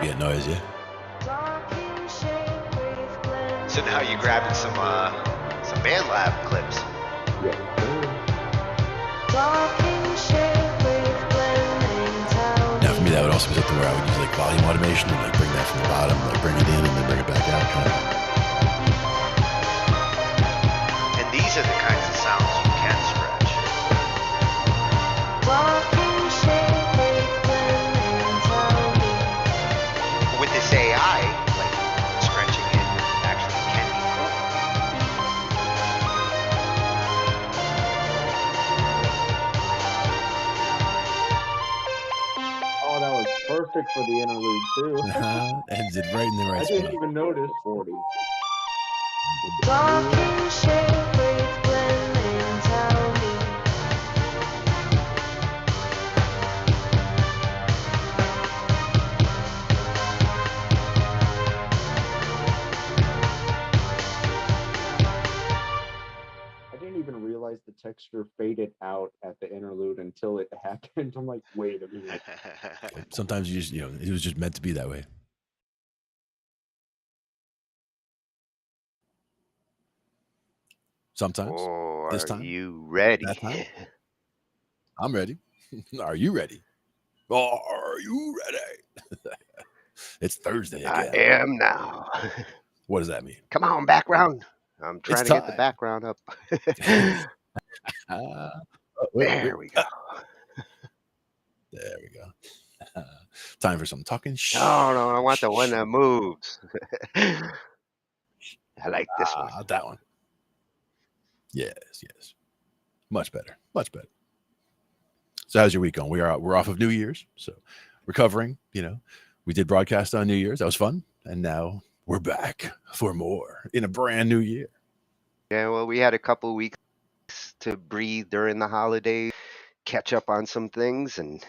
ambient noise, yeah. So now you're grabbing some Bandlab clips. Yeah. Now for me, that would also be something where I would use like volume automation and like bring that from the bottom, like bring it in and then bring it back out. Kind of. And these are the kinds of sounds you can stretch. With this AI, like stretching it actually can be cool. Oh, that was perfect for the interlude too. Ends it right in the right I spot. didn't even notice 40. I didn't even realize the texture faded out at the interlude until it happened. I'm like, wait a minute. Sometimes you just, it was just meant to be that way. Sometimes. Oh, This are time. you ready? That time. I'm ready. Are you ready? Oh, are you ready? It's Thursday again. I am now. What does that mean? Come on, background. I'm trying to get the background up. There we go. There we go. Time for some talking shh. Oh, no, I want the one that moves. I like this one. That one. Yes. Much better. So how's your week going? We're off of New Year's, so recovering. We did broadcast on New Year's. That was fun, and now we're back for more in a brand new year. Yeah, well, we had a couple of weeks to breathe during the holidays, catch up on some things, and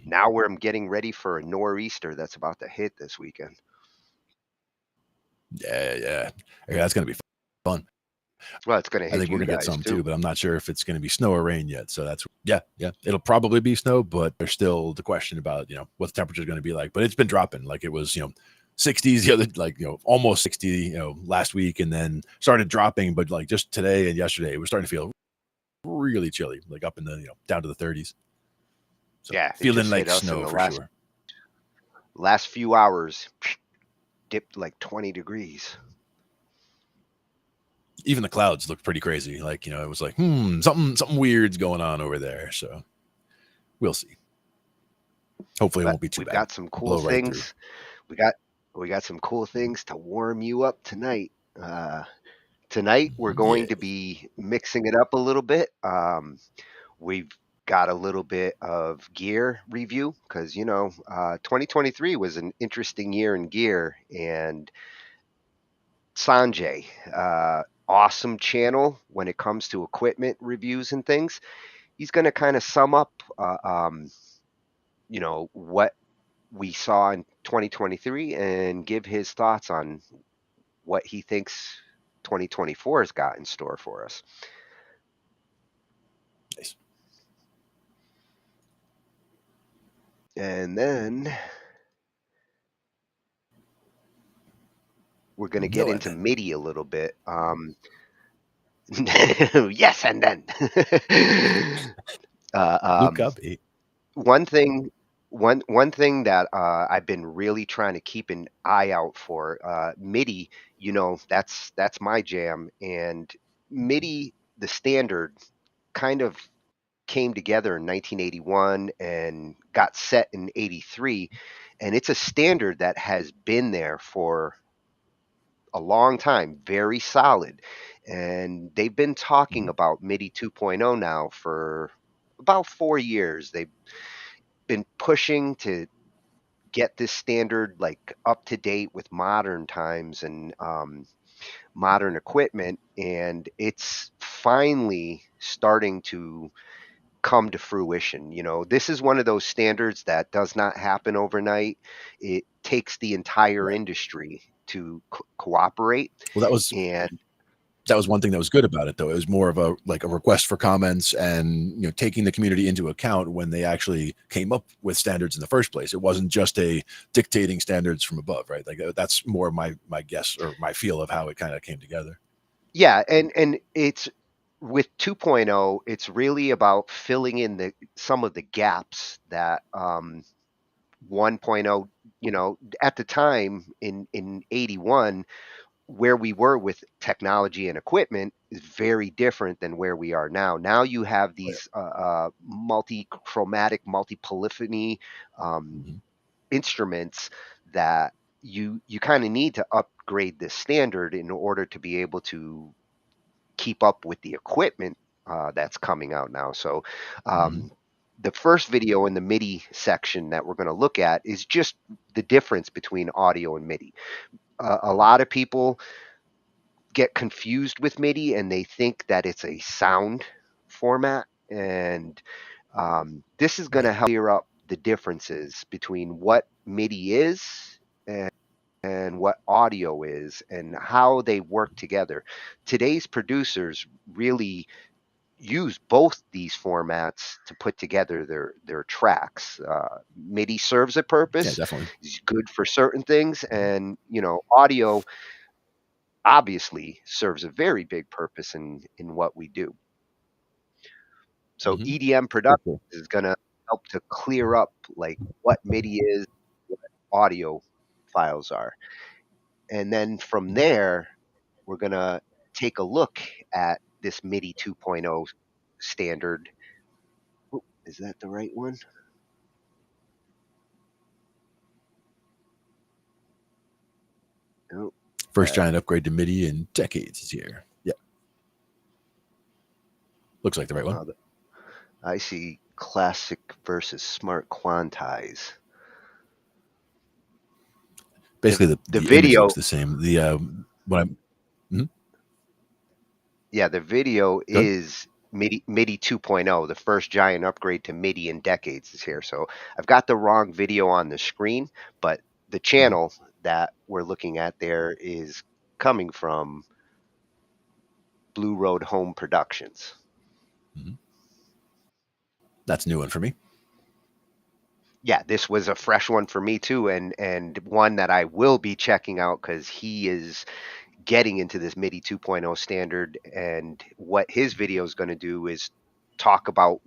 now we're getting ready for a nor'easter that's about to hit this weekend. Yeah, that's gonna be fun. Well, it's gonna hit. I think we're gonna get some too, but I'm not sure if it's gonna be snow or rain yet. So that's it'll probably be snow, but there's still the question about what the temperature is going to be like. But it's been dropping, like it was 60s the other almost 60 last week, and then started dropping. But like just today and yesterday, it was starting to feel really chilly, like up in the down to the 30s. So yeah, feeling like snow for sure. Last few hours dipped like 20 degrees. Even the clouds look pretty crazy. Like, it was like, something weird's going on over there. So we'll see. Hopefully it won't be too bad. We got some cool things. We got some cool things to warm you up tonight. Tonight we're going to be mixing it up a little bit. We've got a little bit of gear review because 2023 was an interesting year in gear, and Sanjay, awesome channel when it comes to equipment reviews and things. He's going to kind of sum up what we saw in 2023 and give his thoughts on what he thinks 2024 has got in store for us. Nice. And then we're going to get into MIDI a little bit. Yes, and then one thing that I've been really trying to keep an eye out for, MIDI, that's my jam. And MIDI, the standard, kind of came together in 1981 and got set in 83. And it's a standard that has been there for a long time, very solid. And they've been talking about MIDI 2.0 now for about 4 years. They've been pushing to get this standard like up to date with modern times and modern equipment, and it's finally starting to come to fruition. This is one of those standards that does not happen overnight. It takes the entire industry to cooperate. Well, that was That was one thing that was good about it, though. It was more of a request for comments and taking the community into account when they actually came up with standards in the first place. It wasn't just a dictating standards from above, right? Like that's more my guess or my feel of how it kind of came together. Yeah, and it's with 2.0, it's really about filling in some of the gaps that 1.0, at the time in 81, where we were with technology and equipment is very different than where we are now. Now you have these multi-chromatic, multi-polyphony instruments that you kind of need to upgrade this standard in order to be able to keep up with the equipment that's coming out now. So the first video in the MIDI section that we're going to look at is just the difference between audio and MIDI. A lot of people get confused with MIDI and they think that it's a sound format, and this is going to help clear up the differences between what MIDI is and what audio is and how they work together. Today's producers really use both these formats to put together their tracks. MIDI serves a purpose. Yeah, definitely. It's good for certain things, and audio obviously serves a very big purpose in what we do. So EDM production is going to help to clear up like what MIDI is, what audio files are. And then from there, we're going to take a look at this MIDI 2.0 standard. Ooh, is that the right one? Oh, First giant upgrade to MIDI in decades is here. Yeah. Looks like the right one. I see classic versus smart quantize. Basically, the video looks the same. Yeah, the video is MIDI 2.0. The first giant upgrade to MIDI in decades is here. So I've got the wrong video on the screen, but the channel that we're looking at there is coming from Blue Road Home Productions. That's a new one for me. Yeah, this was a fresh one for me too, and one that I will be checking out because he is getting into this MIDI 2.0 standard, and what his video is going to do is talk about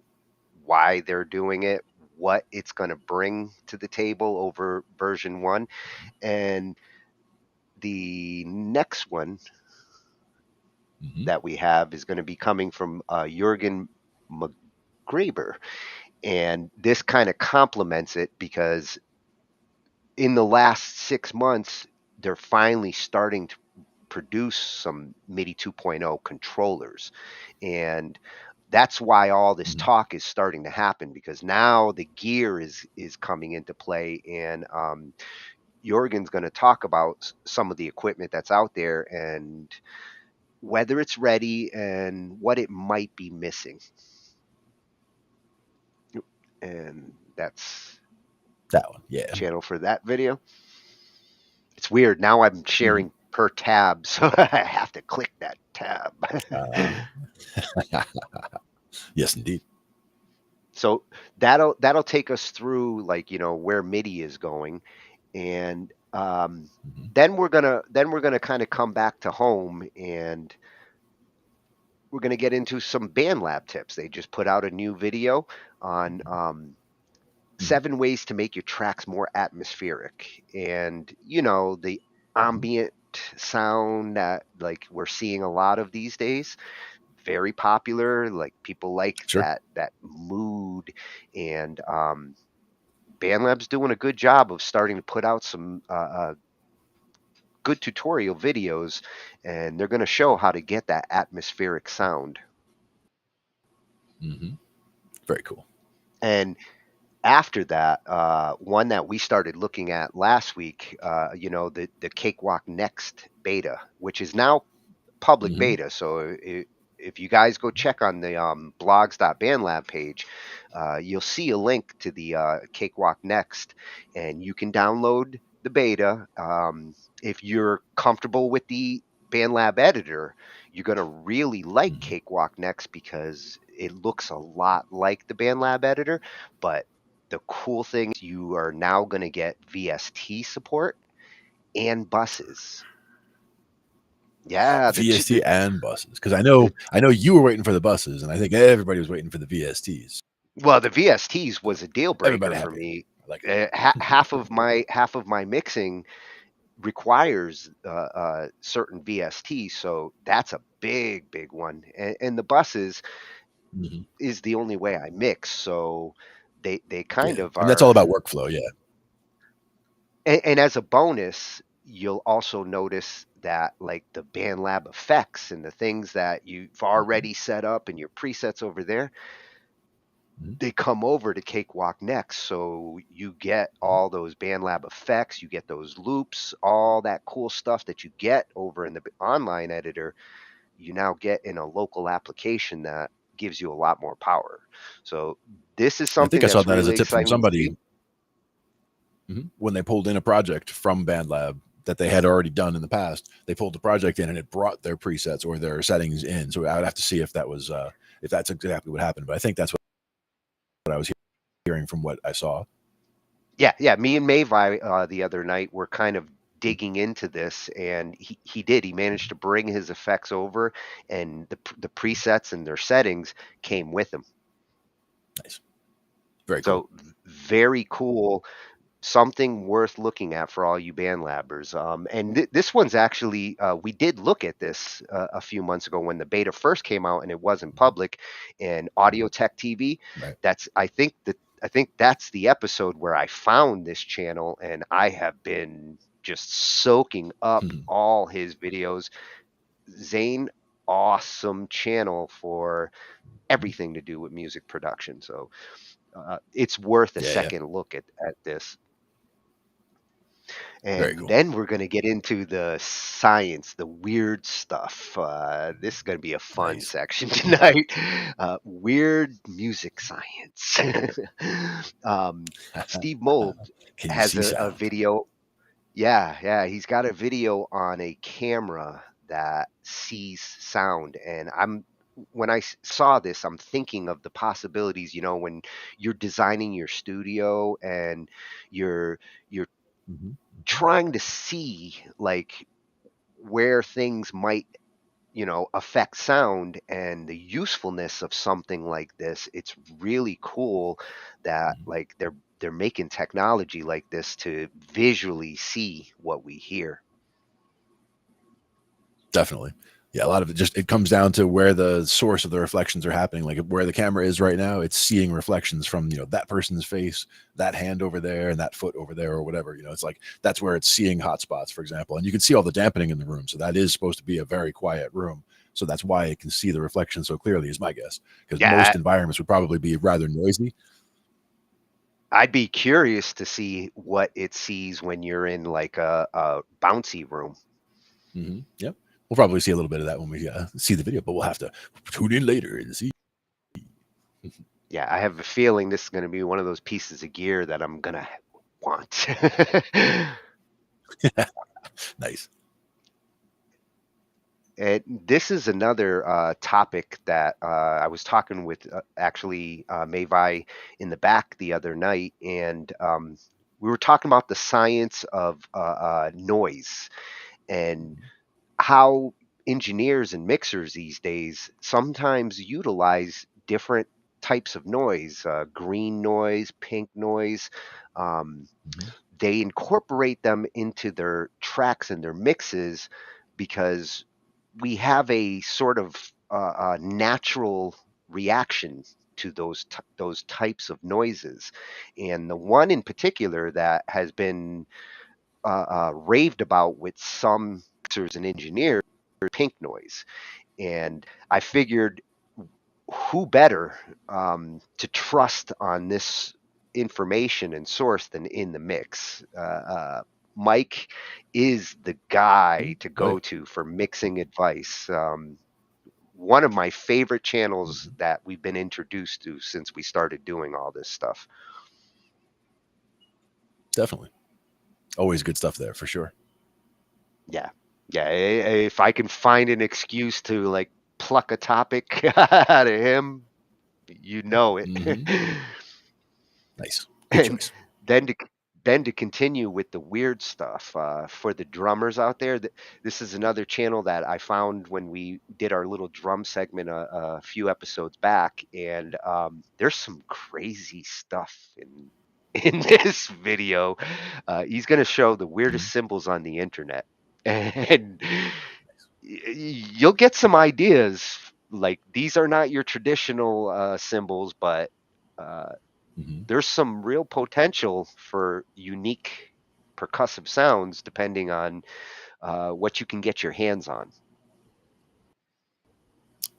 why they're doing it, what it's going to bring to the table over version 1. And the next one that we have is going to be coming from Jürgen McGraber, and this kind of complements it because in the last 6 months they're finally starting to produce some MIDI 2.0 controllers, and that's why all this talk is starting to happen, because now the gear is coming into play, and Jorgen's going to talk about some of the equipment that's out there and whether it's ready and what it might be missing. And that's that one. Yeah. Channel for that video. It's weird. Now I'm sharing per tab, so I have to click that tab. Yes, indeed. So that'll take us through where MIDI is going, and then we're gonna kind of come back to home, and we're gonna get into some Bandlab tips. They just put out a new video on 7 ways to make your tracks more atmospheric, and the ambient sound that we're seeing a lot of these days. Very popular. People like that mood, and Bandlab's doing a good job of starting to put out some good tutorial videos, and they're going to show how to get that atmospheric sound. Very cool. And after that, one that we started looking at last week, the Cakewalk Next beta, which is now public beta. So if you guys go check on the blogs.bandlab page, you'll see a link to the Cakewalk Next, and you can download the beta. If you're comfortable with the Bandlab editor, you're going to really like Mhm. Cakewalk next because it looks a lot like the Bandlab editor. But the cool thing is you are now going to get VST support and buses. Yeah, VST and buses, because I know you were waiting for the buses, and I think everybody was waiting for the VSTs. well, the VSTs was a deal breaker Everybody for happy. me. I like it. Half of my mixing requires certain VSTs, so that's a big one. And the buses Mhm. is the only way I mix, so they kind Yeah, of and that's all are. about workflow. Yeah. And as a bonus, you'll also notice that like the Bandlab effects and the things that you've Mhm. already set up and your presets over there, Mhm. they come over to Cakewalk next. So you get Mhm. all those Bandlab effects, you get those loops, all that cool stuff that you get over in the online editor, you now get in a local application that gives you a lot more power. So this is I think something I saw that's that as a really tip from exciting to see. somebody when they pulled in a project from Bandlab that they had already done in the past. They pulled the project in, and it brought their presets or their settings in. So I would have to see if that was if that's exactly what happened. But I think that's what I was hearing from what I saw. Yeah. Me and Mavi the other night were kind of digging into this, and he managed to bring his effects over, and the presets and their settings came with him. Nice, very cool. So very cool. Something worth looking at for all you Bandlabbers. And this one's actually we did look at this a few months ago when the beta first came out and it wasn't public. And Audio Tech TV. Right. I think that's the episode where I found this channel, and I have been just soaking up all his videos. Zane, awesome channel for everything to do with music production. So it's worth a Yeah, second look at this. very And cool. then we're going to get into the science, the weird stuff. This is going to be a fun Nice. section tonight. Weird music science. Steve Mold Can you has see a sound? video. Yeah. He's got a video on a camera that sees sound. And when I saw this, I'm thinking of the possibilities, when you're designing your studio and you're Mhm. trying to see like where things might affect sound and the usefulness of something like this. It's really cool that Mhm. like they're making technology like this to visually see what we hear. Definitely. Yeah, a lot of it comes down to where the source of the reflections are happening. Like where the camera is right now, it's seeing reflections from, that person's face, that hand over there, and that foot over there, or whatever. It's like that's where it's seeing hot spots, for example. And you can see all the dampening in the room. So that is supposed to be a very quiet room. So that's why it can see the reflection so clearly, is my guess. Because Yeah, most environments would probably be rather noisy. I'd be curious to see what it sees when you're in like a bouncy room. Yep. We'll probably see a little bit of that when we see the video, but we'll have to tune in later and see. Yeah, I have a feeling this is going to be one of those pieces of gear that I'm going to want. Nice. And this is another topic that I was talking with actually Mavi in the back the other night, and we were talking about the science of noise and how engineers and mixers these days sometimes utilize different types of noise, green noise, pink noise. Um, Mhm. they incorporate them into their tracks and their mixes because we have a sort of natural reaction to those types of noises, and the one in particular that has been raved about with some mixers and engineers, pink noise. And I figured, who better to trust on this information and source than in the mix? Mike is the guy to Oh, yeah. go to for mixing advice. One of my favorite channels that we've been introduced to since we started doing all this stuff. Definitely. Always good stuff there for sure. Yeah. Yeah, if I can find an excuse to like pluck a topic out of him, you know it. Hmm. Nice. Good And choice. then to continue with the weird stuff for the drummers out there, this is another channel that I found when we did our little drum segment a few episodes back, and there's some crazy stuff in in this video. He's going to show the weirdest Mhm. symbols on the internet, and you'll get some ideas. Like these are not your traditional symbols, but uh, Mhm. there's some real potential for unique percussive sounds depending on what you can get your hands on.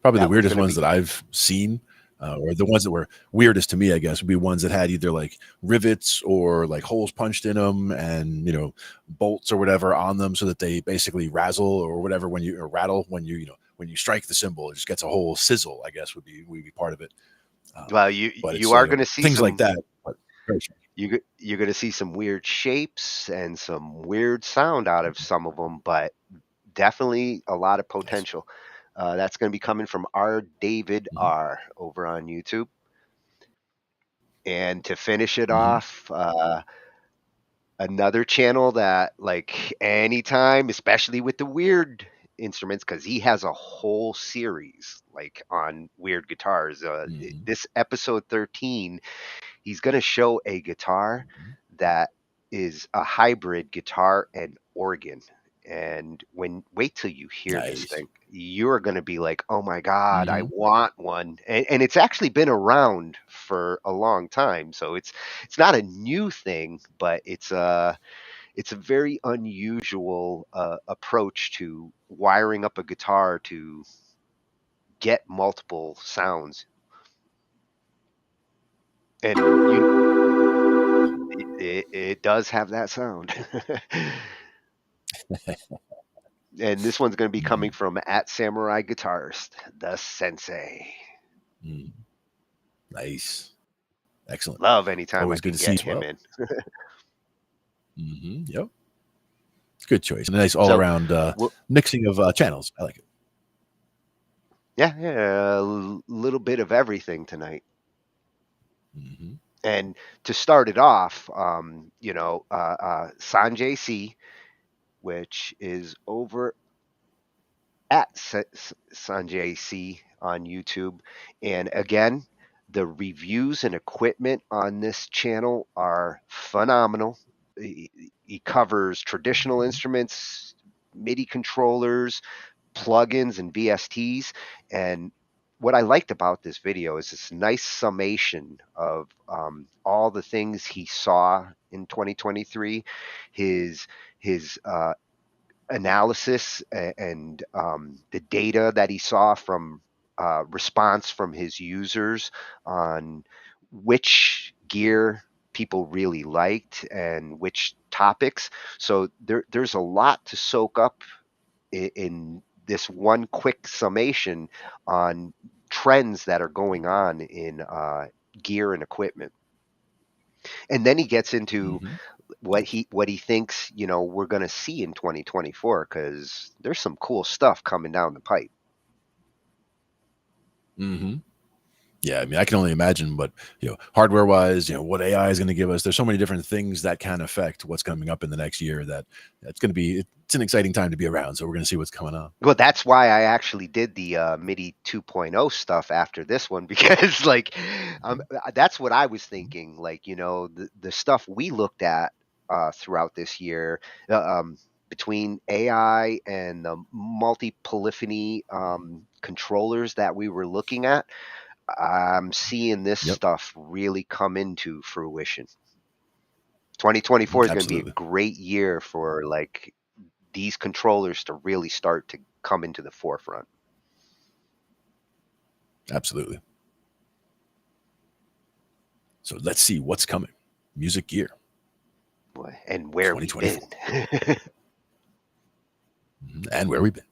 Probably the That one's weirdest going to ones be, that I've seen, or the ones that were weirdest to me, I guess, would be ones that had either like rivets or like holes punched in them, and bolts or whatever on them, so that they basically razzle or whatever when you or rattle when when you strike the cymbal. It just gets a whole sizzle. I guess would be part of it. well, But you it's are going to see things like some, that. But very strange. you're going to see some weird shapes and some weird sound out of some of them, but definitely a lot of Nice. potential. That's going to be coming from R. David Hmm. R. over on YouTube. And to finish it Hmm. off, another channel that like anytime, especially with the weird instruments, because he has a whole series like on weird guitars. Hmm. This episode 13, he's going to show a guitar Hmm. that is a hybrid guitar and organ. And when wait till you hear this Nice. thing, you're going to be like, "Oh my God, I Hmm. want one!" And it's actually been around for a long time, so it's not a new thing, but it's a very unusual approach to wiring up a guitar to get multiple sounds. And it does have that sound. And this one's going to be coming Hmm. from at Samurai Guitarist, the Sensei. Hmm. Nice. Excellent. Love anytime I Always good can to see get as him well. in. Yep. Good choice. And a nice all So, around well, mixing of channels. I like it. yeah, a little bit of everything tonight. Hmm. And to start it off, Sanjay C, which is over at Sanjay C on YouTube. And again, the reviews and equipment on this channel are phenomenal. He covers traditional Hmm. instruments, MIDI controllers, plugins, and VSTs. And what I liked about this video is this nice summation of all the things he saw in 2023, his analysis and the data that he saw from response from his users on which gear people really liked and which topics. So there's a lot to soak up in this one quick summation on trends that are going on in gear and equipment. And then he gets into Hmm. what he thinks we're going to see in 2024, because there's some cool stuff coming down the pipe. Hmm. Yeah, I mean, I can only imagine, but hardware wise, what AI is going to give us. There's so many different things that can affect what's coming up in the next year. That's going to be. It's an exciting time to be around. So we're going to see what's coming on. Well, that's why I actually did the MIDI 2.0 stuff after this one, because like Mhm. that's what I was Mhm. thinking. Like the stuff we looked at throughout this year, between AI and the multi polyphony controllers that we were looking at, I'm seeing this Yep, stuff really come into fruition. 2024 is going to be a absolutely, great year for like these controllers to really start to come into the forefront. absolutely. So let's see what's coming. Music gear Boy, and where we've been. 2024, and where we've been.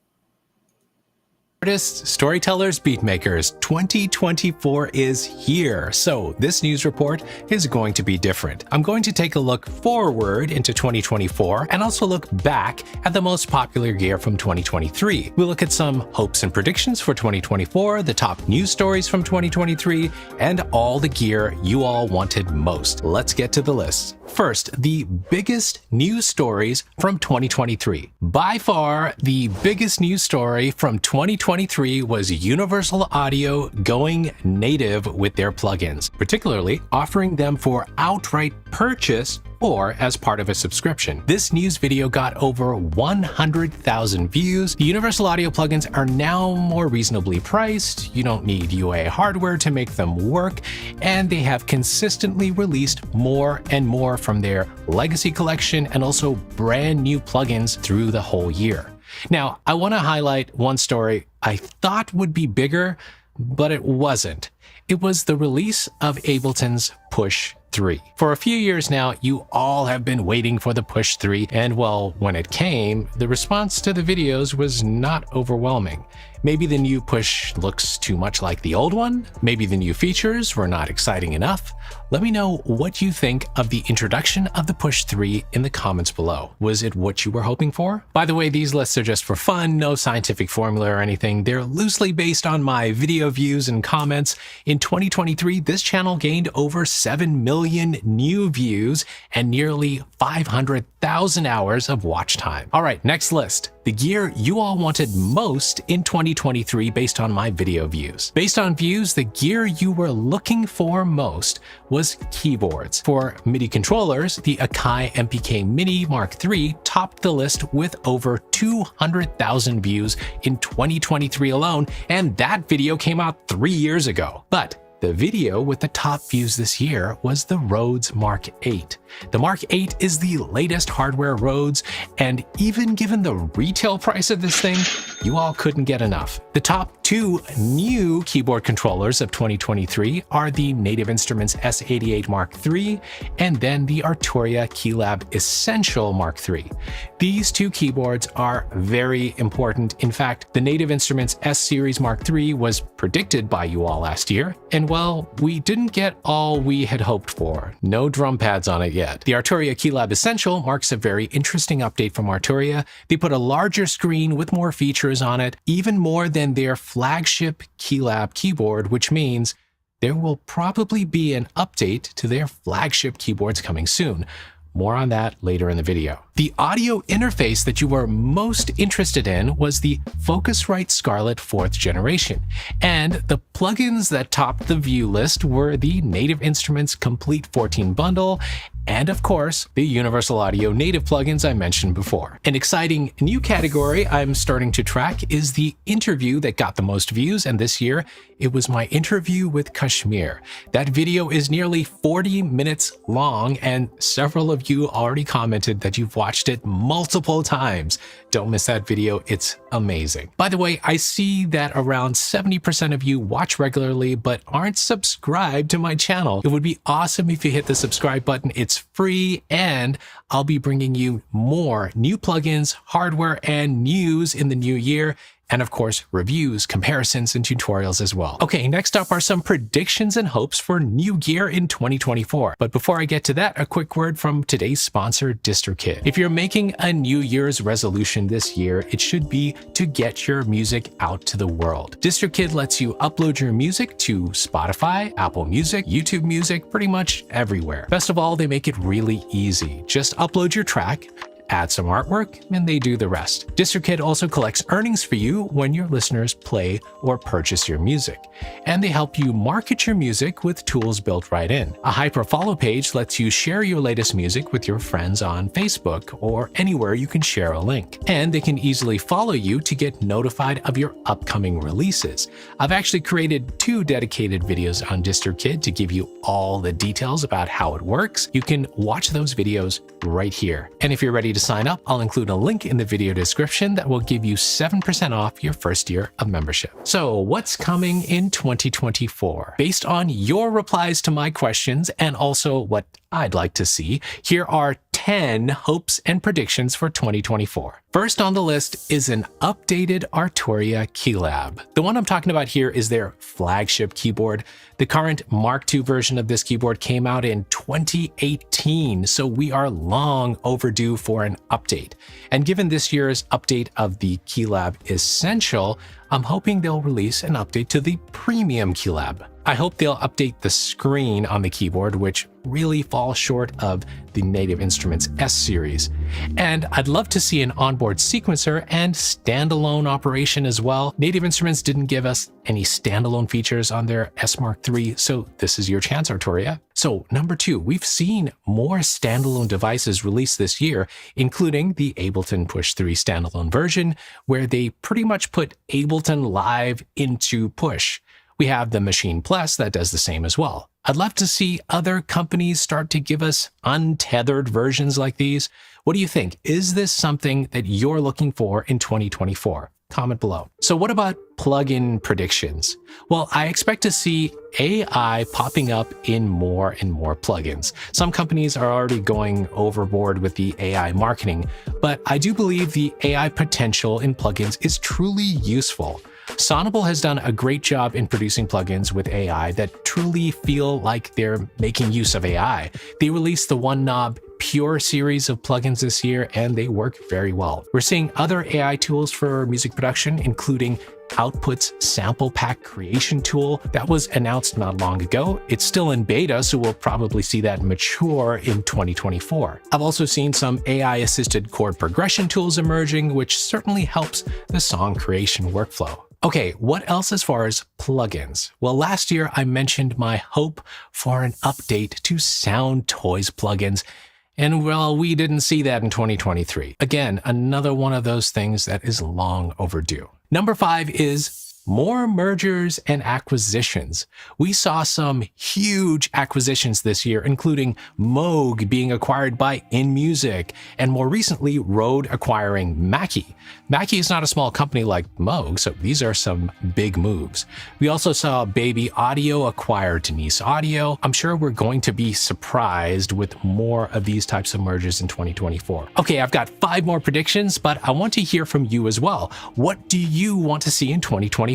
Artists, storytellers, beatmakers, 2024 is here. So this news report is going to be different. I'm going to take a look forward into 2024 and also look back at the most popular gear from 2023. We'll look at some hopes and predictions for 2024, the top news stories from 2023, and all the gear you all wanted most. Let's get to the list. First, the biggest news stories from 2023. By far, the biggest news story from 2023 was Universal Audio going native with their plugins, particularly offering them for outright purchase or as part of a subscription. This news video got over 100,000 views. The Universal Audio plugins are now more reasonably priced. You don't need UA hardware to make them work, and they have consistently released more and more from their legacy collection and also brand new plugins through the whole year. Now, I want to highlight one story I thought would be bigger, but it wasn't. It was the release of Ableton's Push 3. For a few years now, you all have been waiting for the Push 3, and well, when it came, the response to the videos was not overwhelming. Maybe the new Push looks too much like the old one. Maybe the new features were not exciting enough. Let me know what you think of the introduction of the Push 3 in the comments below. Was it what you were hoping for? By the way, these lists are just for fun, no scientific formula or anything. They're loosely based on my video views and comments. In 2023, this channel gained over 7 million new views and nearly 500,000 hours of watch time. All right, next list. The gear you all wanted most in 2023 based on my video views. Based on views, the gear you were looking for most was keyboards. For MIDI controllers, the Akai MPK Mini Mark III topped the list with over 200,000 views in 2023 alone, and that video came out 3 years ago. But the video with the top views this year was the Rhodes Mark VIII. The Mark VIII is the latest hardware Rhodes, and even given the retail price of this thing, you all couldn't get enough. The top two new keyboard controllers of 2023 are the Native Instruments S88 Mark III and then the Arturia Keylab Essential Mark III. These two keyboards are very important. In fact, the Native Instruments S-Series Mark III was predicted by you all last year, and well, we didn't get all we had hoped for. No drum pads on it yet. The Arturia Keylab Essential marks a very interesting update from Arturia. They put a larger screen with more features on it, even more than their flagship Keylab keyboard, which means there will probably be an update to their flagship keyboards coming soon. More on that later in the video. The audio interface that you were most interested in was the Focusrite Scarlett 4th generation, and the plugins that topped the view list were the Native Instruments Complete 14 bundle and of course, the Universal Audio native plugins I mentioned before. An exciting new category I'm starting to track is the interview that got the most views, and this year it was my interview with Kashmir. That video is nearly 40 minutes long, and several of you already commented that you've watched it multiple times. Don't miss that video, it's amazing. By the way, I see that around 70% of you watch regularly but aren't subscribed to my channel. It would be awesome if you hit the subscribe button. It's free, and I'll be bringing you more new plugins, hardware, and news in the new year. And of course, reviews, comparisons, and tutorials as well. Okay, next up are some predictions and hopes for new gear in 2024. But before I get to that, a quick word from today's sponsor, DistroKid. If you're making a New Year's resolution this year, it should be to get your music out to the world. DistroKid lets you upload your music to Spotify, Apple Music, YouTube Music, pretty much everywhere. Best of all, they make it really easy. Just upload your track, add some artwork, and they do the rest. DistroKid also collects earnings for you when your listeners play or purchase your music. And they help you market your music with tools built right in. A hyperfollow page lets you share your latest music with your friends on Facebook or anywhere you can share a link. And they can easily follow you to get notified of your upcoming releases. I've actually created 2 dedicated videos on DistroKid to give you all the details about how it works. You can watch those videos right here. And if you're ready to sign up, I'll include a link in the video description that will give you 7% off your first year of membership. So what's coming in 2024? Based on your replies to my questions and also what I'd like to see, here are 10 10 hopes and predictions for 2024. First on the list is an updated Arturia Keylab. The one I'm talking about here is their flagship keyboard. The current Mark II version of this keyboard came out in 2018, so we are long overdue for an update. And given this year's update of the Keylab Essential, I'm hoping they'll release an update to the Premium Keylab. I hope they'll update the screen on the keyboard, which really falls short of the Native Instruments S series. And I'd love to see an onboard sequencer and standalone operation as well. Native Instruments didn't give us any standalone features on their S Mark III, so this is your chance, Arturia. So number 2, we've seen more standalone devices released this year, including the Ableton Push 3 standalone version, where they pretty much put Ableton Live into Push. We have the Machine Plus that does the same as well. I'd love to see other companies start to give us untethered versions like these. What do you think? Is this something that you're looking for in 2024? Comment below. So what about plugin predictions? Well, I expect to see AI popping up in more and more plugins. Some companies are already going overboard with the AI marketing, but I do believe the AI potential in plugins is truly useful. Sonable has done a great job in producing plugins with AI that truly feel like they're making use of AI. They released the One Knob Pure series of plugins this year, and they work very well. We're seeing other AI tools for music production, including Output's sample pack creation tool that was announced not long ago. It's still in beta, so we'll probably see that mature in 2024. I've also seen some AI-assisted chord progression tools emerging, which certainly helps the song creation workflow. Okay, what else as far as plugins? Well, last year I mentioned my hope for an update to Sound Toys plugins, and well, we didn't see that in 2023. Again, another one of those things that is long overdue. Number 5 is more mergers and acquisitions. We saw some huge acquisitions this year, including Moog being acquired by InMusic, and more recently, Rode acquiring Mackie. Mackie is not a small company like Moog, so these are some big moves. We also saw Baby Audio acquire Denise Audio. I'm sure we're going to be surprised with more of these types of mergers in 2024. Okay, I've got 5 more predictions, but I want to hear from you as well. What do you want to see in 2024?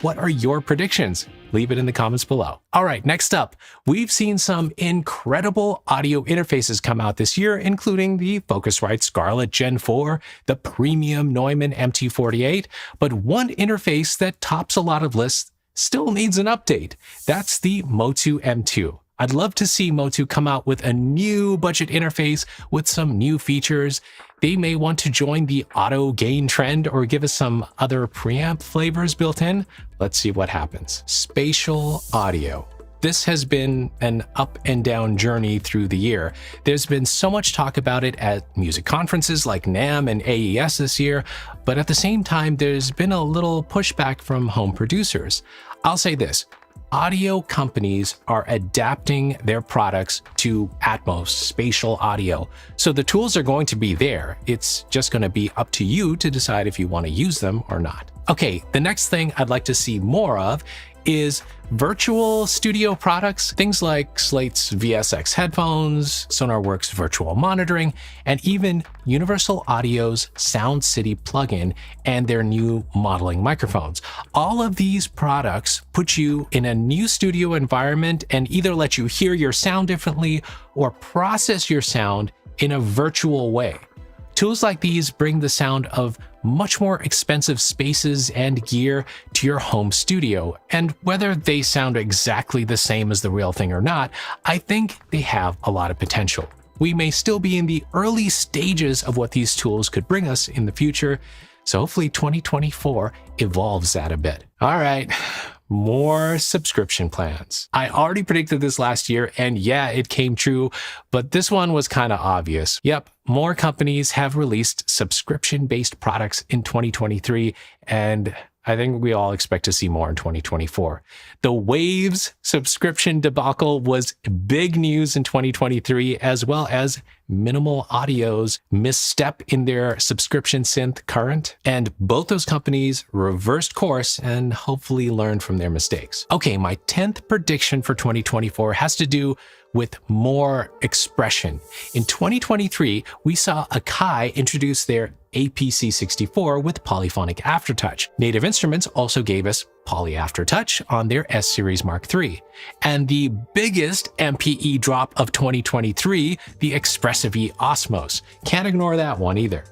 What are your predictions? Leave it in the comments below. All right, next up, we've seen some incredible audio interfaces come out this year, including the Focusrite Scarlett Gen 4, the premium Neumann MT48, but one interface that tops a lot of lists still needs an update. That's the Motu M2. I'd love to see Motu come out with a new budget interface with some new features. They may want to join the auto gain trend or give us some other preamp flavors built in. Let's see what happens. Spatial audio. This has been an up and down journey through the year. There's been so much talk about it at music conferences like NAMM and AES this year, but at the same time, there's been a little pushback from home producers. I'll say this. Audio companies are adapting their products to Atmos, spatial audio. So the tools are going to be there. It's just going to be up to you to decide if you want to use them or not. Okay, the next thing I'd like to see more of is virtual studio products, things like Slate's VSX headphones, SonarWorks virtual monitoring, and even Universal Audio's Sound City plugin and their new modeling microphones. All of these products put you in a new studio environment and either let you hear your sound differently or process your sound in a virtual way. Tools like these bring the sound of much more expensive spaces and gear to your home studio, and whether they sound exactly the same as the real thing or not, I think they have a lot of potential. We may still be in the early stages of what these tools could bring us in the future, so hopefully 2024 evolves that a bit. All right. More subscription plans. I already predicted this last year, and yeah, it came true, but this one was kind of obvious. Yep, more companies have released subscription-based products in 2023, and I think we all expect to see more in 2024. The Waves subscription debacle was big news in 2023, as well as Minimal Audio's misstep in their subscription synth Current. And both those companies reversed course and hopefully learned from their mistakes. Okay, my 10th prediction for 2024 has to do with more expression. In 2023, we saw Akai introduce their APC64 with polyphonic aftertouch. Native Instruments also gave us Poly Aftertouch on their S-Series Mark III. And the biggest MPE drop of 2023, the Expressive E Osmos. Can't ignore that one either.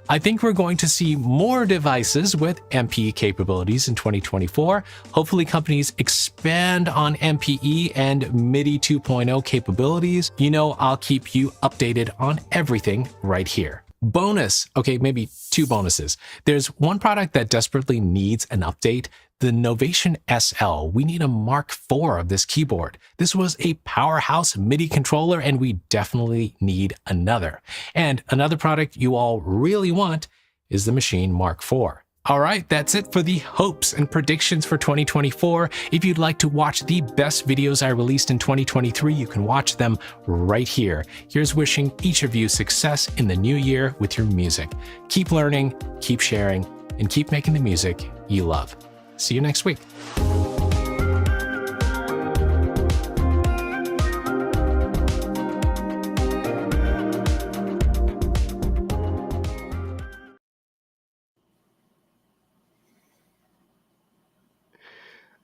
I think we're going to see more devices with MPE capabilities in 2024. Hopefully companies expand on MPE and MIDI 2.0 capabilities. You know, I'll keep you updated on everything right here. Bonus, okay, maybe two bonuses. There's one product that desperately needs an update, the Novation SL. We need a Mark IV of this keyboard. This was a powerhouse MIDI controller, and we definitely need another. And another product you all really want is the Machine Mark IV. All right, that's it for the hopes and predictions for 2024. If you'd like to watch the best videos I released in 2023, you can watch them right here. Here's wishing each of you success in the new year with your music. Keep learning, keep sharing, and keep making the music you love. See you next week.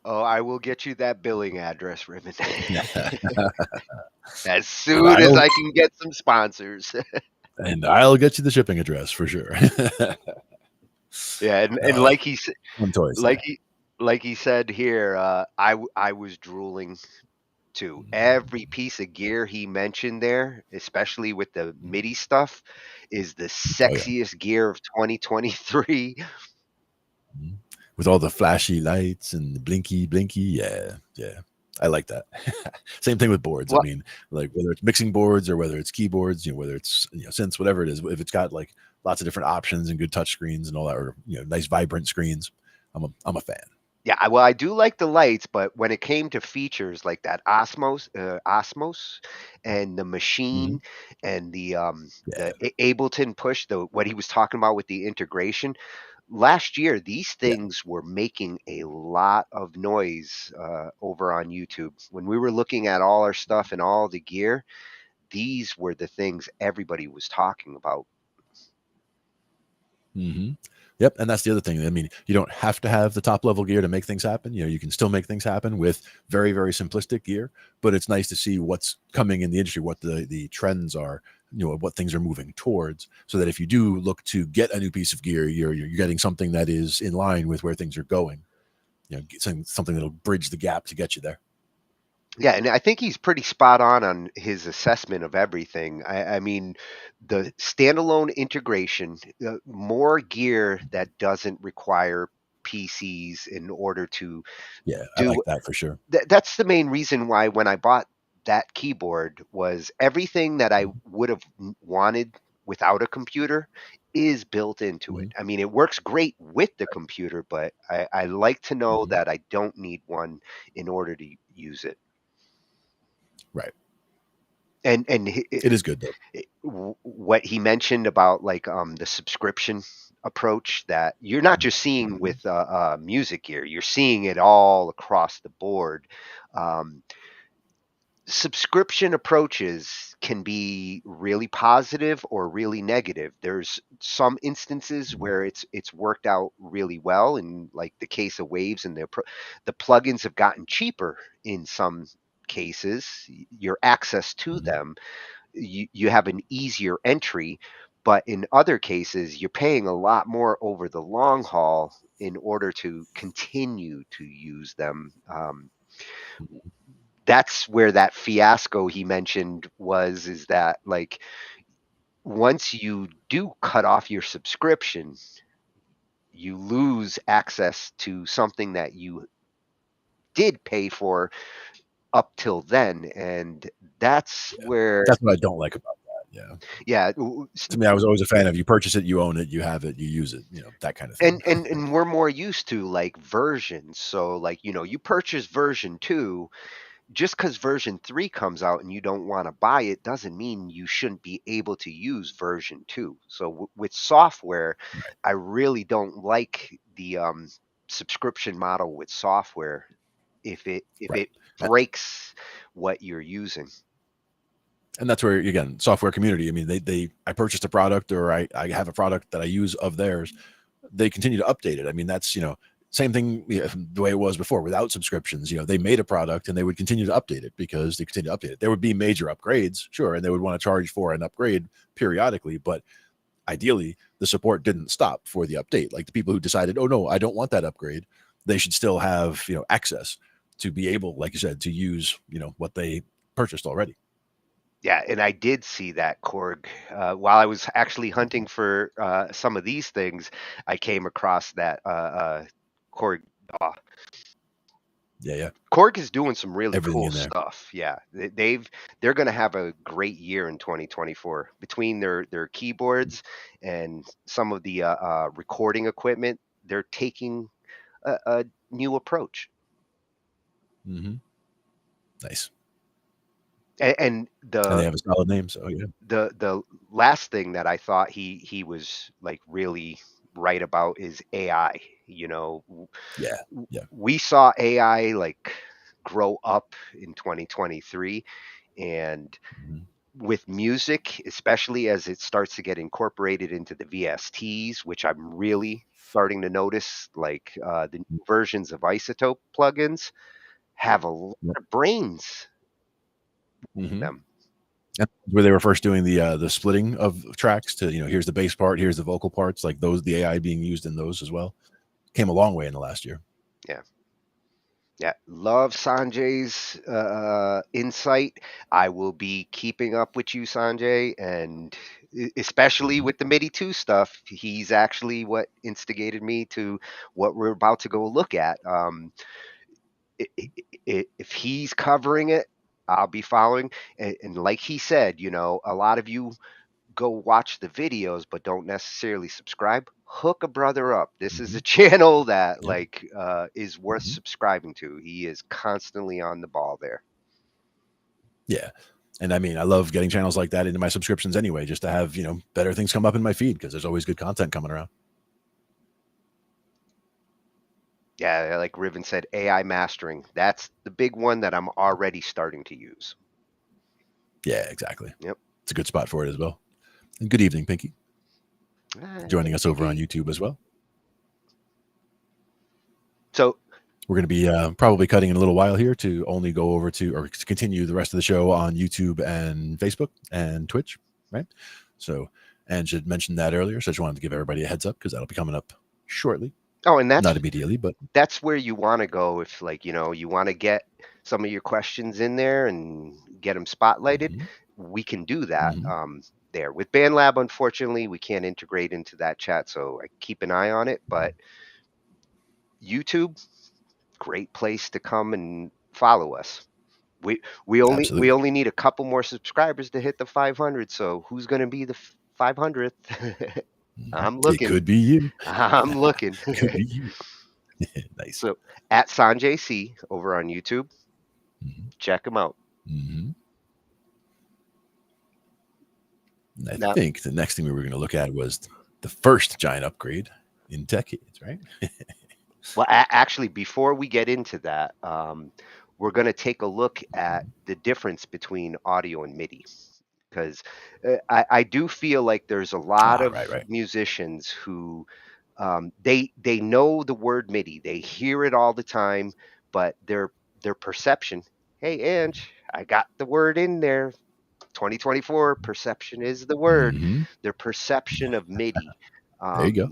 Oh, I will get you that billing address, Ribbon. As soon And as I'll- I can get some sponsors. And I'll get you the shipping address for sure. Yeah, and No, like he said, fun toys. like he said here, I was drooling too. Every piece of gear he mentioned there, especially with the MIDI stuff, is the sexiest gear of 2023. With all the flashy lights and the blinky. Yeah. I like that. Same thing with boards. Well- I mean, like whether it's mixing boards or whether it's keyboards, whether it's synths, whatever it is, if it's got like lots of different options and good touch screens and all that, or nice vibrant screens, I'm a fan. Yeah, well, I do like the lights, but when it came to features like that Osmos, and the machine and the Ableton push, what he was talking about with the integration, last year these things were making a lot of noise over on YouTube. When we were looking at all our stuff and all the gear, these were the things everybody was talking about. Yep, and that's the other thing. I mean, you don't have to have the top level gear to make things happen. You can still make things happen with very, very simplistic gear. But it's nice to see what's coming in the industry, what the trends are, what things are moving towards, so that if you do look to get a new piece of gear, you're getting something that is in line with where things are going. Something that'll bridge the gap to get you there. Yeah, and I think he's pretty spot on his assessment of everything. I mean, the standalone integration, more gear that doesn't require PCs in order to I do like that for sure. that's the main reason why when I bought that keyboard was everything that I would have wanted without a computer is built into it. I mean, it works great with the computer, but I like to know that I don't need one in order to use it. Right. And It is good though. what he mentioned about like the subscription approach that you're not just seeing with music gear, you're seeing it all across the board. Subscription approaches can be really positive or really negative. There's some instances where it's worked out really well, in like the case of Waves, and the plugins have gotten cheaper in some cases. Your access to them, you have an easier entry, but in other cases you're paying a lot more over the long haul in order to continue to use them. That's where that fiasco he mentioned is that like once you do cut off your subscription, you lose access to something that you did pay for up till then, and that's where That's what I don't like about that. yeah. To me, I was always a fan of you purchase it, you own it, you have it, you use it, that kind of thing. And we're more used to like versions. So like, you purchase version 2, just because version 3 comes out and you don't want to buy it doesn't mean you shouldn't be able to use version 2. So with software, I really don't like the subscription model with software if it breaks what you're using. And that's where, again, software community. I mean, I purchased a product, or I have a product that I use of theirs. They continue to update it. I mean, that's, same thing, the way it was before without subscriptions. They made a product and they would continue to update it because they continue to update it. There would be major upgrades, sure, and they would want to charge for an upgrade periodically, but ideally the support didn't stop for the update. Like the people who decided, oh no, I don't want that upgrade, they should still have, access to be able, like you said, to use, what they purchased already. Yeah, and I did see that, Korg. While I was actually hunting for some of these things, I came across that Korg. Yeah. Korg is doing some really Everything cool in there. stuff. Yeah, they're going to have a great year in 2024 between their keyboards and some of the recording equipment. They're taking a new approach. Mm-hmm. Nice. And they have a solid name, so yeah. The last thing that I thought he was like really right about is AI. Yeah. We saw AI like grow up in 2023, and with music, especially as it starts to get incorporated into the VSTs, which I'm really starting to notice, like the new versions of Isotope plugins have a lot of brains in them. Where they were first doing the splitting of tracks to, here's the bass part, here's the vocal parts, like those, the AI being used in those as well, came a long way in the last year. Yeah, love Sanjay's insight. I will be keeping up with you, Sanjay, and especially with the MIDI 2 stuff. He's actually what instigated me to what we're about to go look at. If he's covering it, I'll be following. And like he said, a lot of you go watch the videos but don't necessarily subscribe. Hook a brother up. This is a channel that is worth subscribing to. He is constantly on the ball there. Yeah. And I mean, I love getting channels like that into my subscriptions anyway, just to have, better things come up in my feed, because there's always good content coming around. Yeah, like Riven said, AI mastering. That's the big one that I'm already starting to use. Yeah, exactly. Yep. It's a good spot for it as well. And good evening, Pinky. Joining us over on YouTube as well. So we're going to be probably cutting in a little while here to only go over to, or to continue the rest of the show on YouTube and Facebook and Twitch, right? So, and should mention that earlier. So I just wanted to give everybody a heads up, because that'll be coming up shortly. Oh, and that's not immediately, but that's where you want to go if, you want to get some of your questions in there and get them spotlighted. We can do that there. With Bandlab, unfortunately, we can't integrate into that chat, so I keep an eye on it. But YouTube, great place to come and follow us. We only need a couple more subscribers to hit the 500. So who's going to be the 500th? I'm looking. It could be you. I'm looking. Could be you. Nice. So at Sanjay C over on YouTube, check him out. I think the next thing we were going to look at was the first giant upgrade in decades, right? Well, actually, before we get into that, we're going to take a look at the difference between audio and MIDI, because I do feel like there's a lot of musicians who they know the word MIDI, they hear it all the time, but their perception, hey, Ange, I got the word in there. 2024, perception is the word. Their perception of MIDI there you go.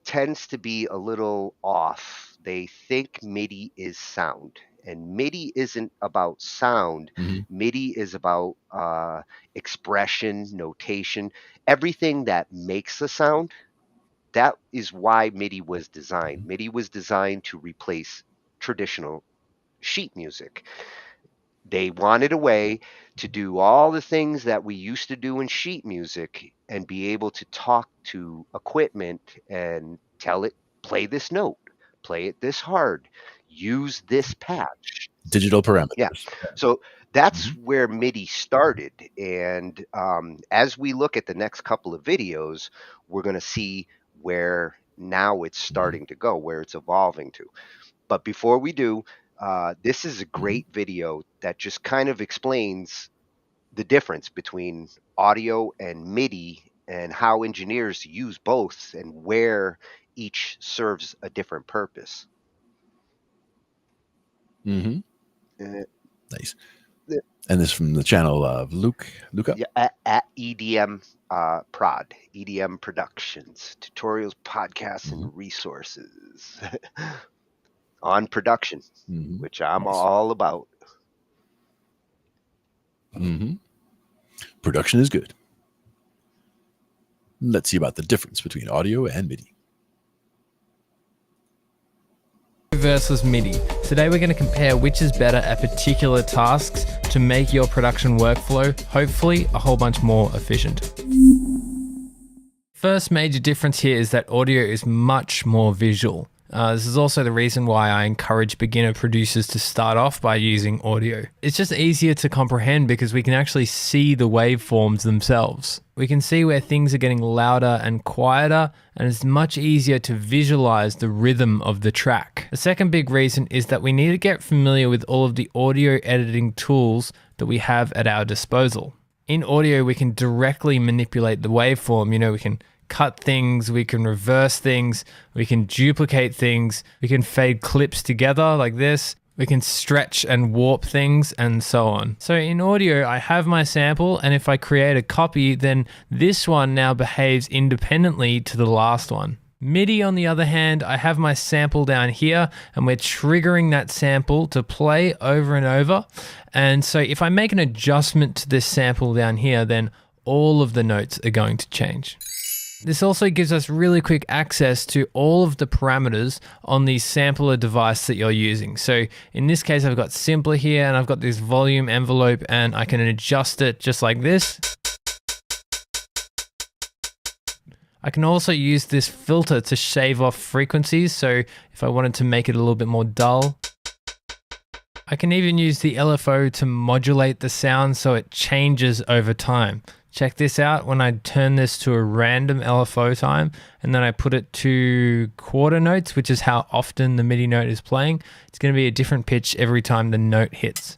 tends to be a little off. They think MIDI is sound, and MIDI isn't about sound. MIDI is about expression, notation, everything that makes a sound. That is why MIDI was designed. MIDI was designed to replace traditional sheet music. They wanted a way to do all the things that we used to do in sheet music and be able to talk to equipment and tell it, play this note, play it this hard, use this patch. Digital parameters. Yeah. So that's where MIDI started. And as we look at the next couple of videos, we're going to see where now it's starting to go, where it's evolving to. But before we do, this is a great video that just kind of explains the difference between audio and MIDI and how engineers use both and where each serves a different purpose. Mm-hmm. Uh, Nice. the- And this from the channel of Luca. yeah, at EDM Prod, EDM Productions, tutorials, podcasts, Mhm. and resources on production, Mhm. which I'm Nice. all about. Mm-hmm. Production is good. Let's see about the difference between audio and MIDI. Versus MIDI. Today we're going to compare which is better at particular tasks to make your production workflow, hopefully a whole bunch more efficient. First major difference here is that audio is much more visual. This is also the reason why I encourage beginner producers to start off by using audio. It's just easier to comprehend because we can actually see the waveforms themselves. We can see where things are getting louder and quieter, and it's much easier to visualize the rhythm of the track. The second big reason is that we need to get familiar with all of the audio editing tools that we have at our disposal. In audio, we can directly manipulate the waveform. You know, we can cut things, we can reverse things, we can duplicate things, we can fade clips together like this, we can stretch and warp things, and so on. So in audio, I have my sample, and if I create a copy, then this one now behaves independently to the last one. MIDI, on the other hand, I have my sample down here, and we're triggering that sample to play over and over. And so if I make an adjustment to this sample down here, then all of the notes are going to change. This also gives us really quick access to all of the parameters on the sampler device that you're using. So in this case, I've got Simpler here, and I've got this volume envelope, and I can adjust it just like this. I can also use this filter to shave off frequencies. So if I wanted to make it a little bit more dull, I can even use the LFO to modulate the sound so it changes over time. Check this out. When I turn this to a random LFO time, and then I put it to quarter notes, which is how often the MIDI note is playing, it's going to be a different pitch every time the note hits.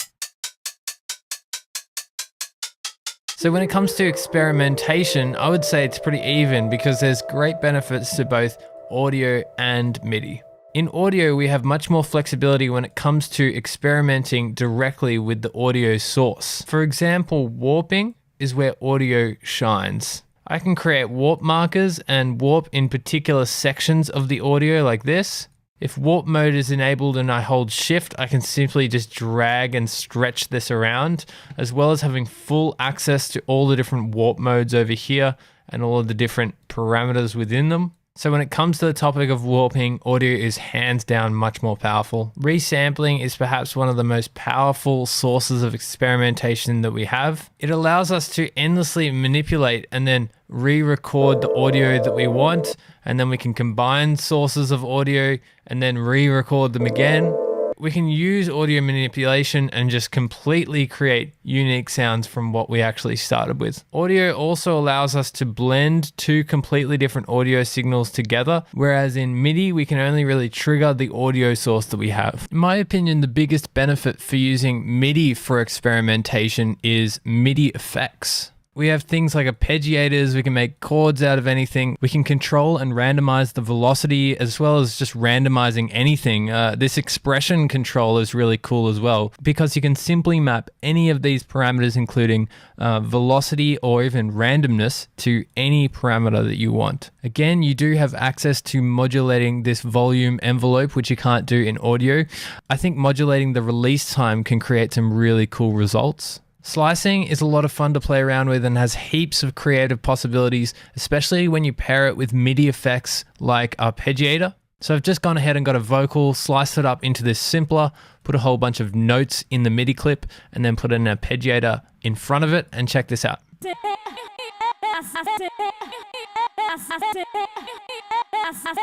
So when it comes to experimentation, I would say it's pretty even because there's great benefits to both audio and MIDI. In audio, we have much more flexibility when it comes to experimenting directly with the audio source. For example, warping is where audio shines. I can create warp markers and warp in particular sections of the audio like this. If warp mode is enabled and I hold shift, I can simply just drag and stretch this around, as well as having full access to all the different warp modes over here and all of the different parameters within them. So when it comes to the topic of warping, audio is hands down much more powerful. Resampling is perhaps one of the most powerful sources of experimentation that we have. It allows us to endlessly manipulate and then re-record the audio that we want, and then we can combine sources of audio and then re-record them again. We can use audio manipulation and just completely create unique sounds from what we actually started with. Audio also allows us to blend two completely different audio signals together, whereas in MIDI, we can only really trigger the audio source that we have. In my opinion, the biggest benefit for using MIDI for experimentation is MIDI effects. We have things like arpeggiators, we can make chords out of anything, we can control and randomize the velocity as well as just randomizing anything. This expression control is really cool as well because you can simply map any of these parameters, including velocity or even randomness, to any parameter that you want. Again, you do have access to modulating this volume envelope, which you can't do in audio. I think modulating the release time can create some really cool results. Slicing is a lot of fun to play around with and has heaps of creative possibilities, especially when you pair it with MIDI effects like arpeggiator. So I've just gone ahead and got a vocal, sliced it up into this simpler, put a whole bunch of notes in the MIDI clip, and then put an arpeggiator in front of it, and check this out.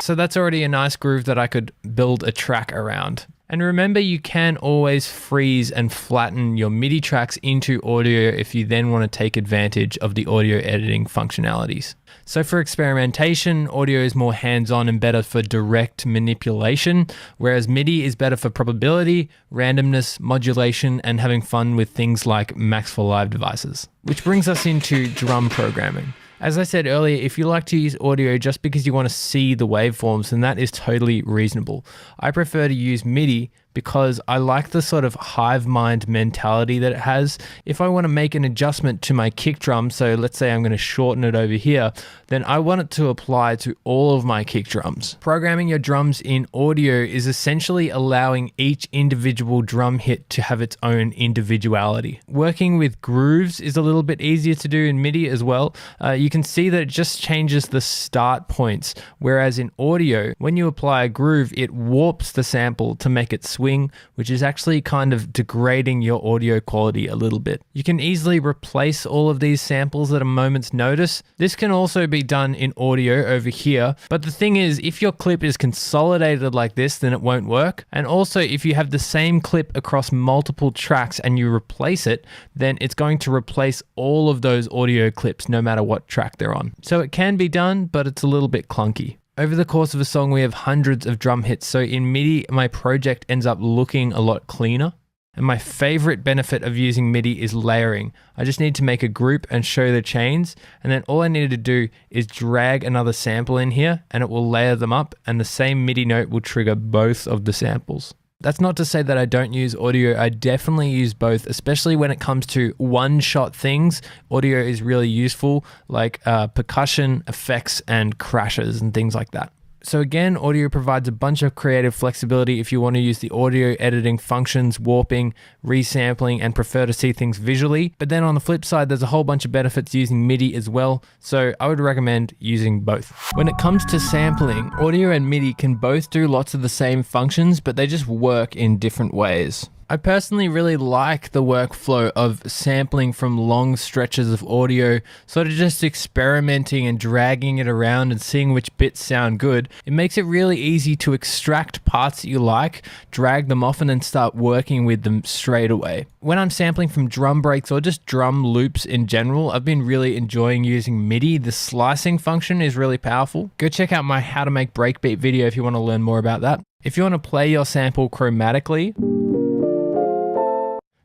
So that's already a nice groove that I could build a track around. And remember, you can always freeze and flatten your MIDI tracks into audio if you then want to take advantage of the audio editing functionalities. So for experimentation, audio is more hands-on and better for direct manipulation, whereas MIDI is better for probability, randomness, modulation, and having fun with things like Max for Live devices. Which brings us into drum programming. As I said earlier, if you like to use audio just because you want to see the waveforms, then that is totally reasonable. I prefer to use MIDI because I like the sort of hive mind mentality that it has. If I want to make an adjustment to my kick drum, so let's say I'm going to shorten it over here, then I want it to apply to all of my kick drums. Programming your drums in audio is essentially allowing each individual drum hit to have its own individuality. Working with grooves is a little bit easier to do in MIDI as well. You can see that it just changes the start points, whereas in audio, when you apply a groove, it warps the sample to make it swing, which is actually kind of degrading your audio quality a little bit. You can easily replace all of these samples at a moment's notice. This can also be done in audio over here, but the thing is, if your clip is consolidated like this, then it won't work. And also, if you have the same clip across multiple tracks and you replace it, then it's going to replace all of those audio clips no matter what track they're on. So it can be done, but it's a little bit clunky. Over the course of a song, we have hundreds of drum hits, so in MIDI, my project ends up looking a lot cleaner. And my favorite benefit of using MIDI is layering. I just need to make a group and show the chains, and then all I need to do is drag another sample in here, and it will layer them up, and the same MIDI note will trigger both of the samples. That's not to say that I don't use audio. I definitely use both, especially when it comes to one-shot things. Audio is really useful, like percussion, effects, and crashes and things like that. So again, audio provides a bunch of creative flexibility if you want to use the audio editing functions, warping, resampling, and prefer to see things visually. But then on the flip side, there's a whole bunch of benefits using MIDI as well. So I would recommend using both. When it comes to sampling, audio and MIDI can both do lots of the same functions, but they just work in different ways. I personally really like the workflow of sampling from long stretches of audio, sort of just experimenting and dragging it around and seeing which bits sound good. It makes it really easy to extract parts that you like, drag them off, and then start working with them straight away. When I'm sampling from drum breaks or just drum loops in general, I've been really enjoying using MIDI. The slicing function is really powerful. Go check out my how to make breakbeat video if you want to learn more about that. If you want to play your sample chromatically,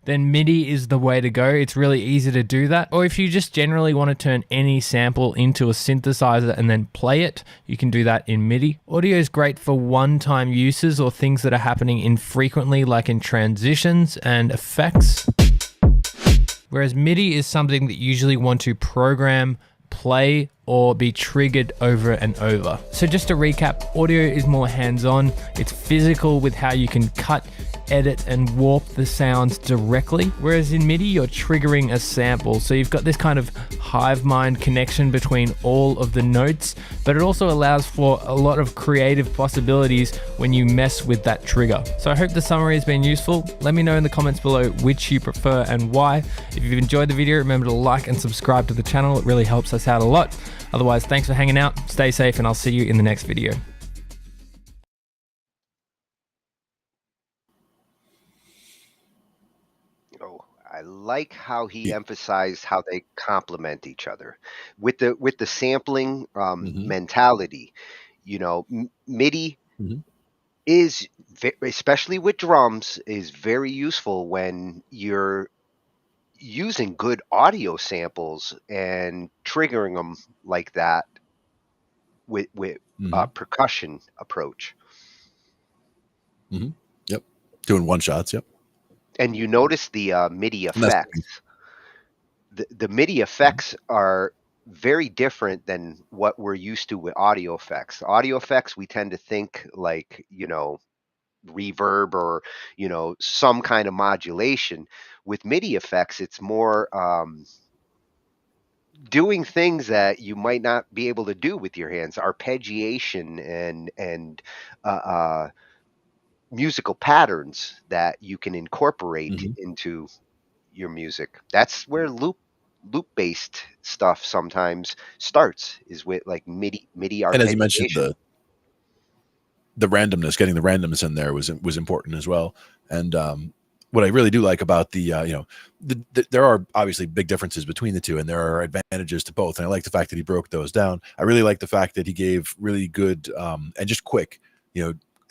then MIDI is the way to go. It's really easy to do that. Or if you just generally want to turn any sample into a synthesizer and then play it, you can do that in MIDI. Audio is great for one-time uses or things that are happening infrequently, like in transitions and effects. Whereas MIDI is something that you usually want to program, play, or be triggered over and over. So just to recap, audio is more hands-on. It's physical with how you can cut, edit, and warp the sounds directly. Whereas in MIDI, you're triggering a sample. So you've got this kind of hive mind connection between all of the notes, but it also allows for a lot of creative possibilities when you mess with that trigger. So I hope the summary has been useful. Let me know in the comments below which you prefer and why. If you've enjoyed the video, remember to like and subscribe to the channel. It really helps us out a lot. Otherwise, thanks for hanging out, stay safe, and I'll see you in the next video. Oh, I like how he emphasized how they complement each other with the sampling mentality. You know, MIDI is especially with drums is very useful when you're using good audio samples and triggering them like that with percussion approach. Yep. Doing one shots. Yep. And you notice the MIDI effects. The MIDI effects are very different than what we're used to with audio effects. Audio effects, we tend to think like, you know, reverb or, you know, some kind of modulation. With MIDI effects, it's more doing things that you might not be able to do with your hands, arpeggiation and musical patterns that you can incorporate into your music. That's where loop based stuff sometimes starts, is with like MIDI And as you mentioned, arpeggiation. the randomness, getting the randomness in there was important as well. And what I really do like about the there are obviously big differences between the two, and there are advantages to both. And I like the fact that he broke those down. I really like the fact that he gave really good and just quick,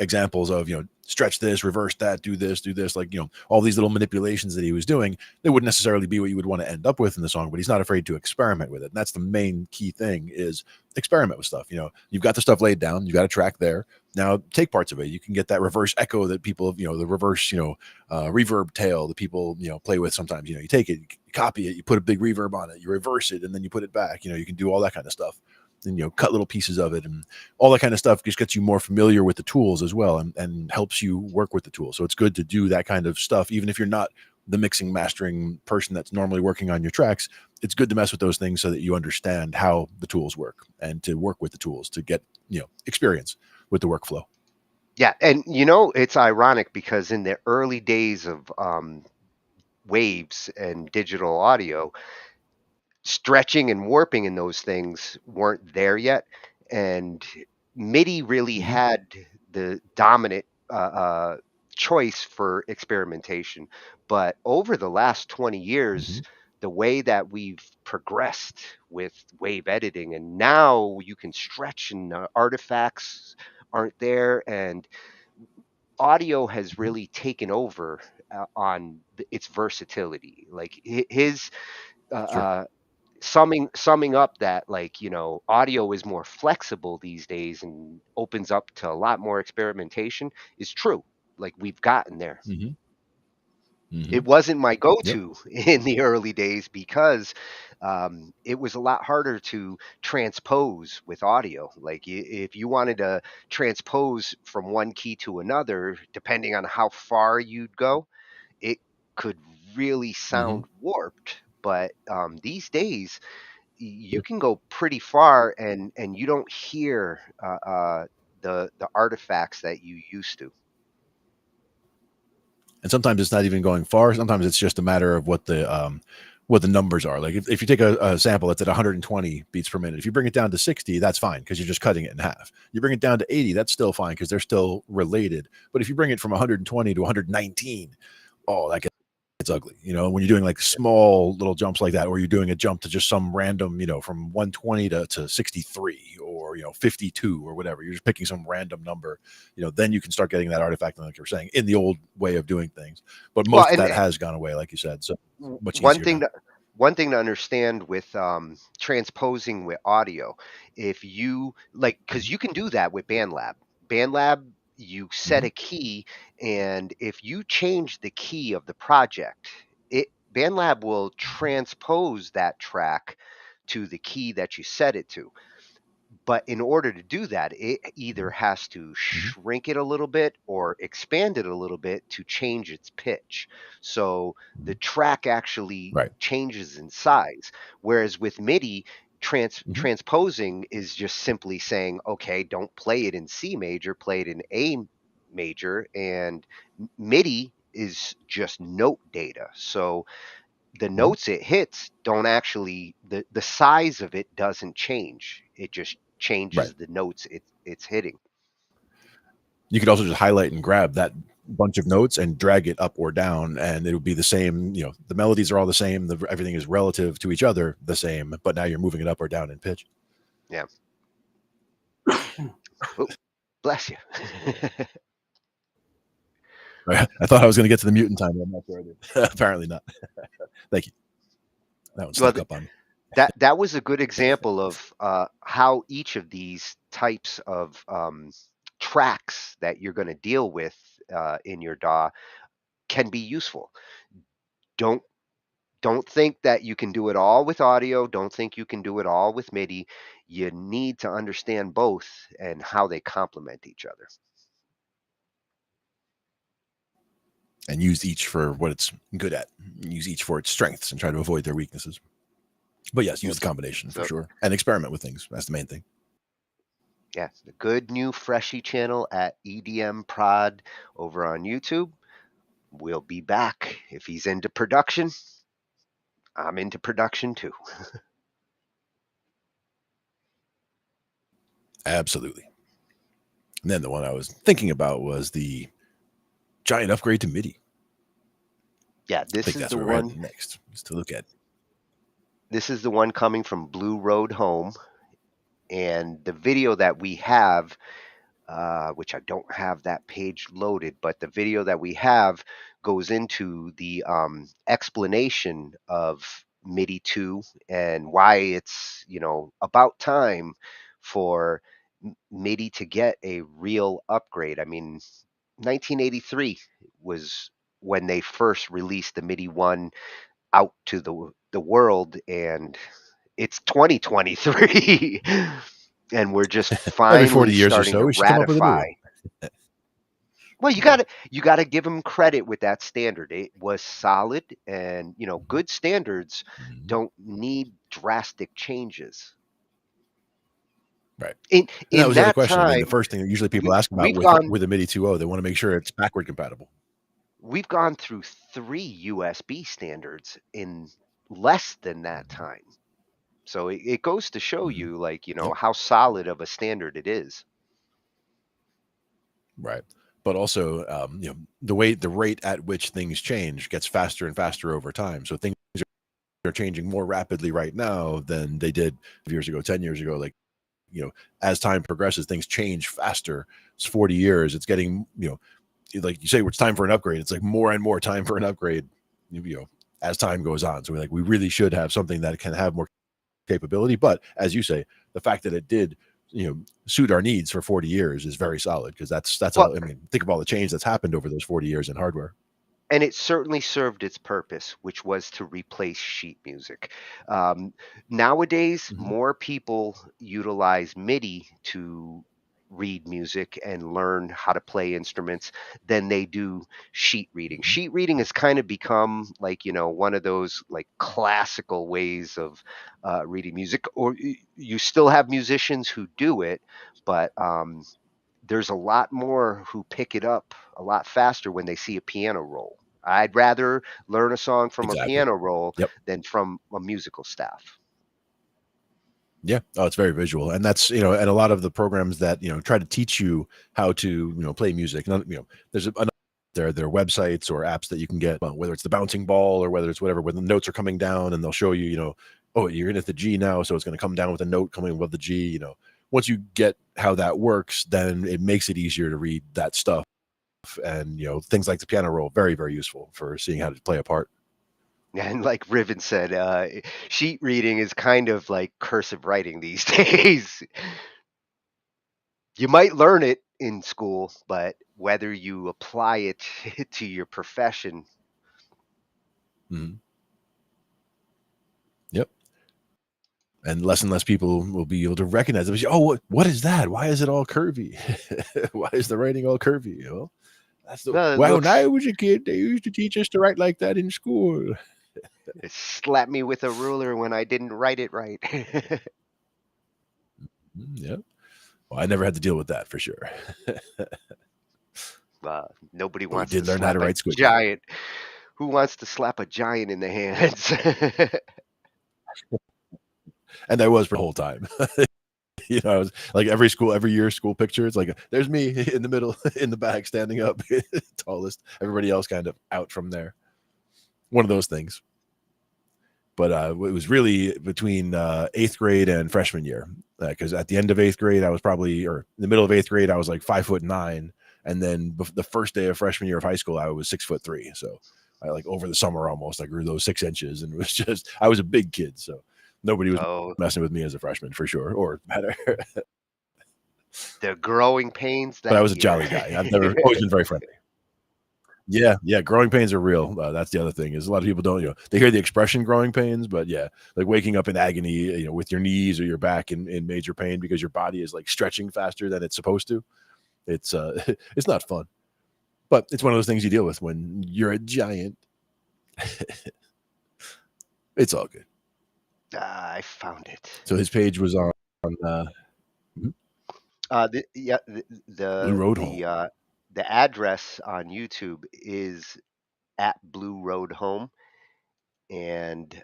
examples of, stretch this, reverse that, do this, like, all these little manipulations that he was doing. They wouldn't necessarily be what you would want to end up with in the song, but he's not afraid to experiment with it. And that's the main key thing, is experiment with stuff. You've got the stuff laid down, you've got a track there. Now take parts of it. You can get that reverse echo that people, the reverse, reverb tail that people, play with sometimes. You take it, you copy it, you put a big reverb on it, you reverse it, and then you put it back. You can do all that kind of stuff. And cut little pieces of it, and all that kind of stuff just gets you more familiar with the tools as well, and helps you work with the tools. So it's good to do that kind of stuff, even if you're not the mixing mastering person that's normally working on your tracks. It's good to mess with those things so that you understand how the tools work, and to work with the tools to get experience with the workflow. Yeah, and it's ironic because in the early days of waves and digital audio, stretching and warping in those things weren't there yet, and MIDI really had the dominant choice for experimentation. But over the last 20 years, the way that we've progressed with wave editing, and now you can stretch and artifacts aren't there, and audio has really taken over on its versatility. Like his summing up that, like, audio is more flexible these days and opens up to a lot more experimentation is true. Like, we've gotten there. It wasn't my go-to in the early days because it was a lot harder to transpose with audio. Like, if you wanted to transpose from one key to another, depending on how far you'd go, it could really sound warped. But these days, you can go pretty far and you don't hear the artifacts that you used to. And sometimes it's not even going far. Sometimes it's just a matter of what the numbers are. Like if you take a sample that's at 120 beats per minute, if you bring it down to 60, that's fine because you're just cutting it in half. You bring it down to 80, that's still fine because they're still related. But if you bring it from 120 to 119, oh, that gets ugly. When you're doing like small little jumps like that, or you're doing a jump to just some random, from 120 to 63 or 52 or whatever, you're just picking some random number, then you can start getting that artifact, like you were saying, in the old way of doing things. But most of that has gone away, like you said. So much easier. One thing to understand with transposing with audio, if you like, because you can do that with Bandlab, you set a key, and if you change the key of the project, Bandlab will transpose that track to the key that you set it to. But in order to do that, it either has to shrink it a little bit or expand it a little bit to change its pitch. So the track actually changes in size. Whereas with MIDI, transposing is just simply saying, okay, don't play it in C major, play it in A major. And MIDI is just note data. So the notes it hits don't actually, the size of it doesn't change. It just changes the notes it's hitting. You could also just highlight and grab that bunch of notes and drag it up or down, and it would be the same. The melodies are all the same. Everything is relative to each other the same, but now you're moving it up or down in pitch. Yeah. Oh, bless you. I thought I was going to get to the mutant time, but I'm not sure I did. Apparently not. Thank you. That one stuck up on me. That was a good example of how each of these types of tracks that you're going to deal with in your DAW can be useful. Don't think that you can do it all with audio. Don't think you can do it all with MIDI. You need to understand both and how they complement each other. And use each for what it's good at. Use each for its strengths and try to avoid their weaknesses. But yes, use the combination for sure. And experiment with things. That's the main thing. Yeah, the good new Freshie channel at EDM Prod over on YouTube. We'll be back. If he's into production, I'm into production too. Absolutely. And then the one I was thinking about was the giant upgrade to MIDI. Yeah, I this think is that's the where we're one. heading next, just to look at. This is the one coming from Blue Road Home, and the video that we have, which I don't have that page loaded, but the video that we have goes into the explanation of MIDI 2 and why it's, about time for MIDI to get a real upgrade. I mean, 1983 was when they first released the MIDI 1 out to the world, and it's 2023 and we're just Every 40 finally years or starting so, to we should come up with a new ratify. one. Well, you gotta give them credit with that standard. It was solid, and good standards Mhm. don't need drastic changes. Right. In And that in was the other that question. I mean, the time, first thing that usually people we ask about we've gone with a MIDI 2.0, they want to make sure it's backward compatible. we've gone through 3 USB standards in less than that Mhm. time. So it goes to show Mhm. you, like, Yep. how solid of a standard it is. Right. But also, the rate at which things change gets faster and faster over time. So things are changing more rapidly right now than they did 5 years ago, 10 years ago. Like, as time progresses, things change faster. It's 40 years. It's getting, like you say, it's time for an upgrade. It's like more and more time for an upgrade, as time goes on. So we really should have something that can have more capability. But as you say, the fact that it did, suit our needs for 40 years is very solid, because that's Well, all. I mean, think of all the change that's happened over those 40 years in hardware. and it certainly served its purpose, which was to replace sheet music. Nowadays, Mhm. more people utilize MIDI to read music and learn how to play instruments than they do sheet reading. Mhm. Sheet reading has kind of become, like, one of those, like, classical ways of reading music. Or you still have musicians who do it, but there's a lot more who pick it up a lot faster when they see a piano roll. I'd rather learn a song from a Exactly. piano roll Yep. than from a musical staff. Yeah. Oh, it's very visual. And that's, and a lot of the programs that, try to teach you how to, play music. There's there are websites or apps that you can get, whether it's the bouncing ball or whether it's whatever, where the notes are coming down and they'll show you, oh, you're in at the G now, so it's going to come down with a note coming above the G. Once you get how that works, then it makes it easier to read that stuff. And, things like the piano roll, very, very useful for seeing how to play a part. And like Riven said, sheet reading is kind of like cursive writing these days. You might learn it in school, but whether you apply it to your profession. Mhm. Yep. And less people will be able to recognize it. Oh, what is that? Why is it all curvy? Why is the writing all curvy? Well, that's the No, it when I looks was a kid, they used to teach us to write like that in school. it slapped me with a ruler when I didn't write it right. Yeah. Well, I never had to deal with that for sure. Nobody But we wants to did learn how to slap a write squiggly. giant. Who wants to slap a giant in the hands? And I was for the whole time. I was like every year school picture. It's like there's me in the middle, in the back, standing up, tallest. Everybody else kind of out from there. One of those things. But it was really between 8th grade and freshman year, because at the end of 8th grade, I was probably, or in the middle of 8th grade, I was like 5'9", and then the first day of freshman year of high school, I was 6'3". So I, like, over the summer almost, I grew those 6 inches, and it was just, I was a big kid, so nobody was Oh, messing with me as a freshman for sure, or better. the growing pains But I that was a year. jolly guy. I've never always been very friendly. Yeah, yeah, growing pains are real. That's the other thing, is a lot of people don't, they hear the expression growing pains, but yeah, like waking up in agony, with your knees or your back in major pain because your body is like stretching faster than it's supposed to. It's it's not fun, but it's one of those things you deal with when you're a giant. It's all good. I found it. So his page was on Yeah, Blue Road Home. the address on YouTube is at Blue Road Home, and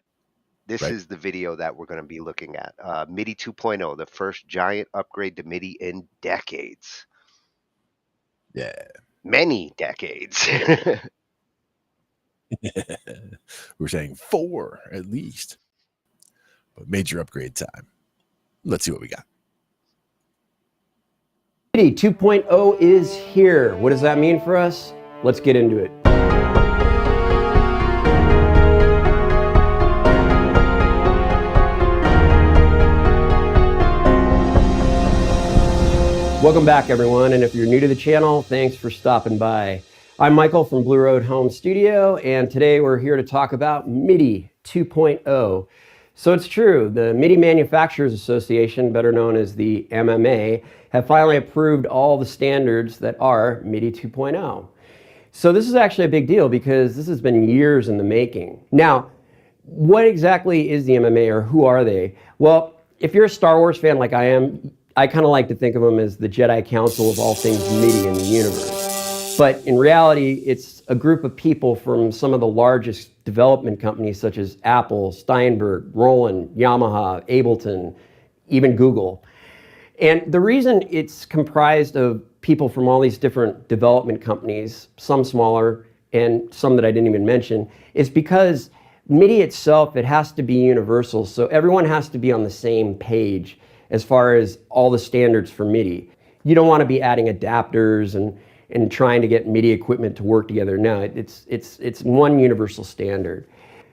this Right. is the video that we're going to be looking at. MIDI 2.0, the first giant upgrade to MIDI in decades. Yeah. Many decades. We're saying 4 at least. But major upgrade time. Let's see what we got. MIDI 2.0 is here. What does that mean for us? Let's get into it. Welcome back, everyone, and if you're new to the channel, thanks for stopping by. I'm Michael from Blue Road Home Studio, and today we're here to talk about MIDI 2.0. So it's true, the MIDI Manufacturers Association, better known as the MMA, have finally approved all the standards that are MIDI 2.0. So this is actually a big deal because this has been years in the making. Now, what exactly is the MMA, or who are they? Well, if you're a Star Wars fan like I am, I kind of like to think of them as the Jedi Council of all things MIDI in the universe. But in reality, it's a group of people from some of the largest development companies such as Apple, Steinberg, Roland, Yamaha, Ableton, even Google. And the reason it's comprised of people from all these different development companies, some smaller and some that I didn't even mention, is because MIDI itself, it has to be universal. So everyone has to be on the same page as far as all the standards for MIDI. You don't want to be adding adapters and trying to get MIDI equipment to work together. No, it's one universal standard.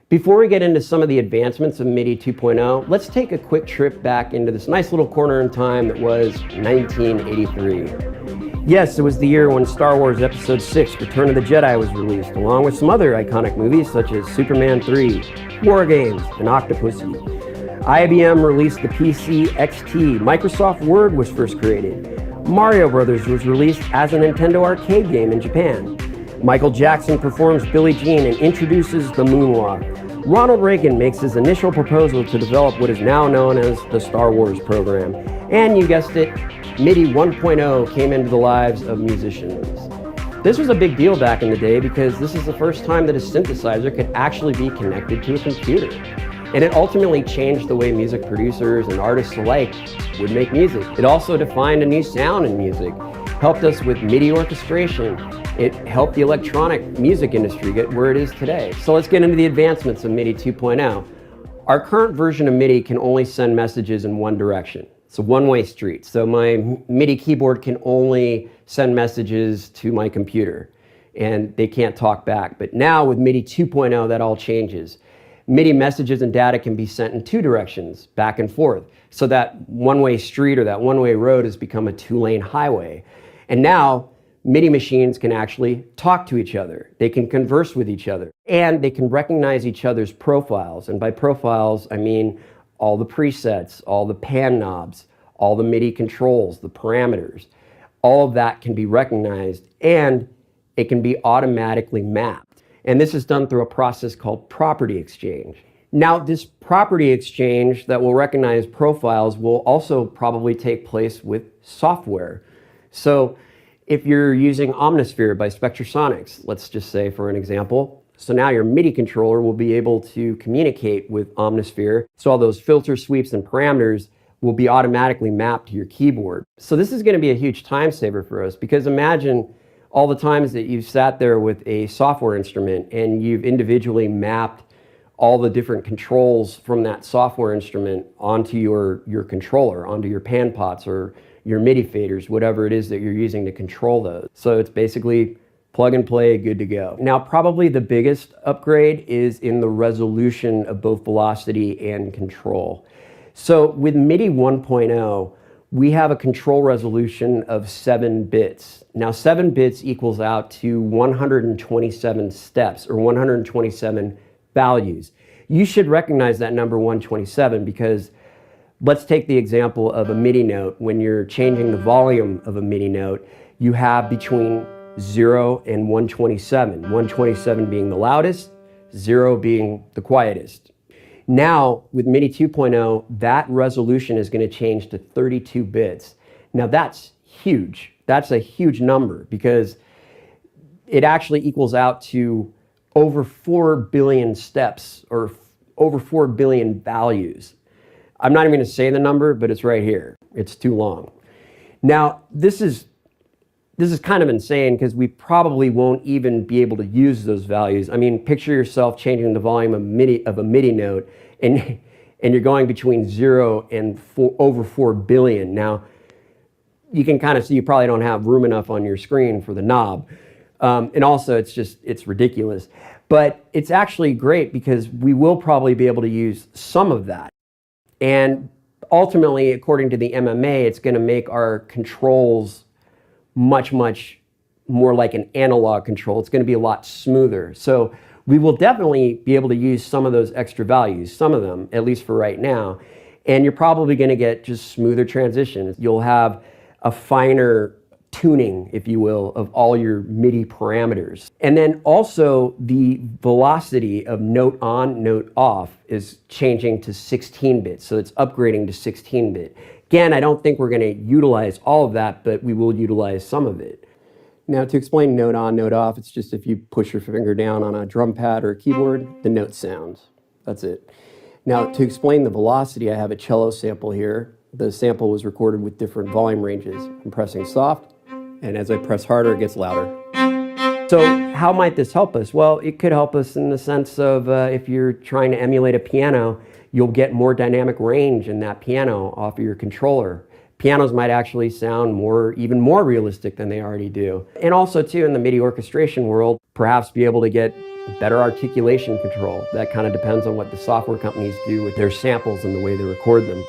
Before we get into some of the advancements of MIDI 2.0, let's take a quick trip back into this nice little corner in time that was 1983. Yes, it was the year when Star Wars Episode 6, Return of the Jedi was released, along with some other iconic movies such as Superman 3, War Games, and Octopussy. IBM released the PC XT, Microsoft Word was first created, Mario Brothers was released as a Nintendo arcade game in Japan, Michael Jackson performs Billie Jean and introduces the moonwalk, Ronald Reagan makes his initial proposal to develop what is now known as the Star Wars program, and you guessed it, MIDI 1.0 came into the lives of musicians. This was a big deal back in the day because this is the first time that a synthesizer could actually be connected to a computer. And it ultimately changed the way music producers and artists alike would make music. It also defined a new sound in music, helped us with MIDI orchestration. It helped the electronic music industry get where it is today. So let's get into the advancements of MIDI 2.0. Our current version of MIDI can only send messages in one direction. It's a one-way street. So my MIDI keyboard can only send messages to my computer and they can't talk back. But now with MIDI 2.0, that all changes. MIDI messages and data can be sent in two directions, back and forth. So that one-way street or that one-way road has become a two-lane highway. And now MIDI machines can actually talk to each other. They can converse with each other. And they can recognize each other's profiles. And by profiles, I mean all the presets, all the pan knobs, all the MIDI controls, the parameters. All of that can be recognized and it can be automatically mapped. And this is done through a process called property exchange. Now, this property exchange that will recognize profiles will also probably take place with software. So if you're using Omnisphere by Spectrasonics, let's just say for an example, so now your MIDI controller will be able to communicate with Omnisphere. So all those filter sweeps and parameters will be automatically mapped to your keyboard. So this is going to be a huge time saver for us because imagine all the times that you've sat there with a software instrument and you've individually mapped all the different controls from that software instrument onto your controller, onto your pan pots or your MIDI faders, whatever it is that you're using to control those. So it's basically plug and play, good to go. Now, probably the biggest upgrade is in the resolution of both velocity and control. So with MIDI 1.0, we have a control resolution of 7 bits. Now 7 bits equals out to 127 steps or 127 values. You should recognize that number 127 because let's take the example of a MIDI note. When you're changing the volume of a MIDI note, you have between 0 and 127. 127 being the loudest, 0 being the quietest. Now, with MIDI 2.0, that resolution is going to change to 32 bits. Now, that's huge. That's a huge number because it actually equals out to over 4 billion steps or over 4 billion values. I'm not even going to say the number, but it's right here. It's too long. Now, this is This is kind of insane because we probably won't even be able to use those values. I mean, picture yourself changing the volume of a MIDI note and you're going between 0 and over 4 billion. Now, you can kind of see you probably don't have room enough on your screen for the knob. And also, it's ridiculous. But it's actually great because we will probably be able to use some of that. And ultimately, according to the MMA, it's going to make our controls much, much more like an analog control. It's going to be a lot smoother. So we will definitely be able to use some of those extra values, some of them, at least for right now. And you're probably going to get just smoother transitions. You'll have a finer tuning, if you will, of all your MIDI parameters. And then also the velocity of note on, note off is changing to 16-bit. So it's upgrading to 16-bit. Again, I don't think we're going to utilize all of that, but we will utilize some of it. Now, to explain note on, note off, it's just if you push your finger down on a drum pad or a keyboard, the note sounds. That's it. Now, to explain the velocity, I have a cello sample here. The sample was recorded with different volume ranges. I'm pressing soft, and as I press harder, it gets louder. So how might this help us? Well, it could help us in the sense of if you're trying to emulate a piano, you'll get more dynamic range in that piano off of your controller. Pianos might actually sound even more realistic than they already do. And also too, in the MIDI orchestration world, perhaps be able to get better articulation control. That kind of depends on what the software companies do with their samples and the way they record them.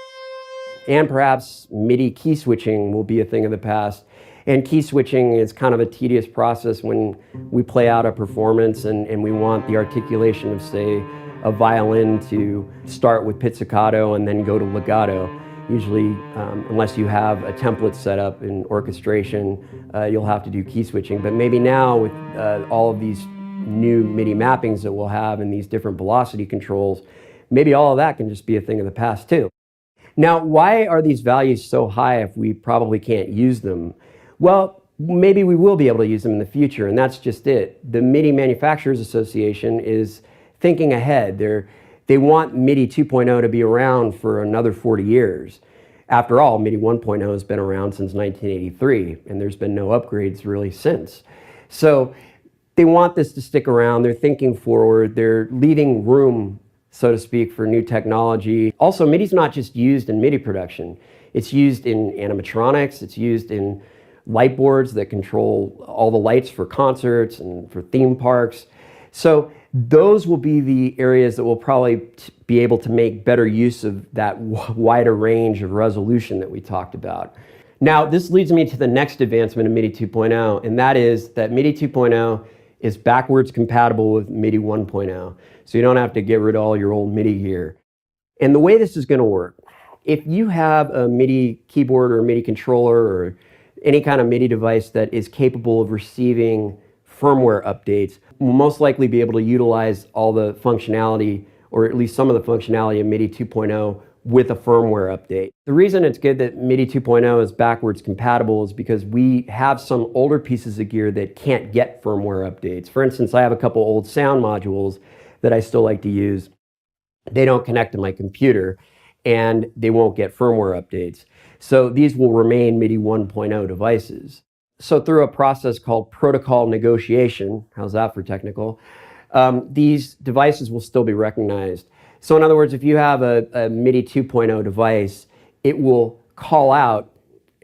And perhaps MIDI key switching will be a thing of the past. And key switching is kind of a tedious process when we play out a performance and we want the articulation of, say, a violin to start with pizzicato and then go to legato. Usually, unless you have a template set up in orchestration, you'll have to do key switching. But maybe now with all of these new MIDI mappings that we'll have and these different velocity controls, maybe all of that can just be a thing of the past too. Now, why are these values so high if we probably can't use them? Well, maybe we will be able to use them in the future, and that's just it. The MIDI Manufacturers Association is thinking ahead. They want MIDI 2.0 to be around for another 40 years. After all, MIDI 1.0 has been around since 1983, and there's been no upgrades really since. So they want this to stick around. They're thinking forward. They're leaving room, so to speak, for new technology. Also, MIDI's not just used in MIDI production. It's used in animatronics. It's used in light boards that control all the lights for concerts and for theme parks. So those will be the areas that will probably be able to make better use of that wider range of resolution that we talked about. Now, this leads me to the next advancement of MIDI 2.0, and that is that MIDI 2.0 is backwards compatible with MIDI 1.0. So you don't have to get rid of all your old MIDI gear. And the way this is going to work, if you have a MIDI keyboard or a MIDI controller or any kind of MIDI device that is capable of receiving firmware updates, will most likely be able to utilize all the functionality, or at least some of the functionality of MIDI 2.0 with a firmware update. The reason it's good that MIDI 2.0 is backwards compatible is because we have some older pieces of gear that can't get firmware updates. For instance, I have a couple old sound modules that I still like to use. They don't connect to my computer and they won't get firmware updates. So these will remain MIDI 1.0 devices. So through a process called protocol negotiation, how's that for technical, these devices will still be recognized. So in other words, if you have a MIDI 2.0 device, it will call out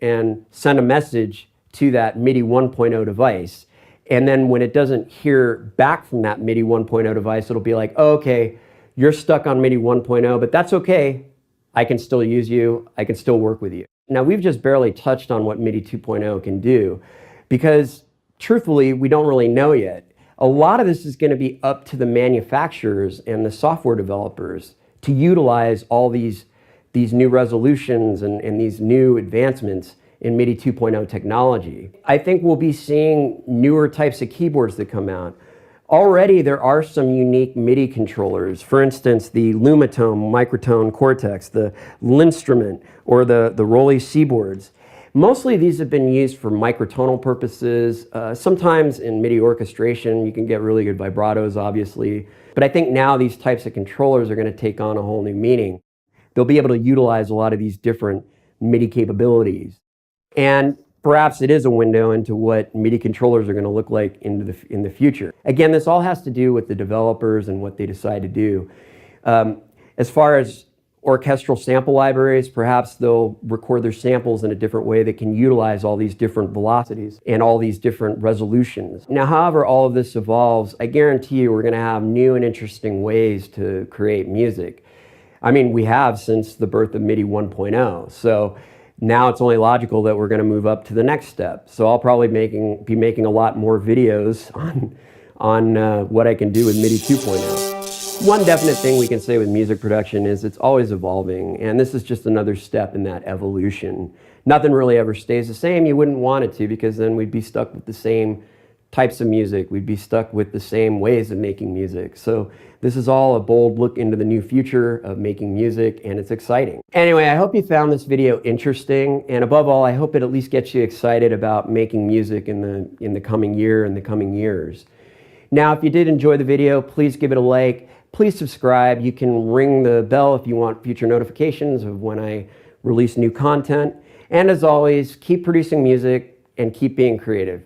and send a message to that MIDI 1.0 device. And then when it doesn't hear back from that MIDI 1.0 device, it'll be like, oh, okay, you're stuck on MIDI 1.0, but that's okay. I can still use you. I can still work with you. Now, we've just barely touched on what MIDI 2.0 can do because, truthfully, we don't really know yet. A lot of this is going to be up to the manufacturers and the software developers to utilize all these new resolutions and these new advancements in MIDI 2.0 technology. I think we'll be seeing newer types of keyboards that come out. Already there are some unique MIDI controllers. For instance, the Lumitone Microtone Cortex, the Linstrument, or the Rolly Seaboards. Mostly these have been used for microtonal purposes. Sometimes in MIDI orchestration, you can get really good vibratos, obviously. But I think now these types of controllers are going to take on a whole new meaning. They'll be able to utilize a lot of these different MIDI capabilities. And perhaps it is a window into what MIDI controllers are going to look like in the future. Again, this all has to do with the developers and what they decide to do. As far as orchestral sample libraries, perhaps they'll record their samples in a different way that can utilize all these different velocities and all these different resolutions. Now, however all of this evolves, I guarantee you we're going to have new and interesting ways to create music. I mean, we have since the birth of MIDI 1.0. So now it's only logical that we're going to move up to the next step. So I'll probably be making a lot more videos on what I can do with MIDI 2.0. One definite thing we can say with music production is it's always evolving, and this is just another step in that evolution. Nothing really ever stays the same. You wouldn't want it to, because then we'd be stuck with the same types of music. We'd be stuck with the same ways of making music. So this is all a bold look into the new future of making music, and it's exciting. Anyway, I hope you found this video interesting, and above all, I hope it at least gets you excited about making music in the coming year and the coming years. Now, if you did enjoy the video, please give it a like. Please subscribe. You can ring the bell if you want future notifications of when I release new content. And as always, keep producing music and keep being creative.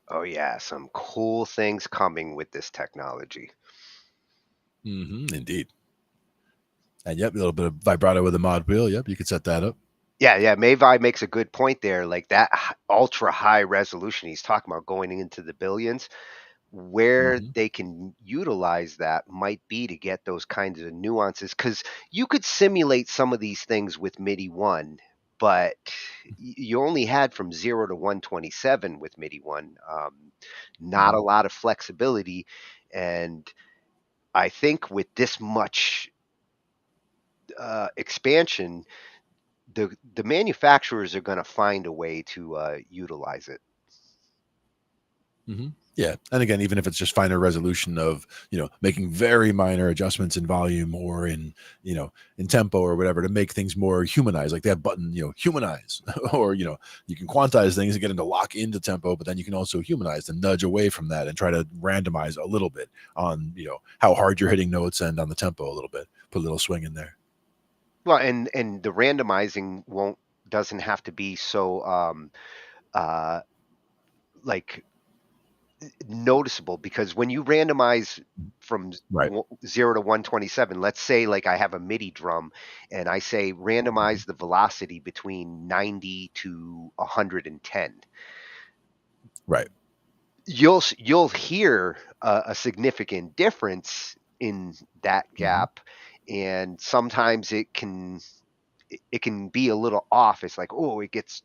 Oh yeah, some cool things coming with this technology. Indeed. And yep, a little bit of vibrato with the mod wheel. Yep, you could set that up. Yeah, Mayvi makes a good point there. Like that ultra high resolution he's talking about going into the billions, where they can utilize that might be to get those kinds of nuances, because you could simulate some of these things with MIDI 1, but you only had from 0 to 127 with MIDI 1. Not a lot of flexibility, and I think with this much expansion, the manufacturers are going to find a way to utilize it. Yeah, and again, even if it's just finer resolution of making very minor adjustments in volume or in in tempo or whatever to make things more humanized, like that button humanize, or you can quantize things and get them to lock into tempo, but then you can also humanize and nudge away from that and try to randomize a little bit on how hard you're hitting notes and on the tempo a little bit, put a little swing in there. Well, and the randomizing doesn't have to be so like noticeable, because when you randomize from 0 to 127, let's say like I have a MIDI drum and I say randomize the velocity between 90 to 110. Right. You'll hear a significant difference in that gap, and sometimes it can be a little off. It's like, oh, it gets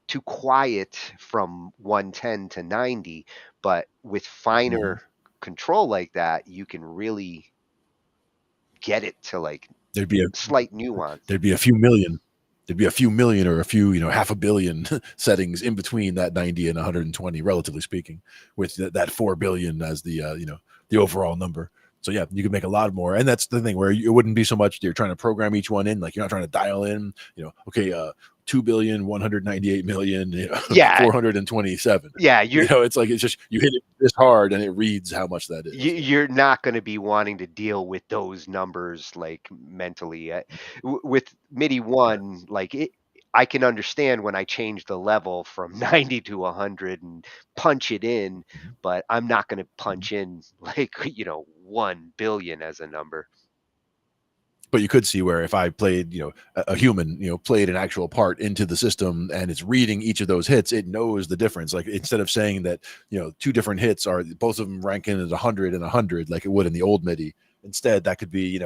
too quiet from 110 to 90, but with finer control like that, you can really get it to like there'd be a slight nuance. There'd be a few million or a few half a billion settings in between that 90 and 120, relatively speaking, with that 4 billion as the the overall number. So yeah, you can make a lot more, and that's the thing where it wouldn't be so much you're trying to program each one in, like you're not trying to dial in, okay, 2,198,000,000, 427. Yeah, it's like it's just you hit it this hard and it reads how much that is. You're not going to be wanting to deal with those numbers like mentally. With MIDI 1, like I can understand when I change the level from 90 to 100 and punch it in, but I'm not going to punch in like 1 billion as a number. But you could see where if I played, a human, played an actual part into the system and it's reading each of those hits, it knows the difference. Like instead of saying that, 2 different hits are both of them ranking at 100 and 100, like it would in the old MIDI. Instead, that could be,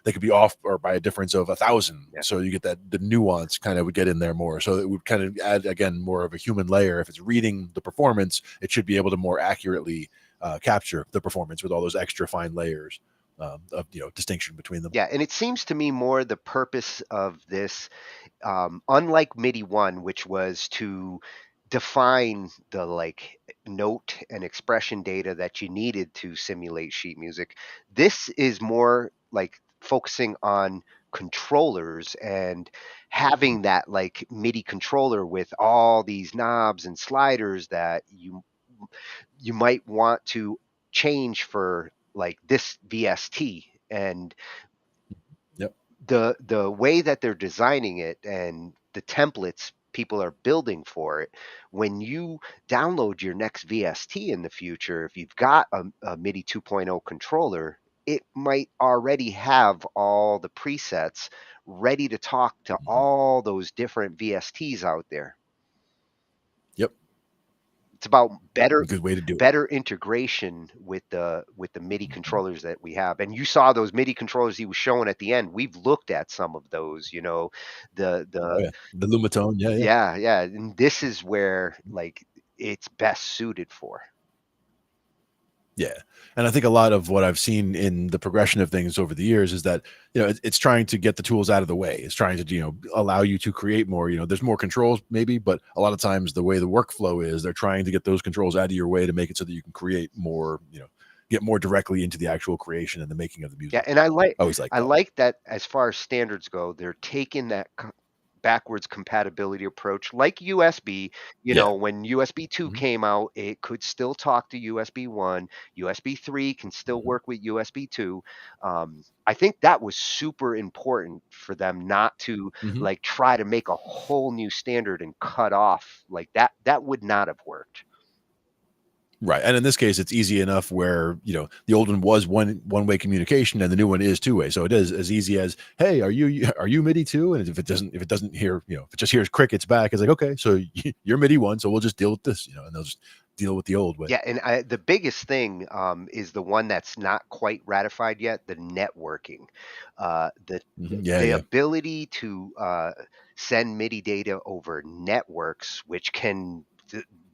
they could be off or by a difference of 1,000. Yeah. So you get the nuance kind of would get in there more. So it would kind of add, again, more of a human layer. If it's reading the performance, it should be able to more accurately capture the performance with all those extra fine layers of distinction between them. Yeah, and it seems to me more the purpose of this, unlike MIDI 1, which was to define the like note and expression data that you needed to simulate sheet music. This is more like focusing on controllers, and having that like MIDI controller with all these knobs and sliders that you might want to change for like this VST. And Yep. the way that they're designing it and the templates people are building for it, when you download your next VST in the future, if you've got a MIDI 2.0 controller, it might already have all the presets ready to talk to all those different VSTs out there. Yep. It's about better Good way to do it. better integration with the MIDI controllers that we have. And you saw those MIDI controllers he was showing at the end. We've looked at some of those, you know, Oh, the yeah. The Lumatone. Yeah. Yeah. yeah. And this is where like it's best suited for. Yeah. And I think a lot of what I've seen in the progression of things over the years is that, you know, it's trying to get the tools out of the way. It's trying to, you know, allow you to create more, you know, there's more controls maybe, but a lot of times the way the workflow is, they're trying to get those controls out of your way to make it so that you can create more, you know, get more directly into the actual creation and the making of the music. Yeah, and I always like I that. like that as far as standards go, they're taking that backwards compatibility approach like USB. You Yeah. know, when USB 2 Mhm. came out, it could still talk to USB 1. USB 3 can still work with USB 2. I think that was super important for them not to Mhm. like try to make a whole new standard and cut off like that. That would not have worked. Right. And in this case, it's easy enough where, you know, the old one was one-way communication and the new one is two-way. So it is as easy as, hey, are you MIDI too? And if it doesn't hear, you know, if it just hears crickets back, it's like, okay, so you're MIDI one, so we'll just deal with this, you know, and they'll just deal with the old way. Yeah, and the biggest thing is the one that's not quite ratified yet, the networking. Mhm. Yeah, The yeah. ability to send MIDI data over networks, which can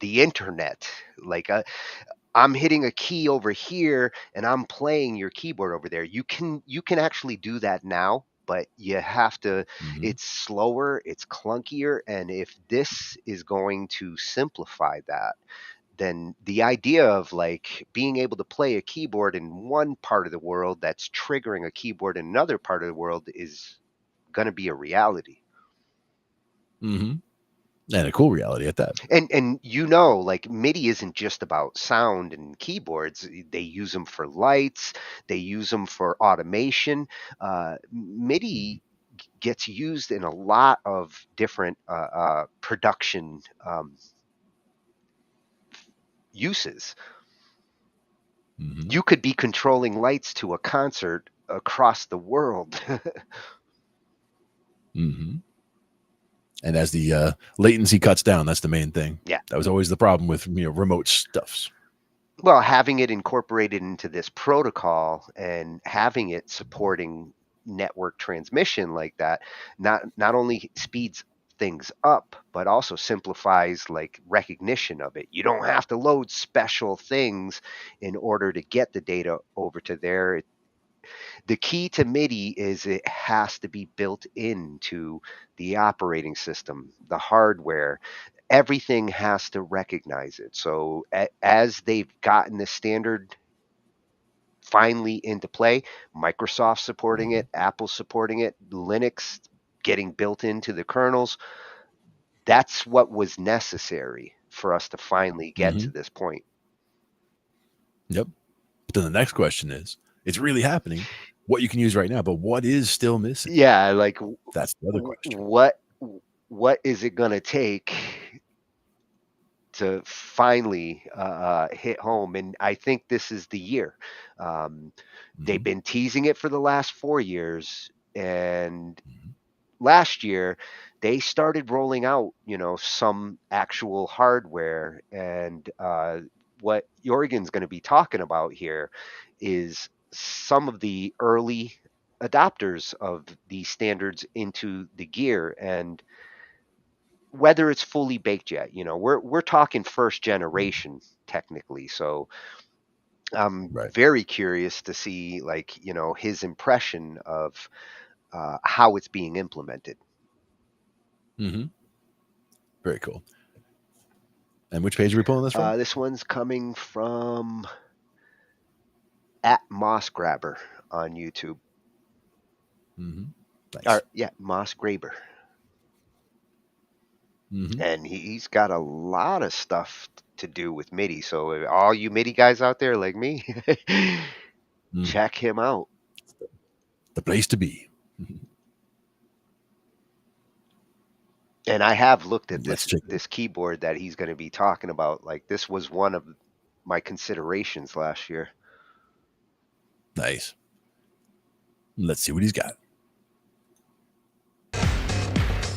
the internet, like I'm hitting a key over here and I'm playing your keyboard over there. You can actually do that now, but you have to. Mhm. It's slower, it's clunkier, and if this is going to simplify that, then the idea of like being able to play a keyboard in one part of the world that's triggering a keyboard in another part of the world is going to be a reality. Mhm. And a cool reality at that. And you know, like MIDI isn't just about sound and keyboards. They use them for lights, they use them for automation. MIDI gets used in a lot of different production uses. Mhm. You could be controlling lights to a concert across the world. Mhm. And as the latency cuts down, that's the main thing. Yeah. That was always the problem with, you know, remote stuffs. Well, having it incorporated into this protocol and having it supporting network transmission like that, not only speeds things up, but also simplifies like recognition of it. You don't have to load special things in order to get the data over to there. The key to MIDI is it has to be built into the operating system, the hardware. Everything has to recognize it. So as they've gotten the standard finally into play, Microsoft supporting it, Apple supporting it, Linux getting built into the kernels, that's what was necessary for us to finally get Mhm. to this point. Yep. But then the next question is, it's really happening. What you can use right now, but what is still missing? Yeah, like That's the other question. what is it going to take to finally hit home? And I think this is the year. They've Mhm. been teasing it for the last 4 years, and Mhm. last year they started rolling out, you know, some actual hardware. And what Jorgen's going to be talking about here is some of the early adopters of these standards into the gear, and whether it's fully baked yet. You know, we're talking first generation technically. So I'm Right. very curious to see, like, you know, his impression of how it's being implemented. Mhm. Very cool. And which page are we pulling this from? This one's coming from at Moss Grabber on YouTube. Mhm. Nice. Yeah, Moss Graber. Mhm. And he's got a lot of stuff to do with MIDI. So all you MIDI guys out there like me, check him out. The place to be. And I have looked at Let's this check it. this keyboard that he's going to be talking about. Like, this was one of my considerations last year. Nice. Let's see what he's got.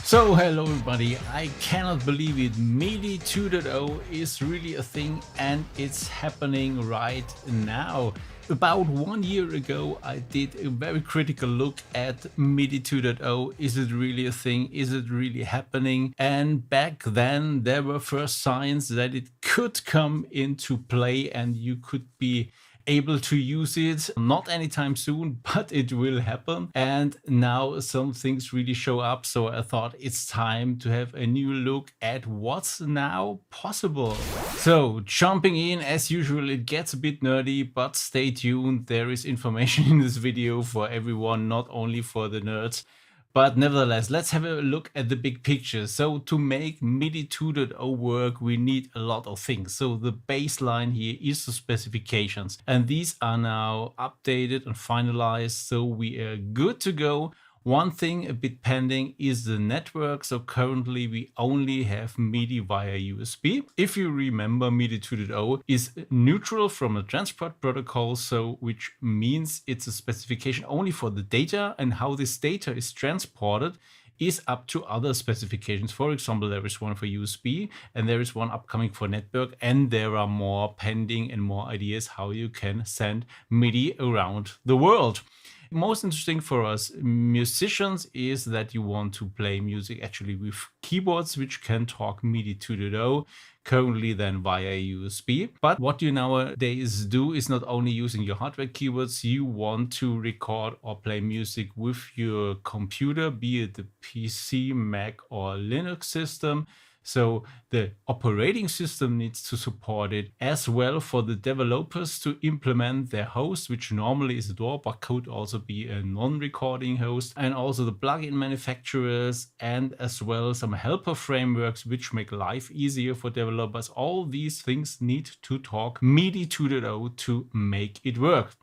So hello everybody, I cannot believe it, MIDI 2.0 is really a thing and it's happening right now. About 1 year ago I did a very critical look at MIDI 2.0. Is it really a thing? Is it really happening? And back then there were first signs that it could come into play and you could be able to use it, not anytime soon, but it will happen. And now some things really show up, so I thought it's time to have a new look at what's now possible. So jumping in, as usual, it gets a bit nerdy, but stay tuned, there is information in this video for everyone, not only for the nerds. But nevertheless, let's have a look at the big picture. So to make MIDI 2.0 work, we need a lot of things. So the baseline here is the specifications, and these are now updated and finalized, so we are good to go. One thing a bit pending is the network. So currently we only have MIDI via USB. If you remember, MIDI 2.0 is neutral from the transport protocol, so which means it's a specification only for the data, and how this data is transported is up to other specifications. For example, there is one for USB and there is one upcoming for network, and there are more pending and more ideas how you can send MIDI around the world. Most interesting for us musicians is that you want to play music actually with keyboards which can talk MIDI 2.0, currently then via USB. But what you nowadays do is not only using your hardware keyboards, you want to record or play music with your computer, be it the PC, Mac or Linux system. So the operating system needs to support it as well for the developers to implement their host, which normally is a DAW, but could also be a non-recording host, and also the plugin manufacturers, and as well some helper frameworks which make life easier for developers. All these things need to talk MIDI 2.0 to make it work.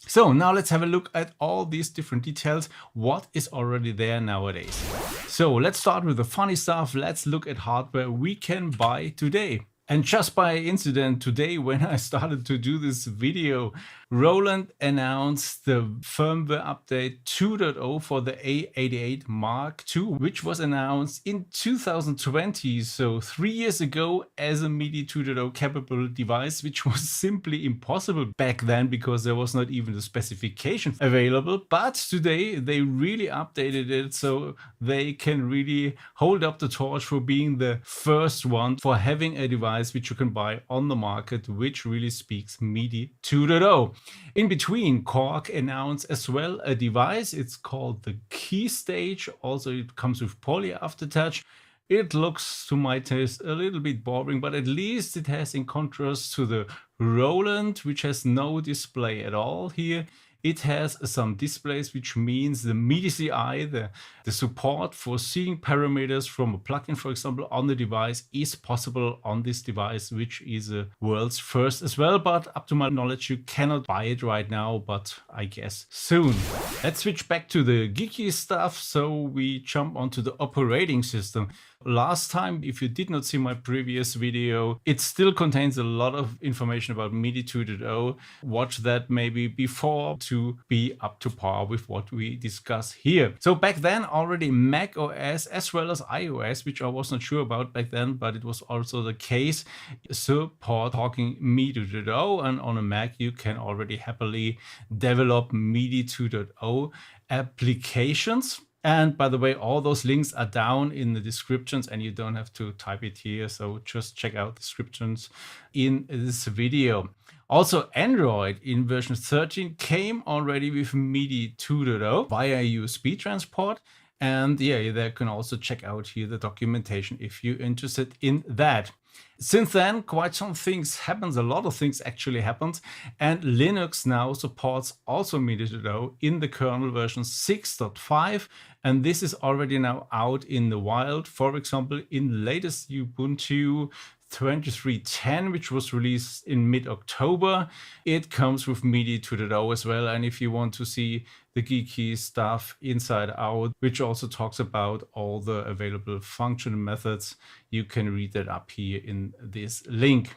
So now let's have a look at all these different details, what is already there nowadays. So let's start with the funny stuff. Let's look at hardware we can buy today. And just by incident, today when I started to do this video, Roland announced the firmware update 2.0 for the A88 Mark II, which was announced in 2020, so 3 years ago, as a MIDI 2.0 capable device, which was simply impossible back then because there was not even the specification available. But today they really updated it, so they can really hold up the torch for being the first one for having a device which you can buy on the market, which really speaks MIDI 2.0. In between, Korg announced as well a device. It's called the Key Stage. Also, it comes with poly aftertouch. It looks, to my taste, a little bit boring, but at least it has, in contrast to the Roland, which has no display at all here, it has some displays, which means the MIDI CI, the support for seeing parameters from a plugin, for example, on the device is possible on this device, which is a world's first as well. But up to my knowledge, you cannot buy it right now, but I guess soon. Let's switch back to the geeky stuff. So we jump onto the operating system. Last time, if you did not see my previous video, it still contains a lot of information about MIDI 2.0. Watch that maybe before to be up to par with what we discuss here. So back then already Mac OS as well as iOS, which I was not sure about back then, but it was also the case, support talking MIDI 2.0, and on a Mac you can already happily develop MIDI 2.0 applications. And by the way, all those links are down in the descriptions and you don't have to type it here. So just check out descriptions in this video. Also, Android in version 13 came already with MIDI 2.0 via USB transport. And yeah, there can also check out here the documentation if you're interested in that. Since then, quite some things happened, a lot of things actually happened, and Linux now supports also MIDI 2.0 in the kernel version 6.5, and this is already now out in the wild. For example, in latest Ubuntu 23.10, which was released in mid-October, it comes with MIDI 2.0 as well. And if you want to see the geeky stuff inside out, which also talks about all the available function methods, you can read that up here in this link.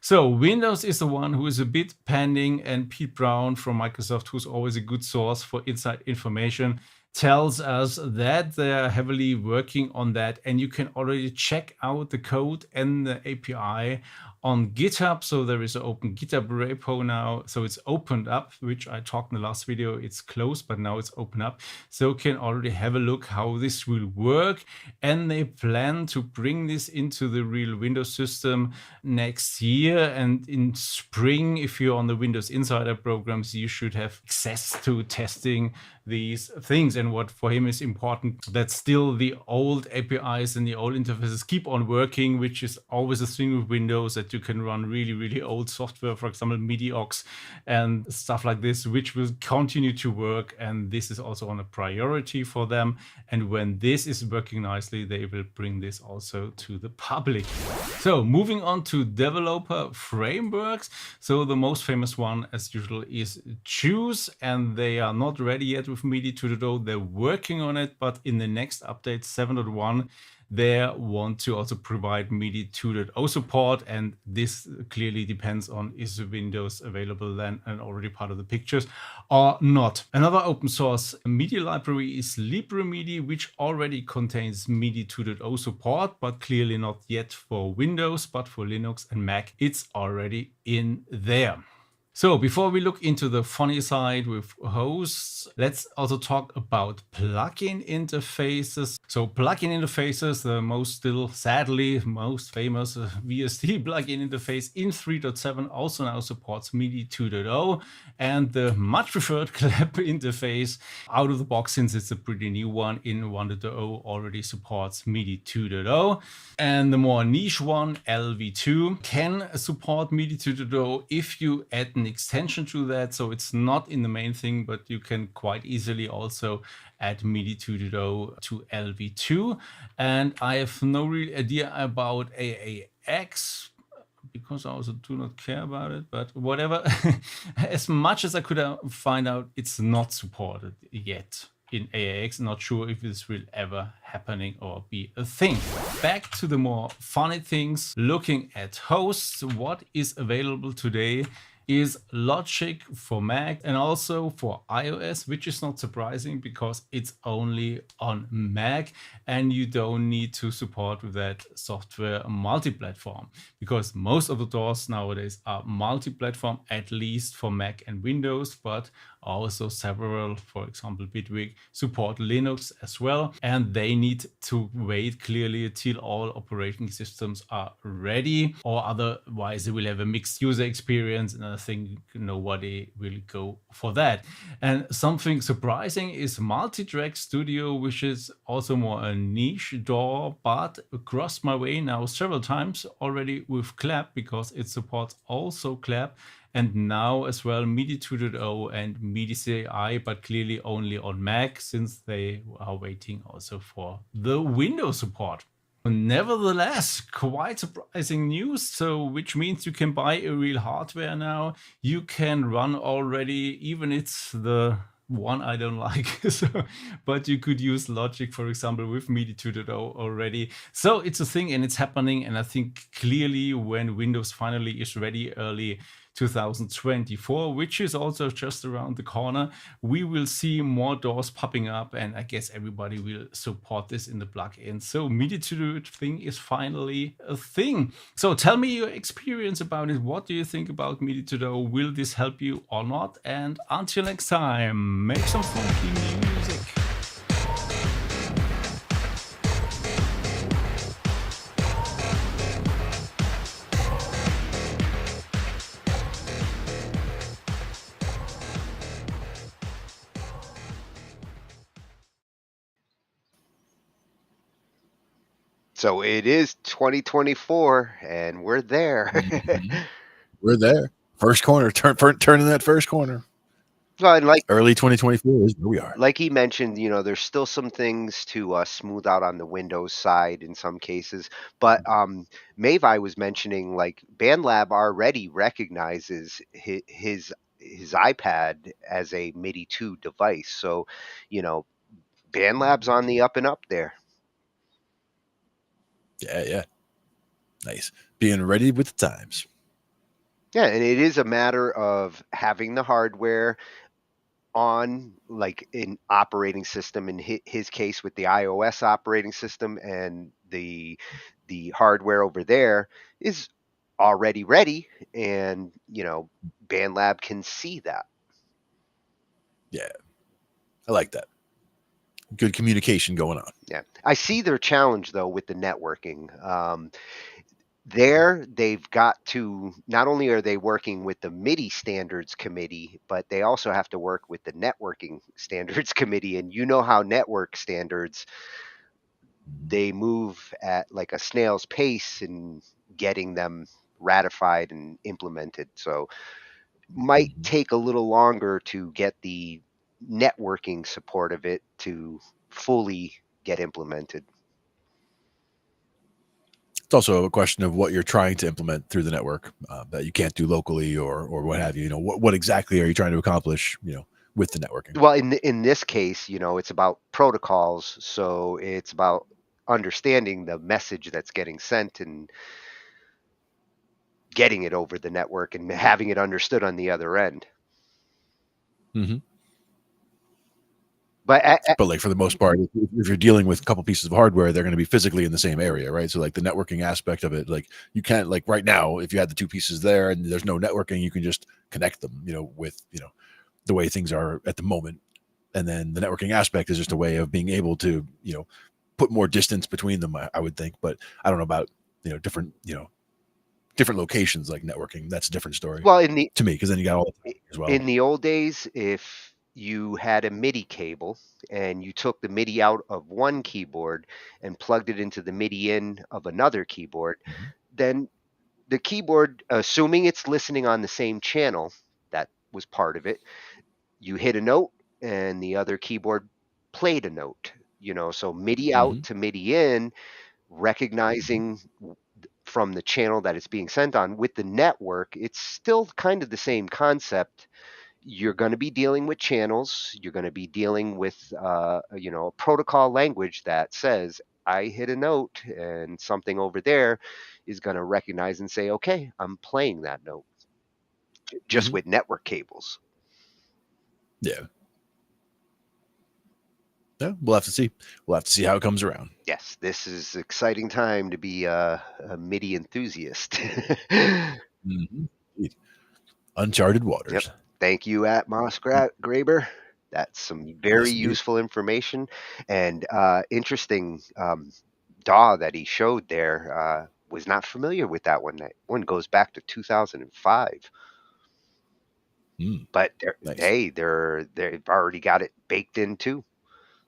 So Windows is the one who is a bit pending, and Pete Brown from Microsoft, who's always a good source for inside information, tells us that they're heavily working on that, and you can already check out the code and the API on GitHub. So there is an open GitHub repo now. So it's opened up, which I talked in the last video. It's closed, but now it's open up. So you can already have a look how this will work. And they plan to bring this into the real Windows system next year. And in spring, if you're on the Windows Insider programs, you should have access to testing these things. And what for him is important, that still the old APIs and the old interfaces keep on working, which is always a thing with Windows, that you can run really old software, for example, MIDI aux and stuff like this, which will continue to work. And this is also on a priority for them. And when this is working nicely, they will bring this also to the public. So moving on to developer frameworks. So the most famous one, as usual, is Choose, and they are not ready yet with MIDI 2.0. They're working on it, but in the next update 7.1, they want to also provide MIDI 2.0 support, and this clearly depends on is Windows available then and already part of the pictures or not. Another open source MIDI library is LibreMIDI, which already contains MIDI 2.0 support, but clearly not yet for Windows, but for Linux and Mac, it's already in there. So before we look into the funny side with hosts, let's also talk about plugin interfaces. So plugin interfaces, the most still sadly most famous VST plugin interface in 3.7 also now supports MIDI 2.0, and the much preferred clap interface out of the box, since it's a pretty new one in 1.0, already supports MIDI 2.0. And the more niche one, LV2, can support MIDI 2.0 if you add an extension to that. So it's not in the main thing, but you can quite easily also add MIDI 2.0 to LV2. And I have no real idea about AAX, because I also do not care about it, but whatever. As much as I could find out, it's not supported yet in AAX. Not sure if this will ever happening or be a thing. Back to the more funny things, looking at hosts, what is available today is Logic for Mac and also for iOS, which is not surprising because it's only on Mac and you don't need to support with that software multi-platform, because most of the DAWs nowadays are multi-platform, at least for Mac and Windows, but also several, for example, Bitwig, support Linux as well. And they need to wait clearly till all operating systems are ready, or otherwise they will have a mixed user experience. And I think nobody will go for that. And something surprising is Multitrack Studio, which is also more a niche DAW, but crossed my way now several times already with Clap, because it supports also Clap. And now as well MIDI 2.0 and MIDI CI, but clearly only on Mac, since they are waiting also for the Windows support. Nevertheless, quite surprising news. So, which means you can buy a real hardware now. You can run already, even it's the one I don't like, but you could use Logic, for example, with MIDI 2.0 already. So it's a thing and it's happening. And I think clearly when Windows finally is ready early 2024, which is also just around the corner, we will see more DAWs popping up, and I guess everybody will support this in the plugin. So MIDI 2.0 thing is finally a thing. So tell me your experience about it. What do you think about MIDI 2.0? Will this help you or not? And until next time, make some funky music. So it is 2024, and we're there. Mhm. We're there. First corner, turning that first corner. Well, and Early 2024 is where we are. like he mentioned, there's still some things to smooth out on the Windows side in some cases. But Mavi was mentioning, like, Bandlab already recognizes his iPad as a MIDI 2 device. So, Bandlab's on the up and up there. Yeah. Nice. Being ready with the times. Yeah, and it is a matter of having the hardware on, like, an operating system, in his case with the iOS operating system, and the hardware over there is already ready, and Bandlab can see that. Yeah. I like that. Good communication going on. Yeah, I see their challenge though with the networking. There, they've got to, not only are they working with the MIDI standards committee, but they also have to work with the networking standards committee. And you know how network standards, they move at like a snail's pace in getting them ratified and implemented. So might take a little longer to get the networking support of it to fully get implemented. It's also a question of what you're trying to implement through the network that you can't do locally or what have you. What exactly are you trying to accomplish, with the networking? Well, in this case, it's about protocols, so it's about understanding the message that's getting sent and getting it over the network and having it understood on the other end. Mm-hmm. But like for the most part, if you're dealing with a couple pieces of hardware, they're going to be physically in the same area, right? So like the networking aspect of it, like you can't, like right now, if you had the two pieces there and there's no networking, you can just connect them, with the way things are at the moment. And then the networking aspect is just a way of being able to put more distance between them, I would think. But I don't know about different locations like networking. That's a different story. Well, to me, because then you got all as well. In the old days, if you had a MIDI cable and you took the MIDI out of one keyboard and plugged it into the MIDI in of another keyboard, then the keyboard, assuming it's listening on the same channel, that was part of it, you hit a note and the other keyboard played a note, so MIDI out to MIDI in, recognizing from the channel that it's being sent on. With the network, it's still kind of the same concept. You're going to be dealing with channels. You're going to be dealing with, a protocol language that says, I hit a note, and something over there is going to recognize and say, okay, I'm playing that note. Just with network cables. Yeah. Yeah, we'll have to see. We'll have to see how it comes around. Yes, this is exciting time to be a MIDI enthusiast. Uncharted waters. Yep. Thank you, Atmos Graber. That's some very useful information and interesting DAW that he showed there. Was not familiar with that one. That one goes back to 2005. But nice. Hey, they've already got it baked in too.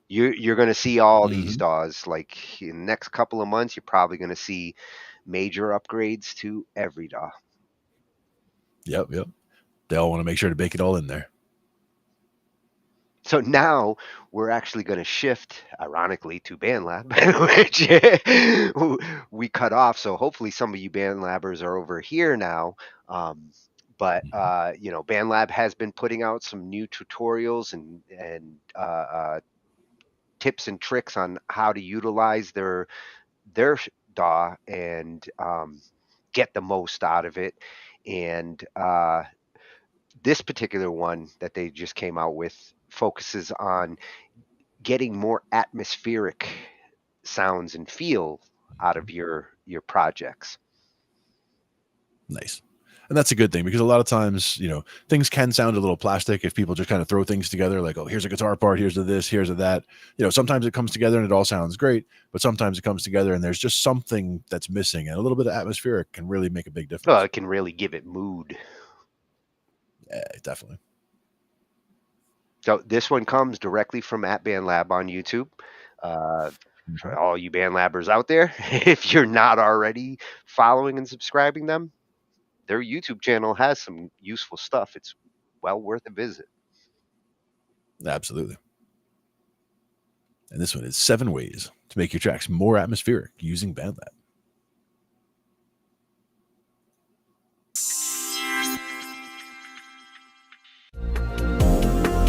You're going to see all these DAWs. Like in the next couple of months, you're probably going to see major upgrades to every DAW. Yep. They all want to make sure to bake it all in there. So now we're actually going to shift, ironically, to Bandlab, which we cut off. So hopefully some of you Bandlabbers are over here now. But Bandlab has been putting out some new tutorials and tips and tricks on how to utilize their DAW and get the most out of it. And this particular one that they just came out with focuses on getting more atmospheric sounds and feel out of your projects. Nice. And that's a good thing, because a lot of times, things can sound a little plastic if people just kind of throw things together like, oh, here's a guitar part, here's a this, here's a that. Sometimes it comes together and it all sounds great, but sometimes it comes together and there's just something that's missing, and a little bit of atmospheric can really make a big difference. Well, it can really give it mood. Yeah, definitely. So this one comes directly from Bandlab on YouTube. For all you Bandlabbers out there, if you're not already following and subscribing them, their YouTube channel has some useful stuff. It's well worth a visit. Absolutely. And this one is 7 ways to make your tracks more atmospheric using Bandlab.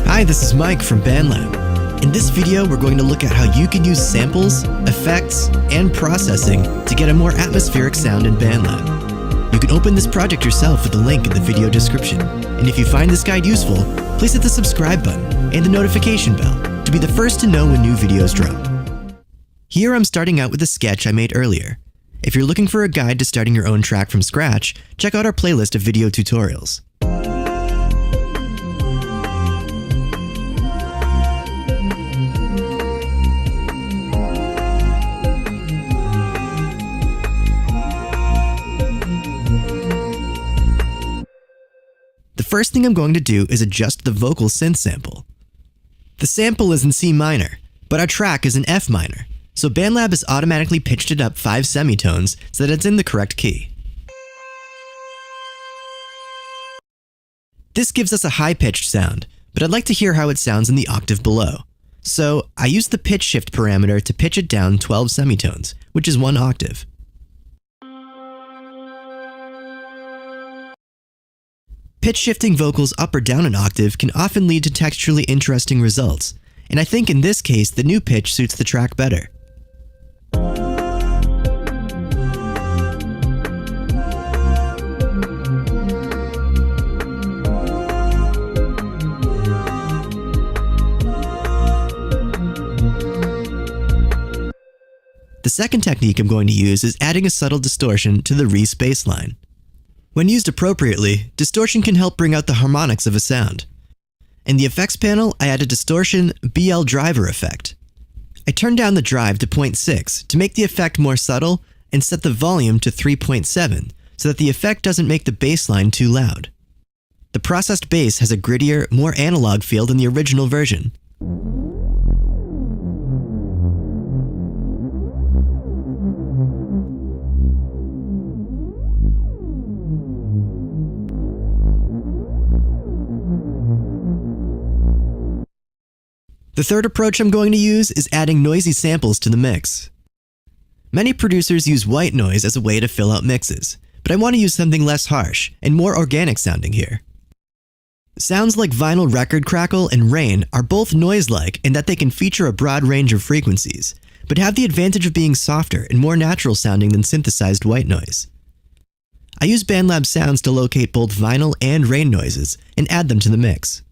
Hi, this is Mike from Bandlab. In this video, we're going to look at how you can use samples, effects, and processing to get a more atmospheric sound in Bandlab. You can open this project yourself with the link in the video description. And if you find this guide useful, please hit the subscribe button and the notification bell to be the first to know when new videos drop. Here I'm starting out with a sketch I made earlier. If you're looking for a guide to starting your own track from scratch, check out our playlist of video tutorials. The first thing I'm going to do is adjust the vocal synth sample. The sample is in C minor, but our track is in F minor, so Bandlab has automatically pitched it up 5 semitones so that it's in the correct key. This gives us a high-pitched sound, but I'd like to hear how it sounds in the octave below. So I used the pitch shift parameter to pitch it down 12 semitones, which is 1 octave. Pitch shifting vocals up or down an octave can often lead to texturally interesting results, and I think in this case the new pitch suits the track better. The second technique I'm going to use is adding a subtle distortion to the re-space line. When used appropriately, distortion can help bring out the harmonics of a sound. In the effects panel, I add a distortion BL driver effect. I turn down the drive to 0.6 to make the effect more subtle and set the volume to 3.7 so that the effect doesn't make the bass line too loud. The processed bass has a grittier, more analog feel than the original version. The third approach I'm going to use is adding noisy samples to the mix. Many producers use white noise as a way to fill out mixes, but I want to use something less harsh and more organic sounding here. Sounds like vinyl record crackle and rain are both noise-like in that they can feature a broad range of frequencies, but have the advantage of being softer and more natural sounding than synthesized white noise. I use Bandlab sounds to locate both vinyl and rain noises and add them to the mix.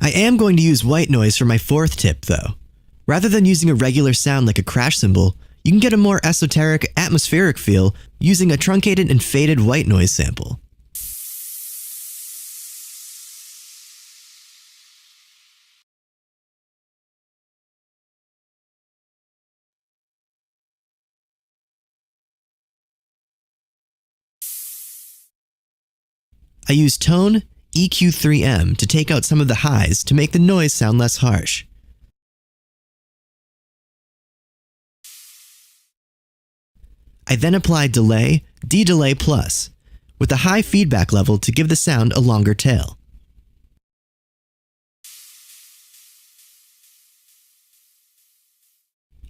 I am going to use white noise for my fourth tip though. Rather than using a regular sound like a crash cymbal, you can get a more esoteric, atmospheric feel using a truncated and faded white noise sample. I use tone EQ3M to take out some of the highs to make the noise sound less harsh. I then apply delay, D-delay plus, with a high feedback level to give the sound a longer tail.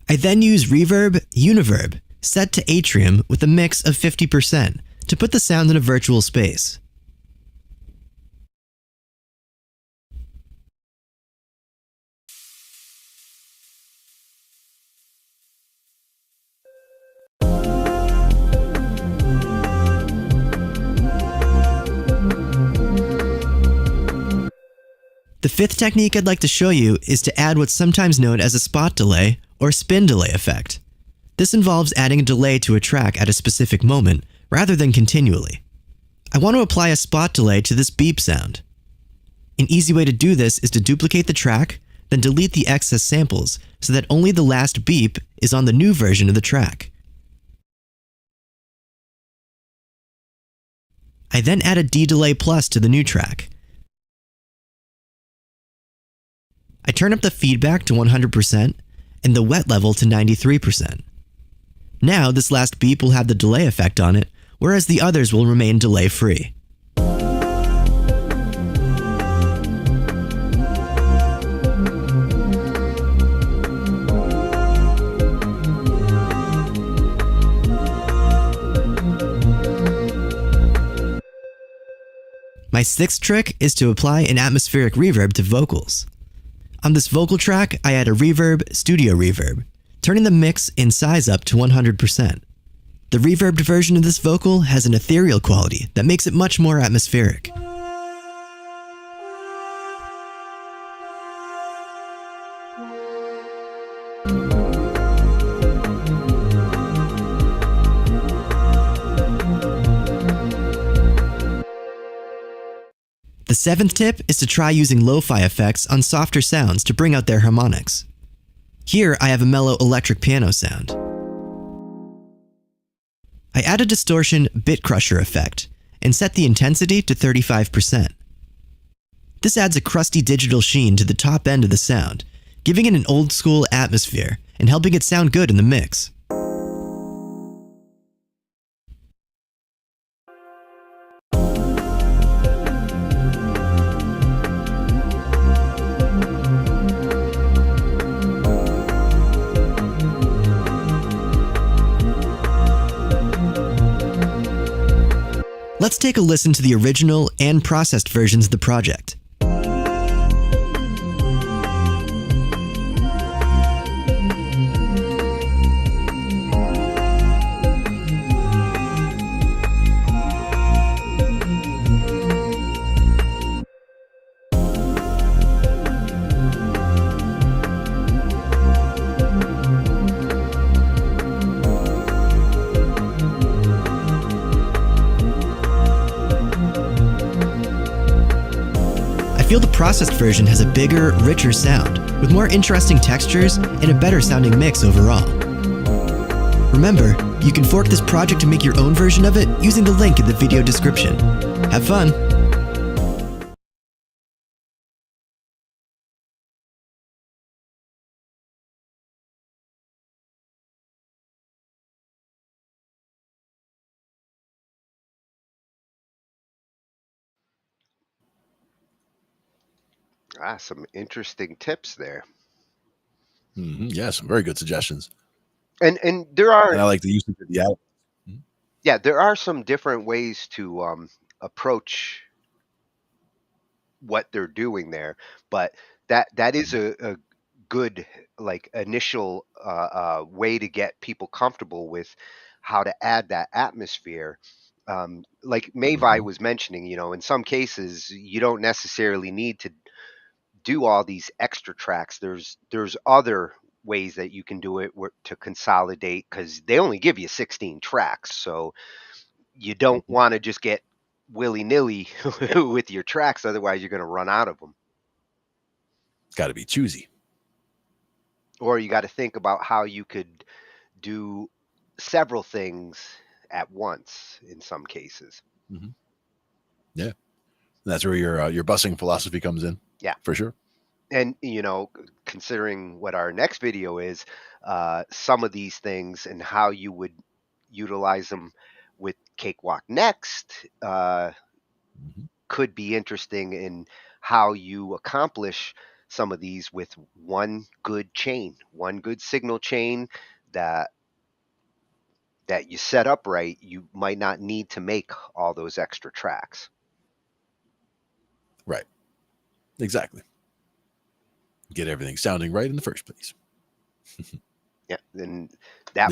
I then use reverb, univerb, set to atrium with a mix of 50% to put the sound in a virtual space. The fifth technique I'd like to show you is to add what's sometimes known as a spot delay or spin delay effect. This involves adding a delay to a track at a specific moment rather than continually. I want to apply a spot delay to this beep sound. An easy way to do this is to duplicate the track, then delete the excess samples so that only the last beep is on the new version of the track. I then add a D-Delay Plus to the new track. I turn up the feedback to 100% and the wet level to 93%. Now this last beep will have the delay effect on it, whereas the others will remain delay-free. My sixth trick is to apply an atmospheric reverb to vocals. On this vocal track, I add a reverb, studio reverb, turning the mix in size up to 100%. The reverbed version of this vocal has an ethereal quality that makes it much more atmospheric. The seventh tip is to try using lo-fi effects on softer sounds to bring out their harmonics. Here I have a mellow electric piano sound. I add a distortion bit crusher effect and set the intensity to 35%. This adds a crusty digital sheen to the top end of the sound, giving it an old school atmosphere and helping it sound good in the mix. Let's take a listen to the original and processed versions of the project. I feel the processed version has a bigger, richer sound, with more interesting textures and a better sounding mix overall. Remember, you can fork this project to make your own version of it using the link in the video description. Have fun! Some interesting tips there. Yeah, some very good suggestions. And there are, And I like the use of the album. yeah, there are some different ways to approach what they're doing there, but that is a good like initial way to get people comfortable with how to add that atmosphere. Like Mavi was mentioning, in some cases you don't necessarily need to do all these extra tracks. There's other ways that you can do it to consolidate, because they only give you 16 tracks, so you don't want to just get willy-nilly with your tracks, otherwise you're going to run out of them. Got to be choosy. Or you got to think about how you could do several things at once in some cases. Yeah, that's where your busing philosophy comes in. Yeah, for sure. And considering what our next video is, some of these things and how you would utilize them with Cakewalk next could be interesting in how you accomplish some of these with one good signal chain that you set up right. You might not need to make all those extra tracks. Right. Exactly. Get everything sounding right in the first place. Yeah, and that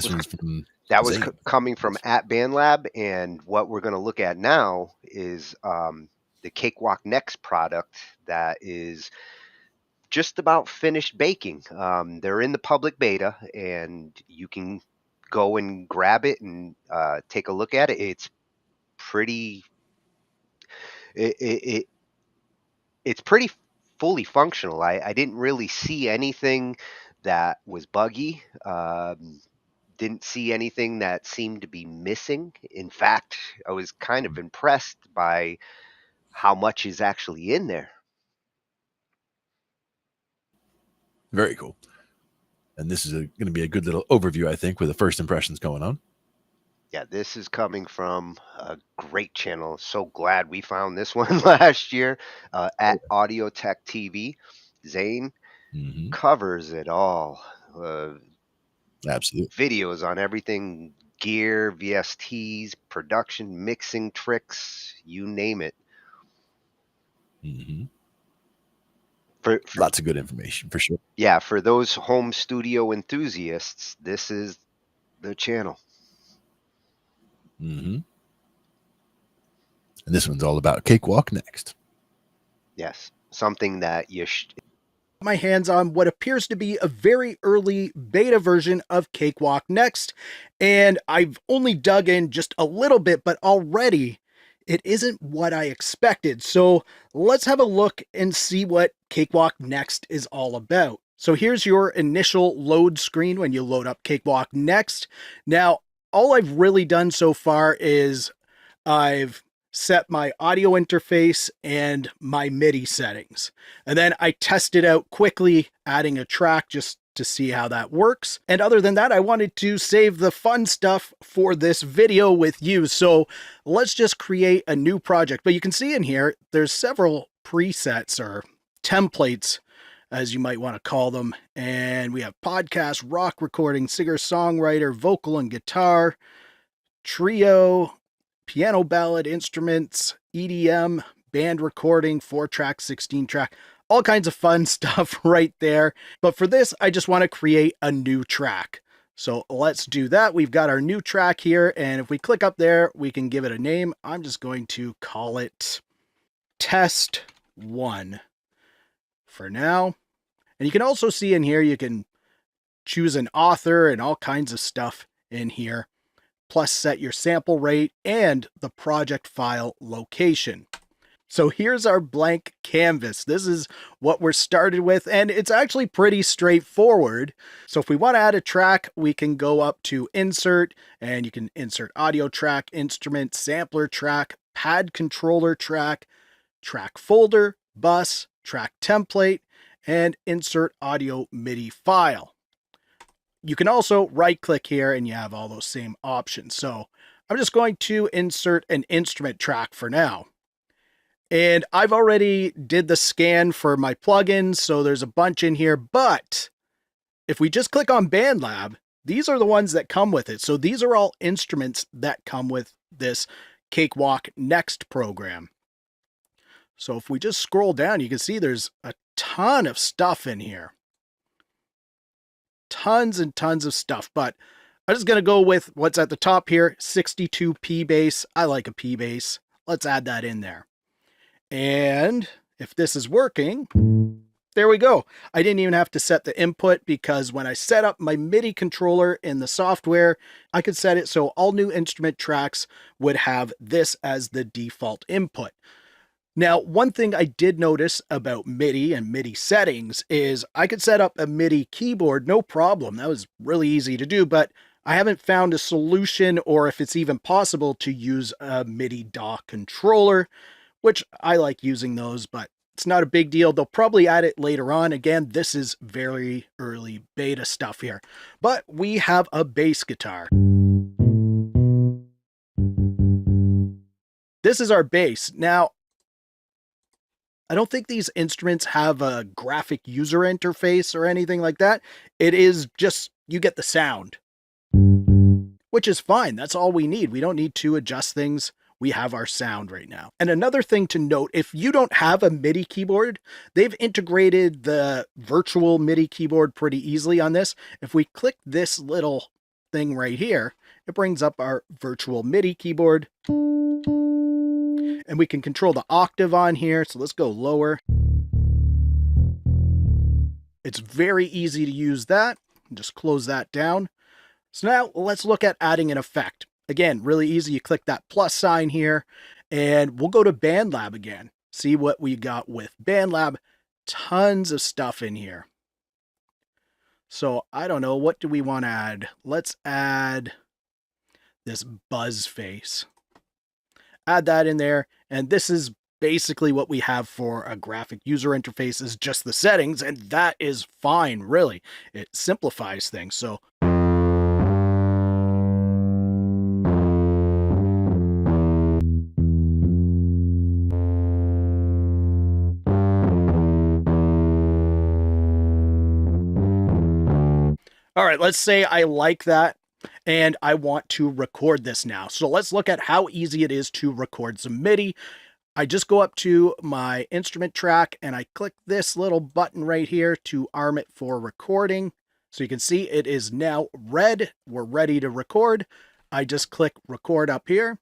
was coming from at Bandlab, and what we're going to look at now is the Cakewalk Next product that is just about finished baking. They're in the public beta, and you can go and grab it and take a look at it. It's pretty. It's pretty fully functional. I didn't really see anything that was buggy. Didn't see anything that seemed to be missing. In fact, I was kind of impressed by how much is actually in there. Very cool. And this is going to be a good little overview, I think, with the first impressions going on. Yeah, this is coming from a great channel. So glad we found this one last year at Audio Tech TV. Zane covers it all. Absolutely. Videos on everything, gear, VSTs, production, mixing tricks, you name it. For lots of good information for sure. Yeah, for those home studio enthusiasts, this is the channel. And this one's all about Cakewalk Next. Yes, something that you my hands on what appears to be a very early beta version of Cakewalk Next, and I've only dug in just a little bit, but already it isn't what I expected. So let's have a look and see what Cakewalk Next is all about. So here's your initial load screen when you load up Cakewalk Next. Now, all I've really done so far is I've set my audio interface and my MIDI settings. And then I tested out quickly, adding a track just to see how that works. And other than that, I wanted to save the fun stuff for this video with you. So let's just create a new project. But you can see in here, there's several presets or templates, as you might want to call them. And we have podcast, rock recording, singer-songwriter, vocal and guitar, trio, piano ballad, instruments, EDM, band recording, 4-track, 16-track, all kinds of fun stuff right there. But for this, I just want to create a new track. So let's do that. We've got our new track here, and if we click up there, we can give it a name. I'm just going to call it Test 1 for now. And you can also see in here, you can choose an author and all kinds of stuff in here, plus set your sample rate and the project file location. So here's our blank canvas. This is what we're started with, and it's actually pretty straightforward. So if we want to add a track, we can go up to Insert, and you can insert audio track, instrument, sampler track, pad controller track, track folder, bus, track template, and insert audio MIDI file. You can also right click here and you have all those same options. So I'm just going to insert an instrument track for now. And I've already did the scan for my plugins, so there's a bunch in here. But if we just click on Bandlab, these are the ones that come with it. So these are all instruments that come with this Cakewalk Next program. So if we just scroll down, you can see there's a ton of stuff in here. Tons and tons of stuff, but I'm just going to go with what's at the top here, 62 P bass. I like a P bass. Let's add that in there. And if this is working, there we go. I didn't even have to set the input because when I set up my MIDI controller in the software, I could set it so all new instrument tracks would have this as the default input. Now, one thing I did notice about MIDI and MIDI settings is I could set up a MIDI keyboard, no problem. That was really easy to do, but I haven't found a solution or if it's even possible to use a MIDI DAW controller, which I like using those, but it's not a big deal. They'll probably add it later on. Again, this is very early beta stuff here, but we have a bass guitar. This is our bass. Now, I don't think these instruments have a graphic user interface or anything like that. It is just, you get the sound, which is fine. That's all we need. We don't need to adjust things. We have our sound right now. And another thing to note, if you don't have a MIDI keyboard, they've integrated the virtual MIDI keyboard pretty easily on this. If we click this little thing right here, it brings up our virtual MIDI keyboard. And we can control the octave on here. So let's go lower. It's very easy to use that. Just close that down. So now let's look at adding an effect. Again, really easy. You click that plus sign here and we'll go to Bandlab again. See what we got with Bandlab. tons of stuff in here. So I don't know, what do we want to add? Let's add this buzz face. Add that in there, and this is basically what we have for a graphic user interface, is just the settings, and that is fine, really. It simplifies things. So all right, let's say I like that and I want to record this now. So let's look at how easy it is to record some MIDI. I just go up to my instrument track and I click this little button right here to arm it for recording. So you can see it is now red. We're ready to record. I just click record up here.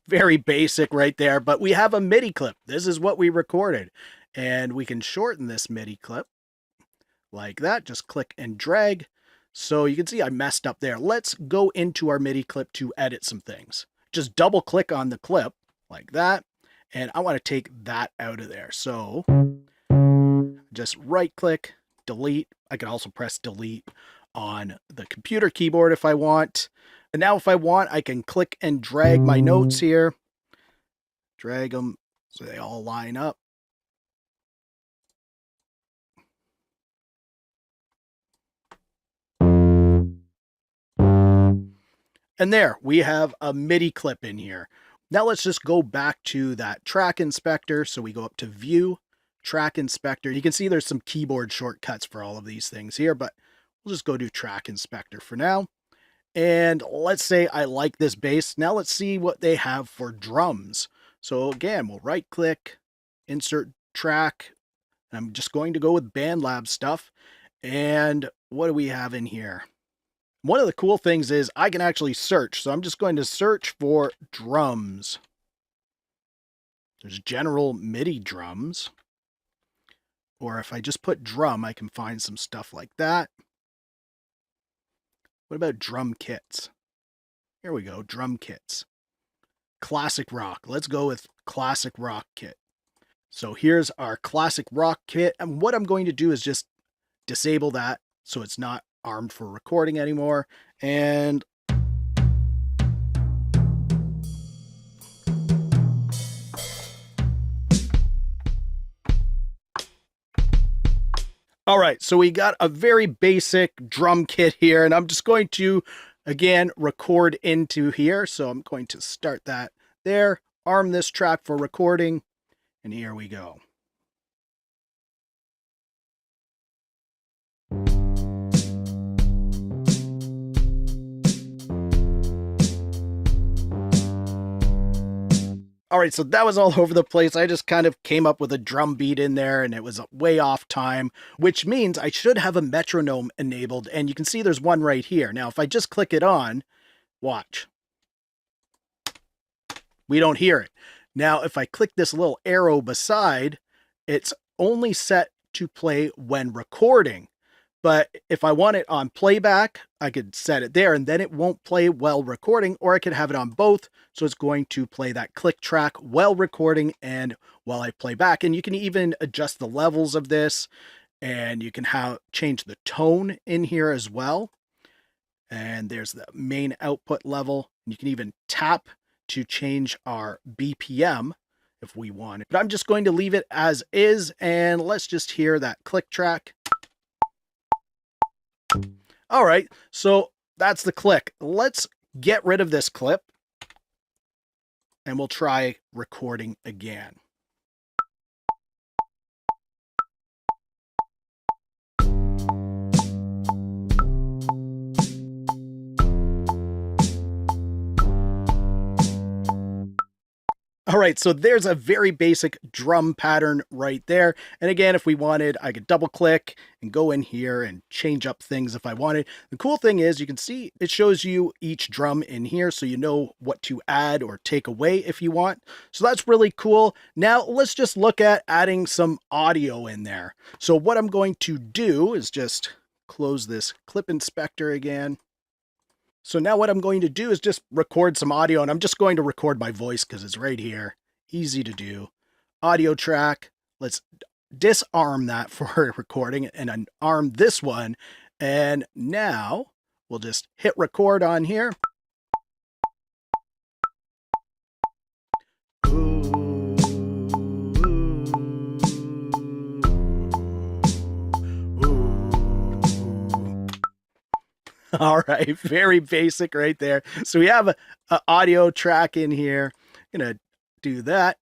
Very basic right there, but we have a MIDI clip. This is what we recorded, and we can shorten this MIDI clip like that. Just click and drag. So you can see I messed up there. Let's go into our MIDI clip to edit some things. Just double click on the clip like that, and I want to take that out of there. So just right click, delete. I can also press delete on the computer keyboard if I want. And now if I want, I can click and drag my notes here. Drag them so they all line up. And there, we have a MIDI clip in here. Now let's just go back to that track inspector. So we go up to View, Track Inspector. You can see there's some keyboard shortcuts for all of these things here, but we'll just go to Track Inspector for now. And let's say I like this bass. Now let's see what they have for drums. So again, we'll right click, insert track. I'm just going to go with Bandlab stuff. And what do we have in here? One of the cool things is I can actually search. So I'm just going to search for drums. There's general MIDI drums. Or if I just put drum, I can find some stuff like that. What about drum kits? Here we go, drum kits. Classic rock. Let's go with classic rock kit. So here's our classic rock kit. And what I'm going to do is just disable that so it's not armed for recording anymore. And all right, so we got a very basic drum kit here, and I'm just going to, again, record into here. So I'm going to start that there, arm this track for recording, and here we go. All right, so that was all over the place. I just kind of came up with a drum beat in there and it was way off time, which means I should have a metronome enabled. And you can see there's one right here. Now, if I just click it on, watch. We don't hear it. Now, if I click this little arrow beside, it's only set to play when recording. But if I want it on playback, I could set it there and then it won't play while recording, or I could have it on both. So it's going to play that click track while recording and while I play back. And you can even adjust the levels of this, and you can change the tone in here as well. And there's the main output level. You can even tap to change our BPM if we want it. But I'm just going to leave it as is, and let's just hear that click track. All right, so that's the click. Let's get rid of this clip and we'll try recording again. All right, so there's a very basic drum pattern right there. And again, if we wanted, I could double click and go in here and change up things if I wanted. The cool thing is you can see it shows you each drum in here, so you know what to add or take away if you want. So that's really cool. Now let's just look at adding some audio in there. So what I'm going to do is just close this clip inspector again. So now what I'm going to do is just record some audio, and I'm just going to record my voice because it's right here. Easy to do. Audio track. Let's disarm that for recording and unarm this one. And now we'll just hit record on here. All right, very basic right there. So we have a audio track in here. I'm gonna do that.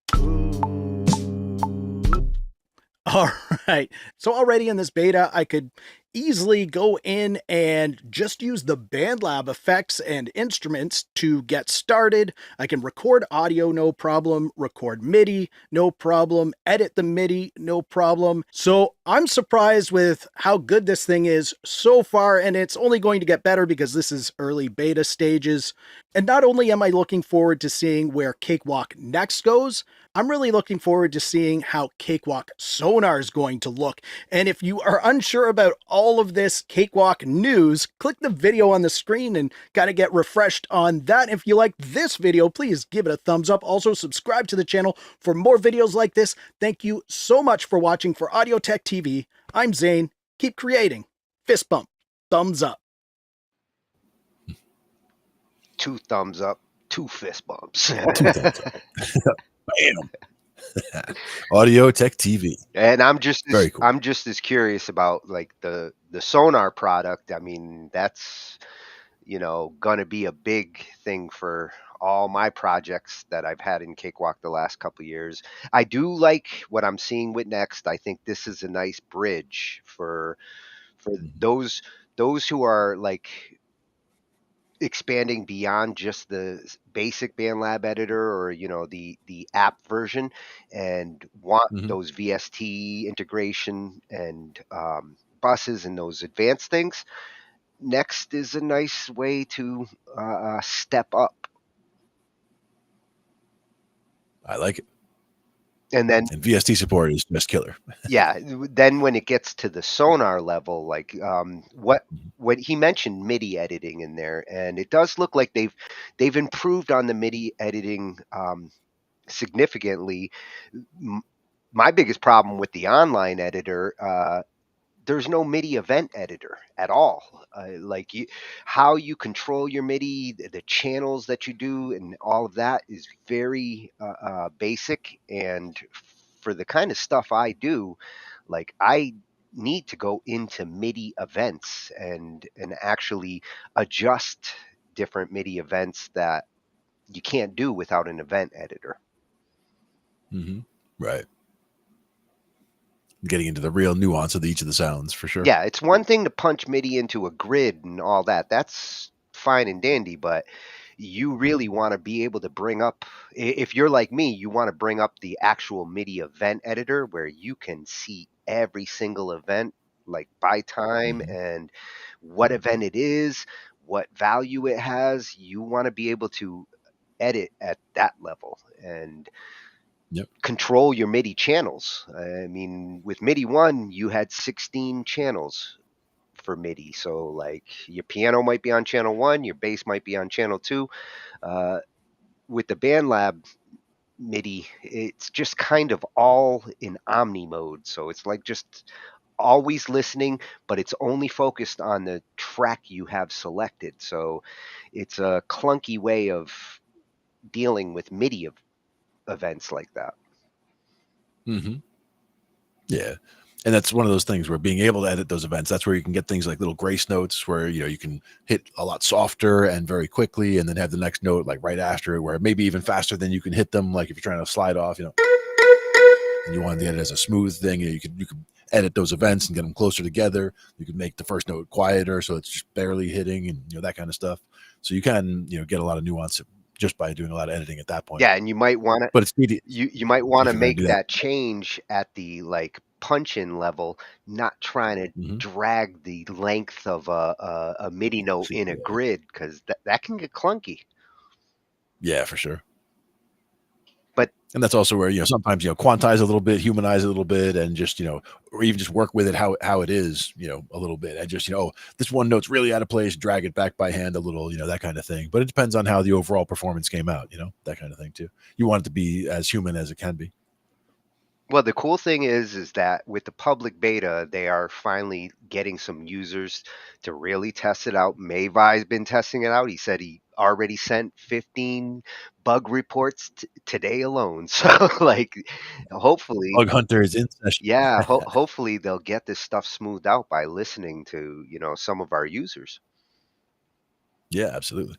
All right. So already in this beta, I could easily go in and just use the Bandlab effects and instruments to get started. I can record audio, no problem, record MIDI, no problem, edit the MIDI, no problem. So I'm surprised with how good this thing is so far, and it's only going to get better because this is early beta stages. And not only am I looking forward to seeing where Cakewalk next goes, I'm really looking forward to seeing how Cakewalk Sonar is going to look. And if you are unsure about all of this Cakewalk news, click the video on the screen and kind of get refreshed on that. If you like this video, please give it a thumbs up. Also, subscribe to the channel for more videos like this. Thank you so much for watching. For Audio Tech TV, I'm Zane. Keep creating. Fist bump. Thumbs up. 2 thumbs up, 2 fist bumps. 2 thumbs up. Bam. Audio Tech TV. And I'm just Very cool. I'm just as curious about like the Sonar product. I mean, that's gonna be a big thing for all my projects that I've had in Cakewalk the last couple of years. I do like what I'm seeing with next. I think this is a nice bridge for those who are like expanding beyond just the basic Bandlab editor or the app version and want those VST integration and buses and those advanced things. Next is a nice way to step up. I like it. And then VST support is just killer. Yeah. Then when it gets to the Sonar level, like what he mentioned MIDI editing in there, and it does look like they've improved on the MIDI editing significantly. My biggest problem with the online editor, there's no MIDI event editor at all. How you control your MIDI, the channels that you do, and all of that is very basic. And for the kind of stuff I do, like I need to go into MIDI events and actually adjust different MIDI events that you can't do without an event editor. Right. Getting into the real nuance of each of the sounds, for sure. Yeah, it's one thing to punch MIDI into a grid and all that. That's fine and dandy, but you really want to be able to bring up, if you're like me, you want to bring up the actual MIDI event editor where you can see every single event, like by time and what event it is, what value it has. You want to be able to edit at that level and control your MIDI channels. I mean, with MIDI 1, you had 16 channels for MIDI. So like your piano might be on channel 1, your bass might be on channel 2. With the Bandlab MIDI, it's just kind of all in omni mode. So it's like just always listening, but it's only focused on the track you have selected. So it's a clunky way of dealing with MIDI events like that. Yeah. And that's one of those things where being able to edit those events, that's where you can get things like little grace notes where, you can hit a lot softer and very quickly, and then have the next note like right after it, where maybe even faster than you can hit them. Like if you're trying to slide off, and you want to edit it as a smooth thing, you could edit those events and get them closer together. You could make the first note quieter, so it's just barely hitting, and that kind of stuff. So you can, get a lot of nuance just by doing a lot of editing at that point. Yeah, and you might want to, but it's needed. You might want to make that change at the like punch-in level, not trying to drag the length of a MIDI note in a grid, because that can get clunky. Yeah, for sure. And that's also where, sometimes, quantize a little bit, humanize it a little bit, and just, or even just work with it how it is, a little bit. And just, this one note's really out of place, drag it back by hand a little, that kind of thing. But it depends on how the overall performance came out, that kind of thing too. You want it to be as human as it can be. Well, the cool thing is that with the public beta, they are finally getting some users to really test it out. Mavai's been testing it out. He said he already sent 15 bug reports today alone. So, like, hopefully, Bug Hunter is in session. yeah, hopefully they'll get this stuff smoothed out by listening to, some of our users. Yeah, absolutely.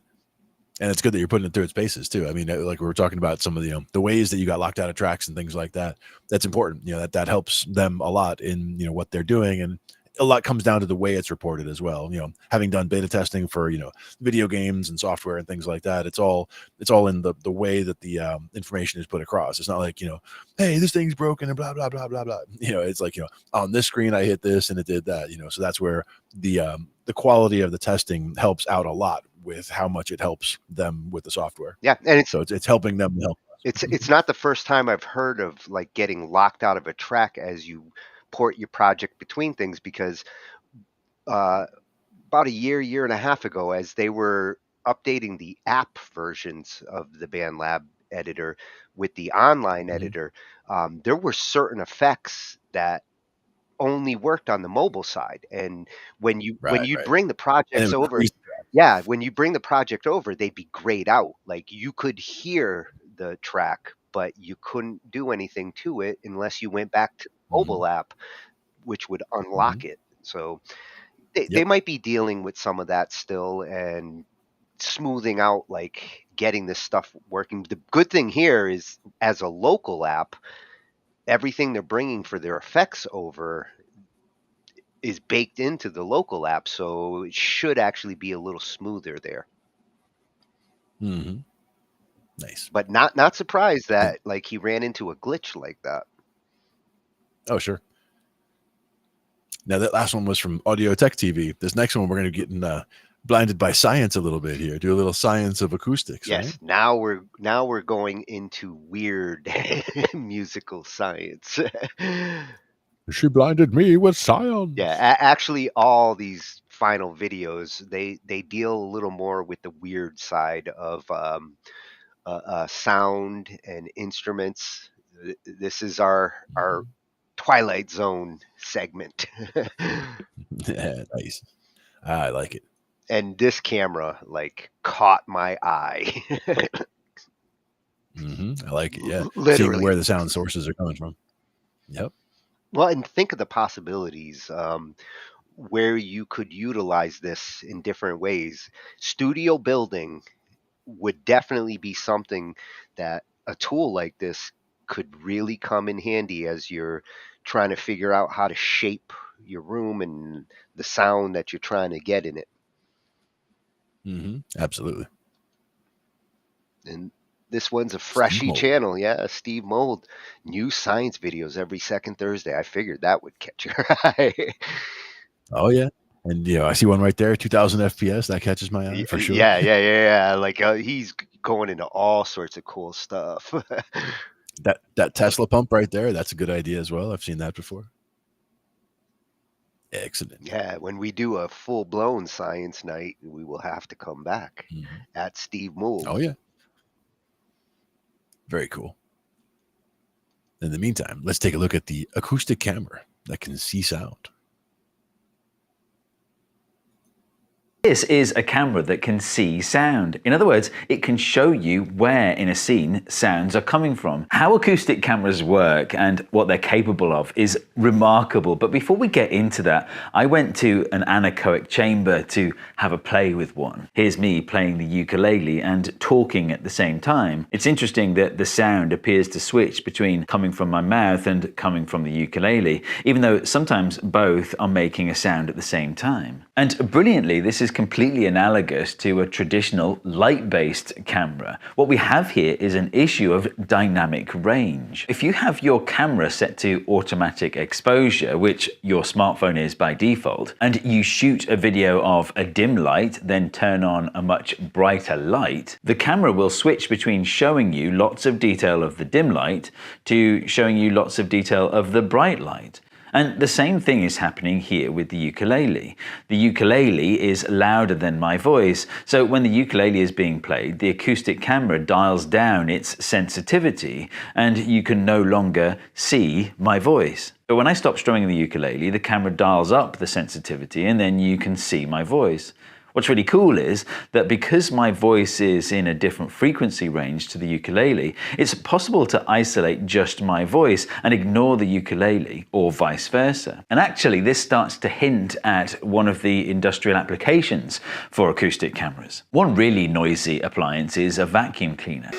And it's good that you're putting it through its paces too. I mean, like we were talking about some of the ways that you got locked out of tracks and things like that. That's important. That helps them a lot in, what they're doing. And a lot comes down to the way it's reported as well. Having done beta testing for, video games and software and things like that, it's all in the way that the information is put across. It's not like, hey, this thing's broken and blah, blah, blah, blah, blah. It's like, on this screen, I hit this and it did that, so that's where the quality of the testing helps out a lot with how much it helps them with the software. Yeah. And it's helping them help. It's not the first time I've heard of like getting locked out of a track as you port your project between things, because about a year and a half ago, as they were updating the app versions of the Bandlab editor with the online editor, there were certain effects that only worked on the mobile side. And when you bring the projects over, when you bring the project over, they'd be grayed out. Like you could hear the track, but you couldn't do anything to it unless you went back to the mobile app, which would unlock it. So they might be dealing with some of that still and smoothing out, like getting this stuff working. The good thing here is, as a local app, everything they're bringing for their effects over is baked into the local app, so it should actually be a little smoother there. Nice. But not surprised that like he ran into a glitch like that. Oh, sure. Now that last one was from Audio Tech TV. This next one, we're going to get in blinded by science a little bit here. Do a little science of acoustics. Yes. Right? Now we're going into weird musical science. She blinded me with science. Yeah, actually, all these final videos, they deal a little more with the weird side of sound and instruments. This is our Twilight Zone segment. Yeah, nice. I like it. And this camera like caught my eye. I like it. Yeah, Literally. seeing where the sound sources are coming from. Yep. Well, and think of the possibilities where you could utilize this in different ways. Studio building would definitely be something that a tool like this could really come in handy as you're trying to figure out how to shape your room and the sound that you're trying to get in it. Absolutely. And this one's a freshy channel. Yeah, Steve Mold. New science videos every second Thursday. I figured that would catch your eye. Oh, yeah. And, I see one right there, 2000 FPS. That catches my eye for sure. Yeah. Like he's going into all sorts of cool stuff. That Tesla pump right there, that's a good idea as well. I've seen that before. Excellent. Yeah, when we do a full-blown science night, we will have to come back at Steve Mould. Oh, yeah. Very cool. In the meantime, let's take a look at the acoustic camera that can see sound. This is a camera that can see sound. In other words, it can show you where in a scene sounds are coming from. How acoustic cameras work and what they're capable of is remarkable. But before we get into that, I went to an anechoic chamber to have a play with one. Here's me playing the ukulele and talking at the same time. It's interesting that the sound appears to switch between coming from my mouth and coming from the ukulele, even though sometimes both are making a sound at the same time. And brilliantly, this is completely analogous to a traditional light-based camera. What we have here is an issue of dynamic range. If you have your camera set to automatic exposure, which your smartphone is by default, and you shoot a video of a dim light, then turn on a much brighter light, the camera will switch between showing you lots of detail of the dim light to showing you lots of detail of the bright light. And the same thing is happening here with the ukulele. The ukulele is louder than my voice, so when the ukulele is being played, the acoustic camera dials down its sensitivity and you can no longer see my voice. But when I stop strumming the ukulele, the camera dials up the sensitivity and then you can see my voice. What's really cool is that because my voice is in a different frequency range to the ukulele, it's possible to isolate just my voice and ignore the ukulele, or vice versa. And actually, this starts to hint at one of the industrial applications for acoustic cameras. One really noisy appliance is a vacuum cleaner.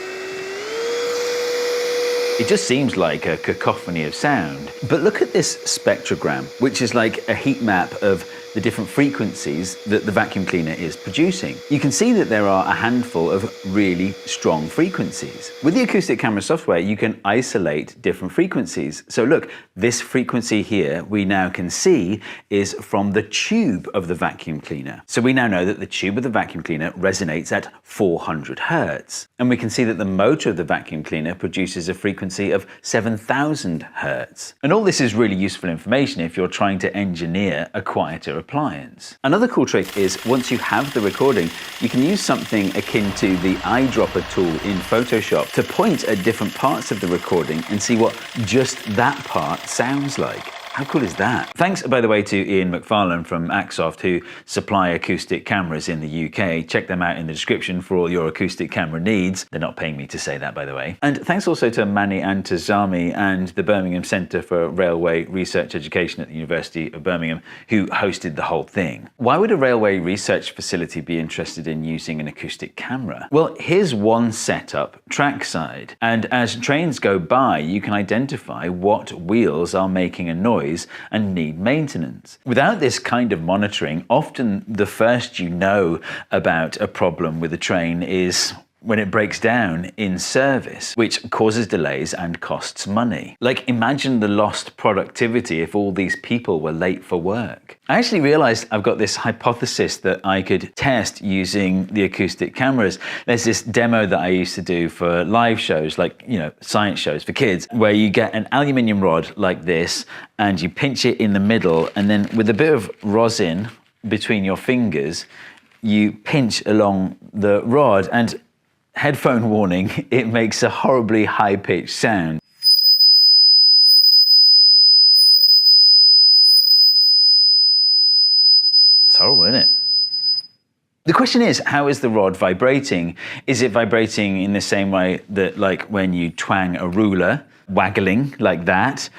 It just seems like a cacophony of sound. But look at this spectrogram, which is like a heat map of the different frequencies that the vacuum cleaner is producing. You can see that there are a handful of really strong frequencies. With the acoustic camera software, you can isolate different frequencies. So look, this frequency here we now can see is from the tube of the vacuum cleaner. So we now know that the tube of the vacuum cleaner resonates at 400 Hertz. And we can see that the motor of the vacuum cleaner produces a frequency of 7,000 Hertz. And all this is really useful information if you're trying to engineer a quieter appliance. Another cool trick is once you have the recording, you can use something akin to the eyedropper tool in Photoshop to point at different parts of the recording and see what just that part sounds like. How cool is that? Thanks, by the way, to Ian McFarlane from Acoustic, who supply acoustic cameras in the UK. Check them out in the description for all your acoustic camera needs. They're not paying me to say that, by the way. And thanks also to Mani Antazami and the Birmingham Centre for Railway Research Education at the University of Birmingham, who hosted the whole thing. Why would a railway research facility be interested in using an acoustic camera? Well, here's one setup, trackside. And as trains go by, you can identify what wheels are making a noise and need maintenance. Without this kind of monitoring, often the first you know about a problem with a train is when it breaks down in service, which causes delays and costs money. Like, imagine the lost productivity if all these people were late for work. I actually realized I've got this hypothesis that I could test using the acoustic cameras. There's this demo that I used to do for live shows, like, you know, science shows for kids, where you get an aluminium rod like this and you pinch it in the middle, and then with a bit of rosin between your fingers, you pinch along the rod, and headphone warning, it makes a horribly high-pitched sound. It's horrible, isn't it? The question is, how is the rod vibrating? Is it vibrating in the same way that, like, when you twang a ruler, waggling like that?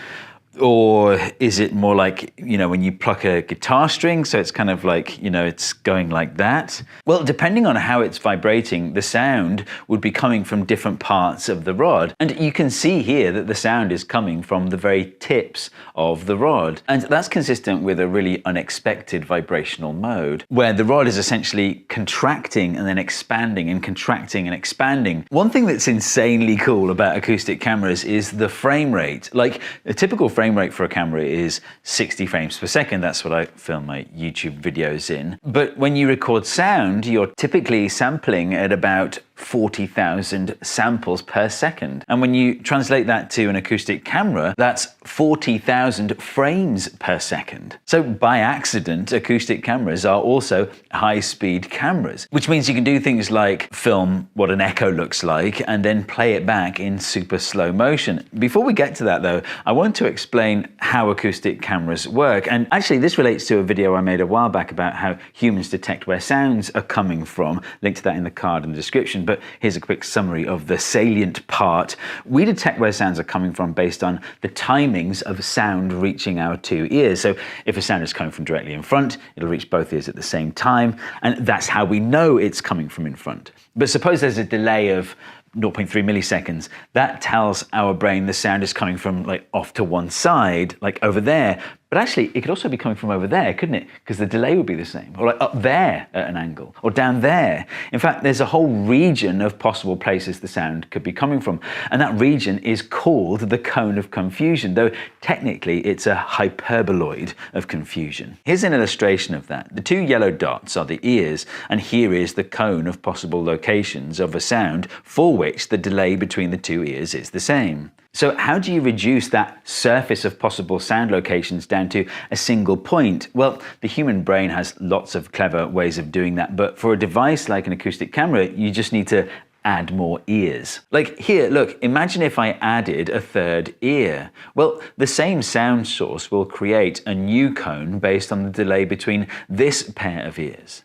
Or is it more like, you know, when you pluck a guitar string, so it's kind of like, you know, it's going like that? Well, depending on how it's vibrating, the sound would be coming from different parts of the rod. And you can see here that the sound is coming from the very tips of the rod. And that's consistent with a really unexpected vibrational mode, where the rod is essentially contracting and then expanding and contracting and expanding. One thing that's insanely cool about acoustic cameras is the frame rate. Like, a typical frame rate for a camera is 60 frames per second. That's what I film my YouTube videos in. But when you record sound, you're typically sampling at about 40,000 samples per second. And when you translate that to an acoustic camera, that's 40,000 frames per second. So by accident, acoustic cameras are also high-speed cameras, which means you can do things like film what an echo looks like and then play it back in super slow motion. Before we get to that though, I want to explain how acoustic cameras work. And actually this relates to a video I made a while back about how humans detect where sounds are coming from. Link to that in the card in the description. But here's a quick summary of the salient part. We detect where sounds are coming from based on the timings of sound reaching our two ears. So if a sound is coming from directly in front, it'll reach both ears at the same time, and that's how we know it's coming from in front. But suppose there's a delay of 0.3 milliseconds, that tells our brain the sound is coming from like off to one side, like over there. But actually, it could also be coming from over there, couldn't it? Because the delay would be the same. Or like up there at an angle, or down there. In fact, there's a whole region of possible places the sound could be coming from. And that region is called the cone of confusion, though technically it's a hyperboloid of confusion. Here's an illustration of that. The two yellow dots are the ears, and here is the cone of possible locations of a sound for which the delay between the two ears is the same. So how do you reduce that surface of possible sound locations down to a single point? Well, the human brain has lots of clever ways of doing that, but for a device like an acoustic camera, you just need to add more ears. Like here, look, imagine if I added a third ear. Well, the same sound source will create a new cone based on the delay between this pair of ears.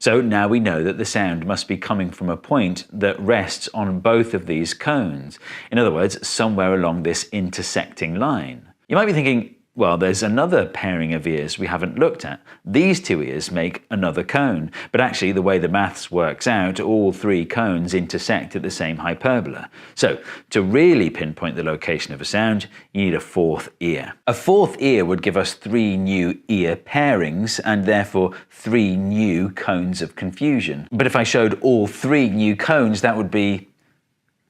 So now we know that the sound must be coming from a point that rests on both of these cones. In other words, somewhere along this intersecting line. You might be thinking, well, there's another pairing of ears we haven't looked at. These two ears make another cone, but actually the way the maths works out, all three cones intersect at the same hyperbola. So to really pinpoint the location of a sound, you need a fourth ear. A fourth ear would give us three new ear pairings and therefore three new cones of confusion. But if I showed all three new cones, that would be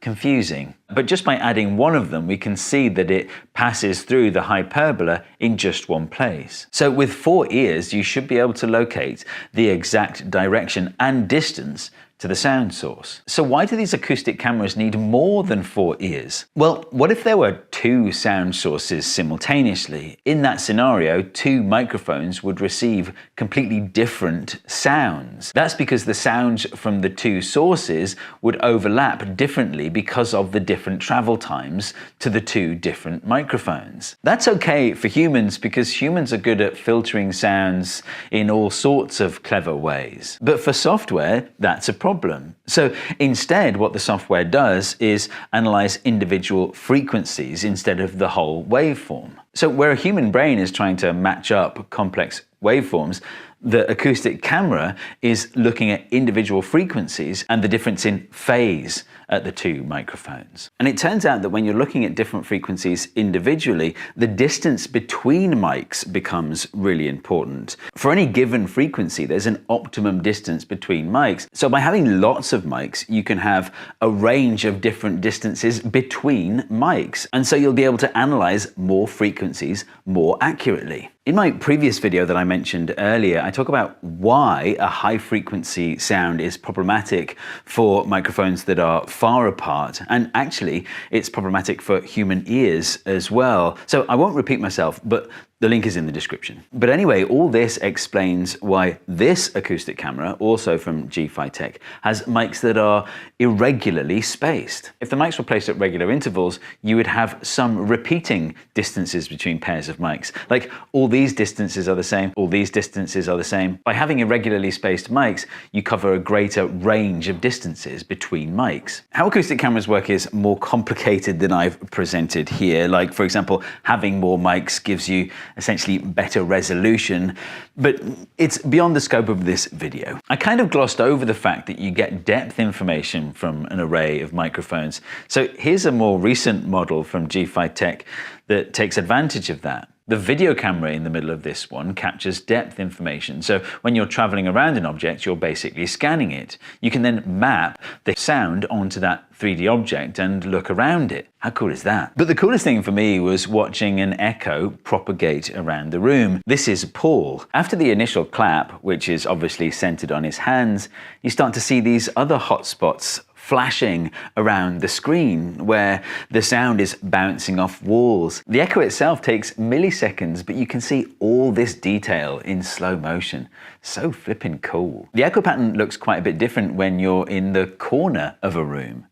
confusing. But just by adding one of them, we can see that it passes through the hyperbola in just one place. So with four ears, you should be able to locate the exact direction and distance to the sound source. So why do these acoustic cameras need more than four ears? Well, what if there were two sound sources simultaneously? In that scenario, two microphones would receive completely different sounds. That's because the sounds from the two sources would overlap differently because of the different travel times to the two different microphones. That's okay for humans because humans are good at filtering sounds in all sorts of clever ways. But for software, that's a problem. So instead, what the software does is analyze individual frequencies instead of the whole waveform. So where a human brain is trying to match up complex waveforms, the acoustic camera is looking at individual frequencies and the difference in phase at the two microphones. And it turns out that when you're looking at different frequencies individually, the distance between mics becomes really important. For any given frequency, there's an optimum distance between mics. So by having lots of mics, you can have a range of different distances between mics. And so you'll be able to analyze more frequencies more accurately. In my previous video that I mentioned earlier, I talk about why a high frequency sound is problematic for microphones that are far apart, and actually it's problematic for human ears as well. So I won't repeat myself, but the link is in the description. But anyway, all this explains why this acoustic camera, also from Angified Tech, has mics that are irregularly spaced. If the mics were placed at regular intervals, you would have some repeating distances between pairs of mics. Like all these distances are the same, all these distances are the same. By having irregularly spaced mics, you cover a greater range of distances between mics. How acoustic cameras work is more complicated than I've presented here. Like, for example, having more mics gives you essentially better resolution, but it's beyond the scope of this video. I kind of glossed over the fact that you get depth information from an array of microphones. So here's a more recent model from Angified Tech that takes advantage of that. The video camera in the middle of this one captures depth information. So when you're traveling around an object, you're basically scanning it. You can then map the sound onto that 3D object and look around it. How cool is that? But the coolest thing for me was watching an echo propagate around the room. This is Paul. After the initial clap, which is obviously centered on his hands, you start to see these other hotspots flashing around the screen where the sound is bouncing off walls. The echo itself takes milliseconds, but you can see all this detail in slow motion. So flippin' cool. The echo pattern looks quite a bit different when you're in the corner of a room.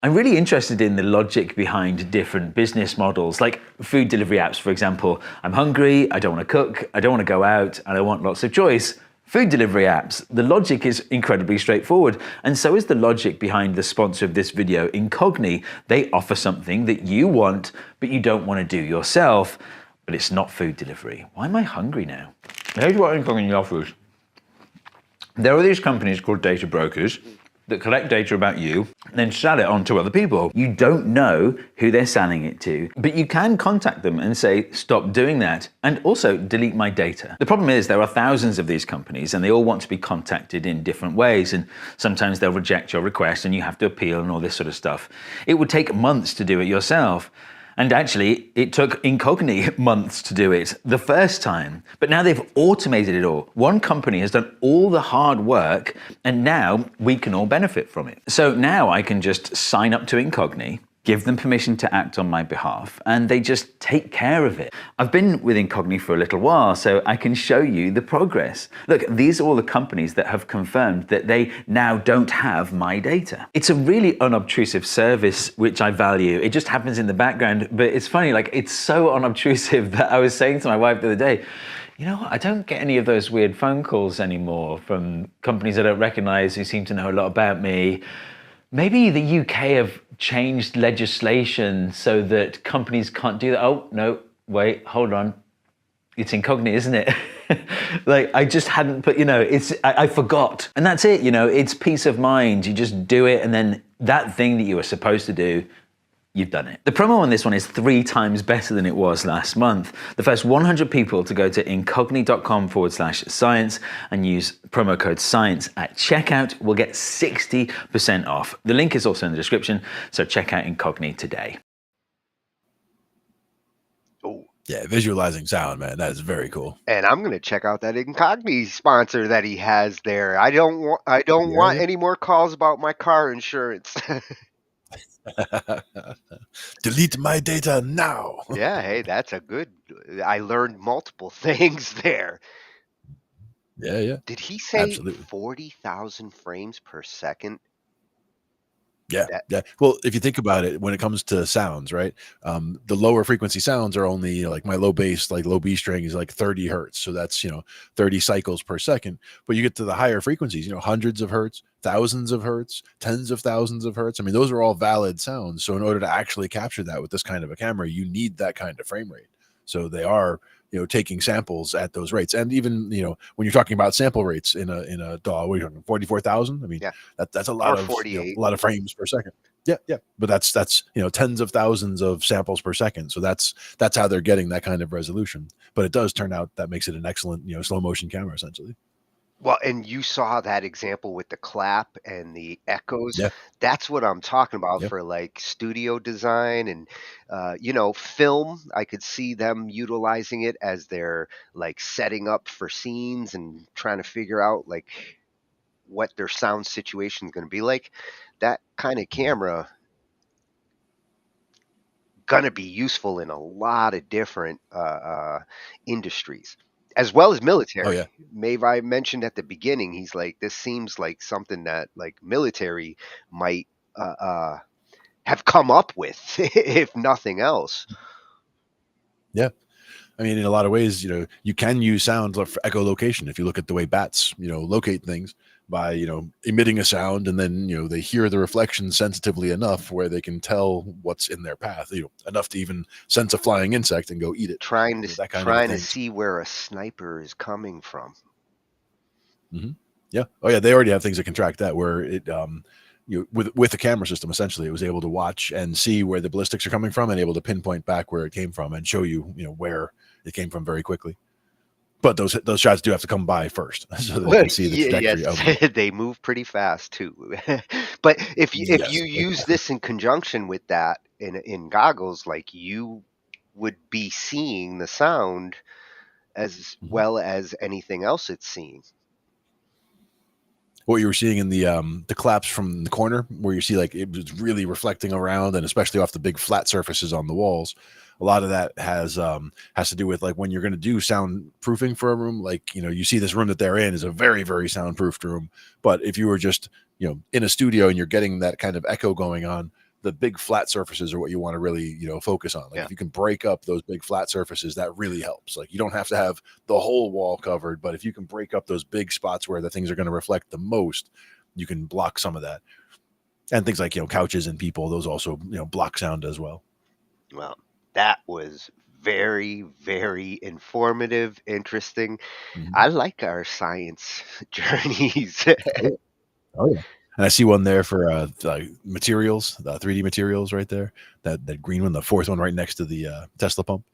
I'm really interested in the logic behind different business models, like food delivery apps, for example. I'm hungry, I don't want to cook, I don't want to go out, and I want lots of choice. Food delivery apps, the logic is incredibly straightforward, and so is the logic behind the sponsor of this video, Incogni. They offer something that you want, but you don't want to do yourself, but it's not food delivery. Why am I hungry now? Here's what Incogni offers. There are these companies called data brokers that collect data about you and then sell it on to other people. You don't know who they're selling it to, but you can contact them and say, stop doing that, and also delete my data. The problem is there are thousands of these companies and they all want to be contacted in different ways, and sometimes they'll reject your request and you have to appeal and all this sort of stuff. It would take months to do it yourself. And actually, it took Incogni months to do it the first time. But now they've automated it all. One company has done all the hard work, and now we can all benefit from it. So now I can just sign up to Incogni, give them permission to act on my behalf, and they just take care of it. I've been with Incogni for a little while, so I can show you the progress. Look, these are all the companies that have confirmed that they now don't have my data. It's a really unobtrusive service, which I value. It just happens in the background, but it's funny, like, it's so unobtrusive that I was saying to my wife the other day, you know what, I don't get any of those weird phone calls anymore from companies I don't recognize who seem to know a lot about me. Maybe the UK have changed legislation so that companies can't do that. Oh, no, wait, hold on. It's Incogni, isn't it? Like, I just hadn't put, I forgot. And that's it, it's peace of mind. You just do it, and then that thing that you were supposed to do, you've done it. The promo on this one is 3 times better than it was last month. The first 100 people to go to incogni.com/science and use promo code SCIENCE at checkout will get 60% off. The link is also in the description, so check out Incogni today. Oh, Yeah, visualizing sound, man, that is very cool. and I'm gonna check out that Incogni sponsor that he has there. I don't want any more calls about my car insurance. Delete my data now. Yeah, hey, that's a good. I learned multiple things there. Yeah. Did he say Absolutely. 40,000 frames per second? Yeah. Well, if you think about it, when it comes to sounds, right? The lower frequency sounds are only like my low bass, like low B string is like 30 hertz. So that's, 30 cycles per second. But you get to the higher frequencies, hundreds of hertz, thousands of hertz, tens of thousands of hertz. I mean, those are all valid sounds. So in order to actually capture that with this kind of a camera, you need that kind of frame rate. So they are, taking samples at those rates. And even, when you're talking about sample rates in a DAW, what are you talking, 44,000? I mean, Yeah. that's a lot Or of 48. a lot of frames per second. Yeah. But that's tens of thousands of samples per second. So that's how they're getting that kind of resolution. But it does turn out that makes it an excellent, slow motion camera essentially. Well, and you saw that example with the clap and the echoes. Yeah. That's what I'm talking about Yep. for like studio design and film. I could see them utilizing it as they're like setting up for scenes and trying to figure out like what their sound situation is going to be like. That kind of camera gonna be useful in a lot of different industries, as well as military. Oh yeah. Mavi mentioned at the beginning, he's like, this seems like something that like military might have come up with, if nothing else. Yeah. I mean, in a lot of ways, you can use sound for echolocation. If you look at the way bats, locate things by, emitting a sound, and then, they hear the reflection sensitively enough where they can tell what's in their path, enough to even sense a flying insect and go eat it. Trying to That kind of trying to thing. see where a sniper is coming from. Yeah. Oh yeah. They already have things that can track that, where it, with the camera system, essentially, it was able to watch and see where the ballistics are coming from and able to pinpoint back where it came from and show you, where it came from very quickly. But those shots do have to come by first, so that they can see the trajectory of them. They move pretty fast too. But if you Yes. use this in conjunction with that in goggles, like, you would be seeing the sound as well as anything else it's seeing. What you were seeing in the claps from the corner, where you see like it was really reflecting around, and especially off the big flat surfaces on the walls, a lot of that has to do with like when you're going to do soundproofing for a room. Like, you see this room that they're in is a very, very soundproofed room, but if you were just in a studio and you're getting that kind of echo going on, the big flat surfaces are what you want to really focus on. Like, if you can break up those big flat surfaces, that really helps. Like, you don't have to have the whole wall covered, but if you can break up those big spots where the things are going to reflect the most, you can block some of that. And things like couches and people, those also block sound as well. Well, that was very, very informative, interesting. I like our science journeys. Oh yeah. And I see one there for materials, the 3D materials right there. That green one, the fourth one right next to the Tesla pump.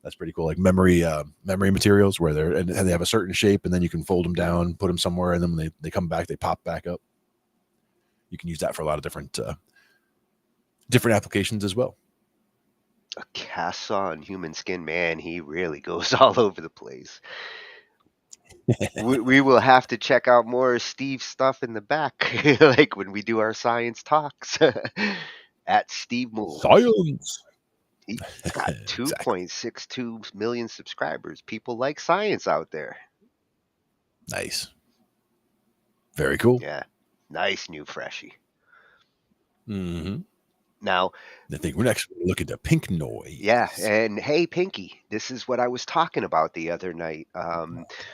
That's pretty cool. Like memory materials where they have a certain shape, and then you can fold them down, put them somewhere, and then when they come back, they pop back up. You can use that for a lot of different applications as well. A cast saw on human skin, man, he really goes all over the place. We will have to check out more Steve's stuff in the back, like when we do our science talks at Steve Moore. Science. He's got 2.62 million subscribers. People like science out there. Nice. Very cool. Yeah. Nice new freshie. Mm-hmm. Now, I think we're next looking at Pink Noise. Yeah, and hey, Pinky, this is what I was talking about the other night.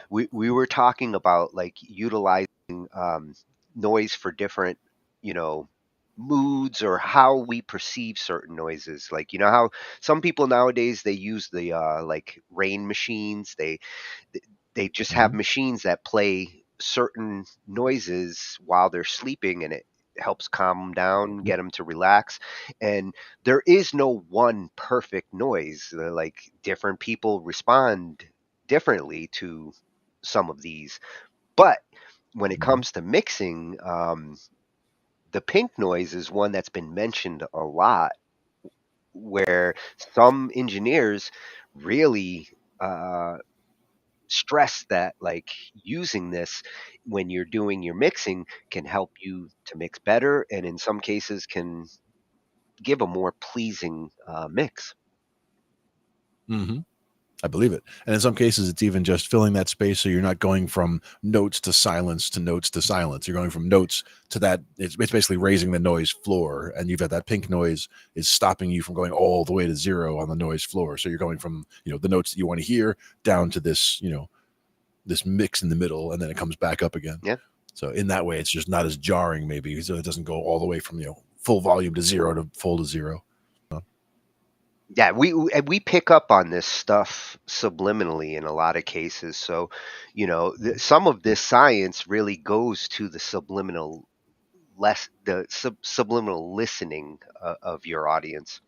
We were talking about like utilizing noise for different, moods or how we perceive certain noises. Like, how some people nowadays they use the like rain machines. They just have machines that play certain noises while they're sleeping, and it helps calm them down, get them to relax. And there is no one perfect noise. Like different people respond differently to some of these. But when it comes to mixing, the pink noise is one that's been mentioned a lot, where some engineers really stress that like using this when you're doing your mixing can help you to mix better, and in some cases can give a more pleasing mix. Mm-hmm. I believe it. And in some cases, it's even just filling that space so you're not going from notes to silence to notes to silence. You're going from notes to that. It's basically raising the noise floor, and you've got that pink noise is stopping you from going all the way to zero on the noise floor. So you're going from, the notes that you want to hear down to this, this mix in the middle, and then it comes back up again. Yeah. So in that way, it's just not as jarring, maybe, so it doesn't go all the way from, full volume to zero to full to zero. Yeah, we pick up on this stuff subliminally in a lot of cases. So, some of this science really goes to the subliminal subliminal listening of your audience.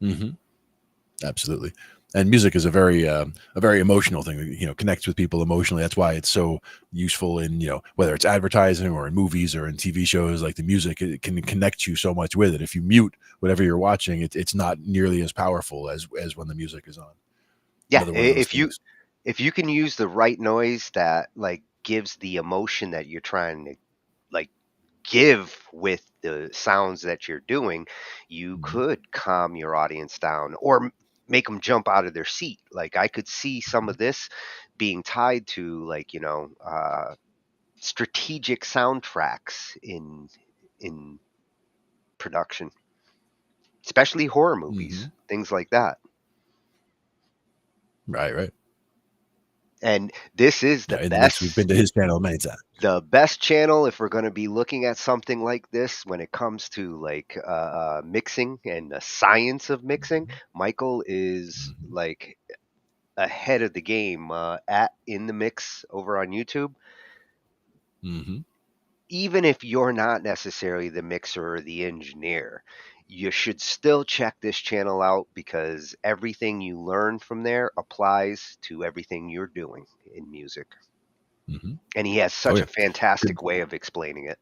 Mm-hmm. Absolutely. And music is a very emotional thing, connects with people emotionally. That's why it's so useful in, whether it's advertising or in movies or in TV shows. Like the music, it can connect you so much with it. If you mute whatever you're watching, it's not nearly as powerful as when the music is on. Yeah, if you can use the right noise that like gives the emotion that you're trying to like give with the sounds that you're doing, you could calm your audience down or make them jump out of their seat. Like I could see some of this being tied to like, strategic soundtracks in production, especially horror movies, things like that. Right. And this is the best. We've been to his channel many times. The best channel if we're going to be looking at something like this when it comes to like mixing and the science of mixing. Michael is like ahead of the game in the mix over on YouTube. Mm-hmm. Even if you're not necessarily the mixer or the engineer, you should still check this channel out because everything you learn from there applies to everything you're doing in music. Mm-hmm. And he has such a fantastic way of explaining it.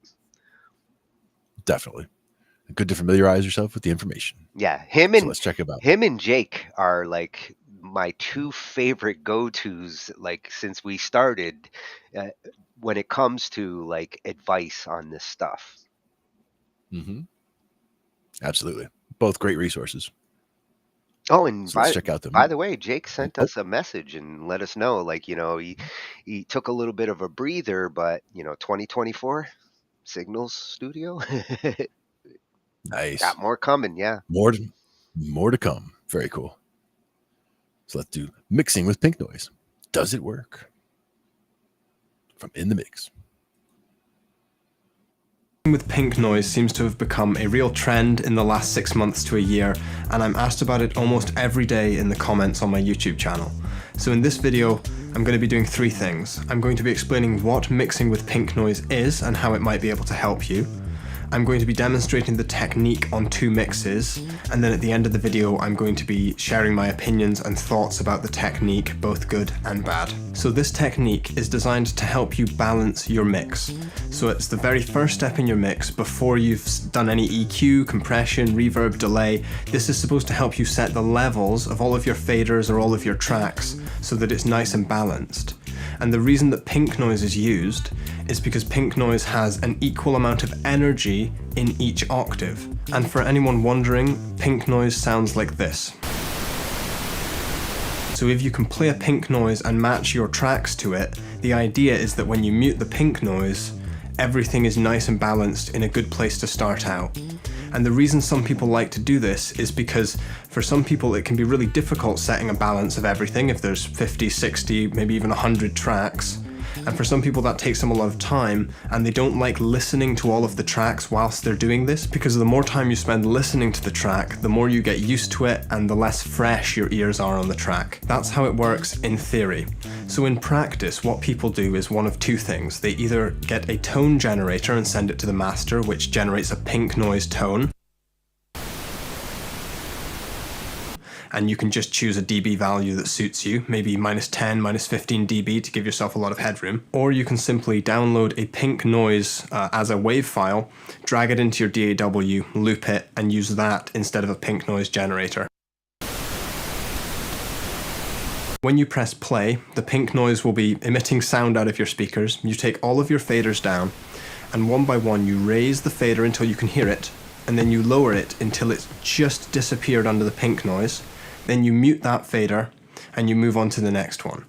Definitely. Good to familiarize yourself with the information. Yeah. Let's check it out. Him and Jake are like my two favorite go-tos, like since we started when it comes to like advice on this stuff. Mm-hmm. Absolutely. Both great resources. Oh, and let's check out them. By the way, Jake sent us a message and let us know, like, he took a little bit of a breather, but 2024 Signals Studio. Nice. Got more coming. Yeah. More to come. Very cool. So let's do mixing with pink noise. Does it work? From In the Mix. With pink noise seems to have become a real trend in the last 6 months to a year, and I'm asked about it almost every day in the comments on my YouTube channel. So in this video, I'm going to be doing three things. I'm going to be explaining what mixing with pink noise is and how it might be able to help you. I'm going to be demonstrating the technique on 2 mixes, and then at the end of the video I'm going to be sharing my opinions and thoughts about the technique, both good and bad. So this technique is designed to help you balance your mix. So it's the very first step in your mix before you've done any EQ, compression, reverb, delay. This is supposed to help you set the levels of all of your faders or all of your tracks so that it's nice and balanced. And the reason that pink noise is used is because pink noise has an equal amount of energy in each octave. And for anyone wondering, pink noise sounds like this. So if you can play a pink noise and match your tracks to it, the idea is that when you mute the pink noise, everything is nice and balanced in a good place to start out. And the reason some people like to do this is because for some people it can be really difficult setting a balance of everything if there's 50, 60, maybe even 100 tracks. And for some people that takes them a lot of time, and they don't like listening to all of the tracks whilst they're doing this, because the more time you spend listening to the track, the more you get used to it and the less fresh your ears are on the track. That's how it works in theory. So in practice, what people do is one of two things. They either get a tone generator and send it to the master, which generates a pink noise tone, and you can just choose a dB value that suits you, maybe -10, -15 dB to give yourself a lot of headroom. Or you can simply download a pink noise as a WAV file, drag it into your DAW, loop it, and use that instead of a pink noise generator. When you press play, the pink noise will be emitting sound out of your speakers. You take all of your faders down, and one by one you raise the fader until you can hear it, and then you lower it until it's just disappeared under the pink noise. Then you mute that fader and you move on to the next one.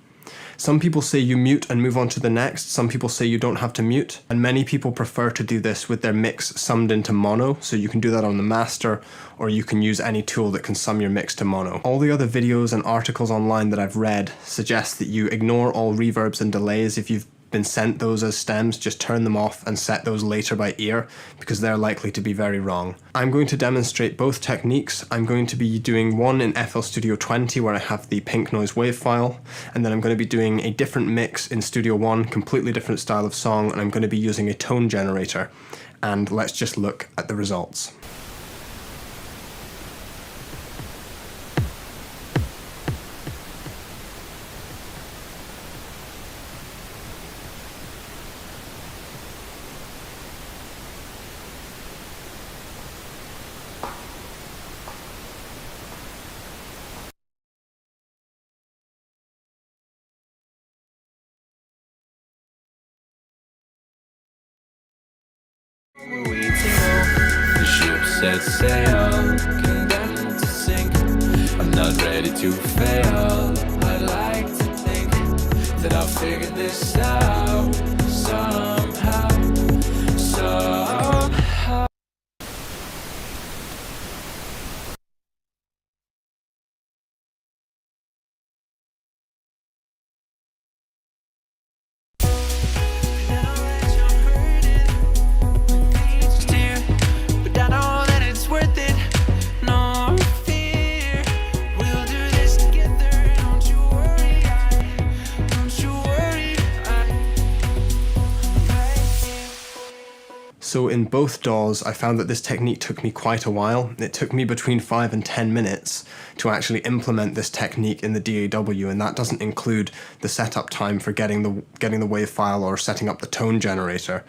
Some people say you mute and move on to the next. Some people say you don't have to mute, and many people prefer to do this with their mix summed into mono, so you can do that on the master, or you can use any tool that can sum your mix to mono. All the other videos and articles online that I've read suggest that you ignore all reverbs and delays. If you've been sent those as stems, just turn them off and set those later by ear, because they're likely to be very wrong. I'm going to demonstrate both techniques. I'm going to be doing one in FL Studio 20 where I have the pink noise wave file, and then I'm going to be doing a different mix in Studio One, completely different style of song, and I'm going to be using a tone generator. And let's just look at the results. The ship set sail, condemned to sink. I'm not ready to fail. I like to think that I'll figure this out somehow, somehow. So in both DAWs, I found that this technique took me quite a while. It took me between 5 and 10 minutes to actually implement this technique in the DAW, and that doesn't include the setup time for getting the wave file or setting up the tone generator.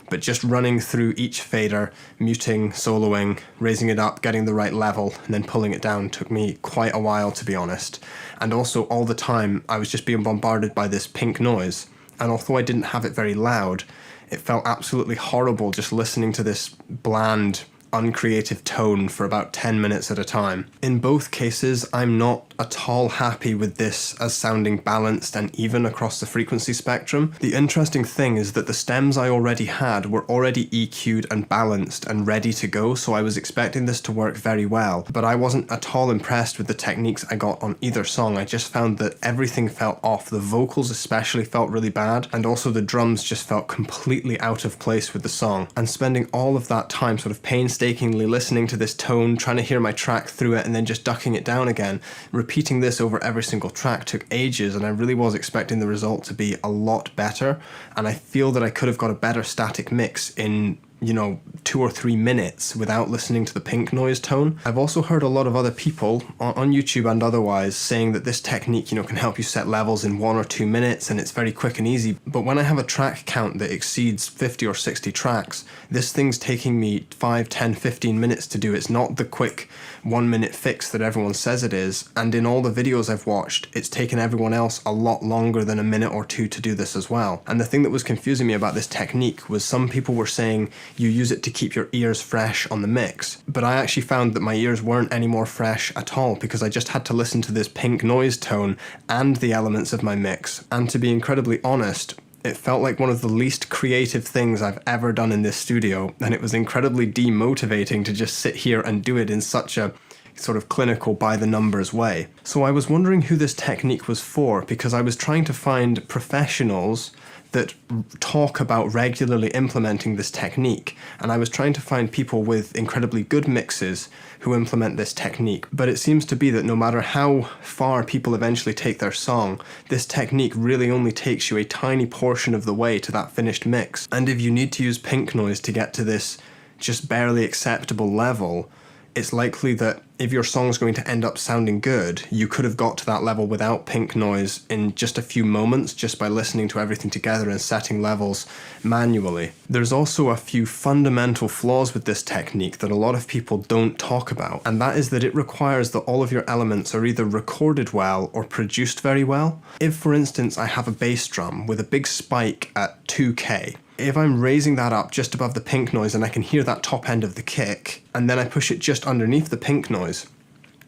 But just running through each fader, muting, soloing, raising it up, getting the right level, and then pulling it down took me quite a while, to be honest. And also all the time, I was just being bombarded by this pink noise. And although I didn't have it very loud, it felt absolutely horrible just listening to this bland, uncreative tone for about 10 minutes at a time. In both cases, I'm not at all happy with this as sounding balanced and even across the frequency spectrum. The interesting thing is that the stems I already had were already EQ'd and balanced and ready to go, so I was expecting this to work very well, but I wasn't at all impressed with the techniques I got on either song. I just found that everything felt off. The vocals especially felt really bad, and also the drums just felt completely out of place with the song. And spending all of that time sort of painstakingly painstakingly listening to this tone, trying to hear my track through it, and then just ducking it down again. Repeating this over every single track took ages, and I really was expecting the result to be a lot better, and I feel that I could have got a better static mix in 2 or 3 minutes without listening to the pink noise tone. I've also heard a lot of other people on YouTube and otherwise saying that this technique, can help you set levels in 1 or 2 minutes and it's very quick and easy. But when I have a track count that exceeds 50 or 60 tracks, this thing's taking me 5, 10, 15 minutes to do. It's not the quick 1 minute fix that everyone says it is. And in all the videos I've watched, it's taken everyone else a lot longer than a minute or 2 to do this as well. And the thing that was confusing me about this technique was some people were saying you use it to keep your ears fresh on the mix, but I actually found that my ears weren't any more fresh at all because I just had to listen to this pink noise tone and the elements of my mix. And to be incredibly honest, it felt like one of the least creative things I've ever done in this studio, and it was incredibly demotivating to just sit here and do it in such a sort of clinical by the numbers way. So I was wondering who this technique was for, because I was trying to find professionals that talk about regularly implementing this technique, and I was trying to find people with incredibly good mixes who implement this technique. But it seems to be that no matter how far people eventually take their song, this technique really only takes you a tiny portion of the way to that finished mix. And if you need to use pink noise to get to this just barely acceptable level, it's likely that if your song's going to end up sounding good, you could have got to that level without pink noise in just a few moments, just by listening to everything together and setting levels manually. There's also a few fundamental flaws with this technique that a lot of people don't talk about, and that is that it requires that all of your elements are either recorded well or produced very well. If, for instance, I have a bass drum with a big spike at 2K, if I'm raising that up just above the pink noise and I can hear that top end of the kick, and then I push it just underneath the pink noise,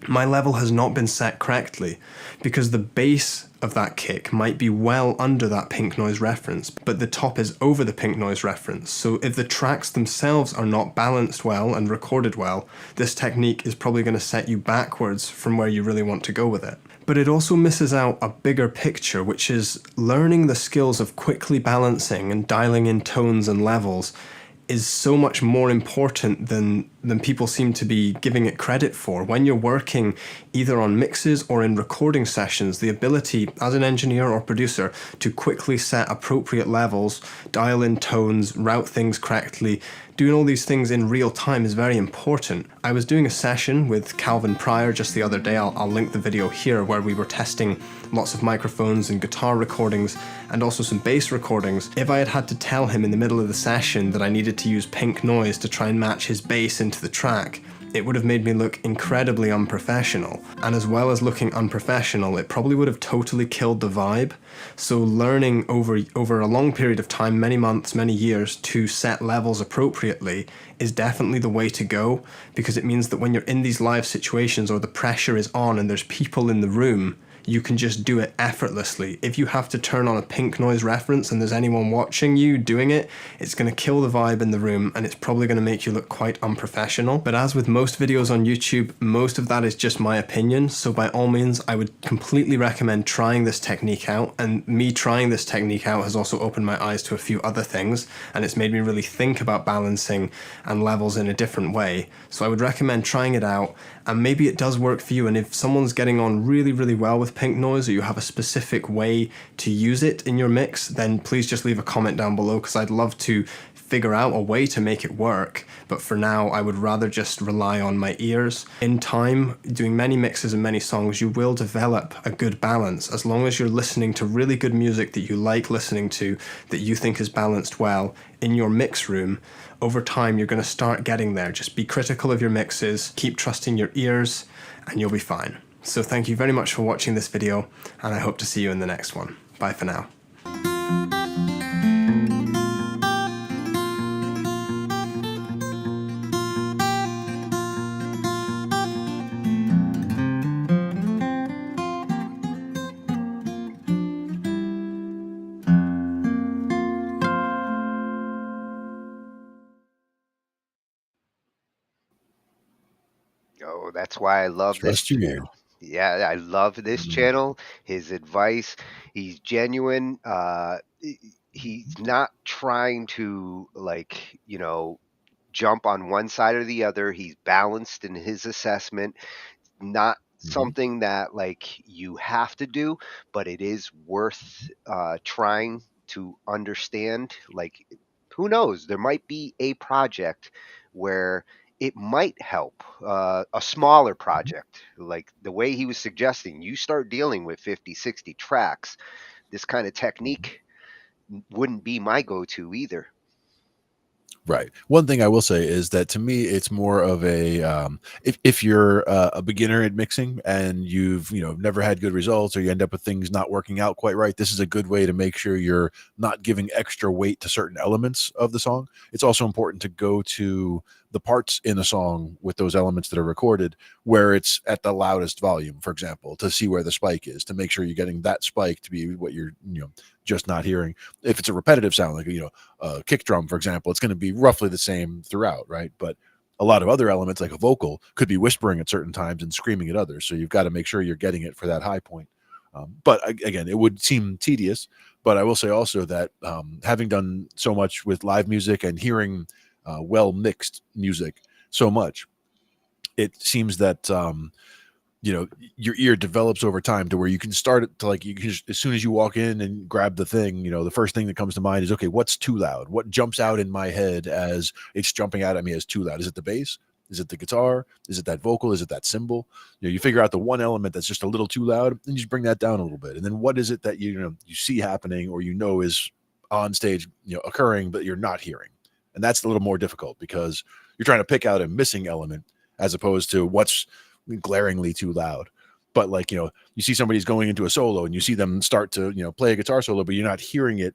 my level has not been set correctly, because the bass of that kick might be well under that pink noise reference, but the top is over the pink noise reference. So if the tracks themselves are not balanced well and recorded well, this technique is probably going to set you backwards from where you really want to go with it. But it also misses out a bigger picture, which is learning the skills of quickly balancing and dialing in tones and levels is so much more important than people seem to be giving it credit for. When you're working either on mixes or in recording sessions, the ability as an engineer or producer to quickly set appropriate levels, dial in tones, route things correctly, doing all these things in real time is very important. I was doing a session with Calvin Pryor just the other day, I'll link the video here, where we were testing lots of microphones and guitar recordings and also some bass recordings. If I had to tell him in the middle of the session that I needed to use pink noise to try and match his bass into the track, it would have made me look incredibly unprofessional. And as well as looking unprofessional, it probably would have totally killed the vibe. So learning over a long period of time, many months, many years, to set levels appropriately is definitely the way to go, because it means that when you're in these live situations or the pressure is on and there's people in the room, you can just do it effortlessly. If you have to turn on a pink noise reference and there's anyone watching you doing it, it's going to kill the vibe in the room and it's probably going to make you look quite unprofessional. But as with most videos on YouTube, most of that is just my opinion. So by all means, I would completely recommend trying this technique out. And me trying this technique out has also opened my eyes to a few other things, and it's made me really think about balancing and levels in a different way. So I would recommend trying it out, and maybe it does work for you. And if someone's getting on really, really well with pink noise, or you have a specific way to use it in your mix, then please just leave a comment down below, because I'd love to figure out a way to make it work. But for now, I would rather just rely on my ears. In time, doing many mixes and many songs, you will develop a good balance. As long as you're listening to really good music that you like listening to, that you think is balanced well in your mix room, over time you're going to start getting there. Just be critical of your mixes, keep trusting your ears, and you'll be fine. So thank you very much for watching this video, and I hope to see you in the next one. Bye for now. Oh, that's why I love this Trust your ear. channel. Yeah, I love this channel. His advice, he's genuine. He's not trying to, like, jump on one side or the other. He's balanced in his assessment. Not something that like you have to do, but it is worth trying to understand. Like, who knows? There might be a project where it might help, a smaller project, like the way he was suggesting. You start dealing with 50, 60 tracks, this kind of technique wouldn't be my go-to either. Right. One thing I will say is that to me, it's more of a if you're a beginner at mixing and you've never had good results, or you end up with things not working out quite right. This is a good way to make sure you're not giving extra weight to certain elements of the song. It's also important to go to the parts in a song with those elements that are recorded where it's at the loudest volume, for example, to see where the spike is, to make sure you're getting that spike to be what you're just not hearing. If it's a repetitive sound, like a kick drum, for example, it's going to be roughly the same throughout, right? But a lot of other elements, like a vocal, could be whispering at certain times and screaming at others. So you've got to make sure you're getting it for that high point. But again, it would seem tedious. But I will say also that having done so much with live music and hearing well mixed music so much, it seems that your ear develops over time to where you can start it to, like, you can just, as soon as you walk in and grab the thing, the first thing that comes to mind is, okay, what's too loud? What jumps out in my head as it's jumping out at me as too loud? Is it the bass? Is it the guitar? Is it that vocal? Is it that cymbal? You figure out the one element that's just a little too loud, and you just bring that down a little bit. And then what is it that you see happening, or is on stage occurring, but you're not hearing? And that's a little more difficult because you're trying to pick out a missing element as opposed to what's glaringly too loud. But like, you see somebody's going into a solo and you see them start to play a guitar solo, but you're not hearing it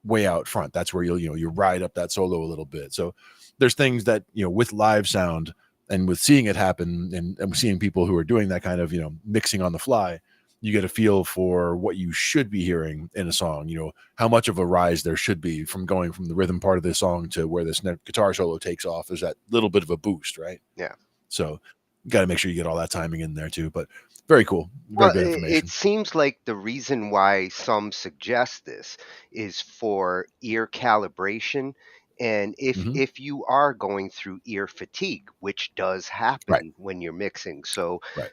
way out front. That's where you ride up that solo a little bit. So there's things that with live sound and with seeing it happen, and seeing people who are doing that kind of mixing on the fly, you get a feel for what you should be hearing in a song, how much of a rise there should be from going from the rhythm part of the song to where this guitar solo takes off. There's that little bit of a boost, right? Yeah. So you got to make sure you get all that timing in there too. But very cool. Very Well, good information. it seems like the reason why some suggest this is for ear calibration. And if you are going through ear fatigue, which does happen Right. when you're mixing. So, Right.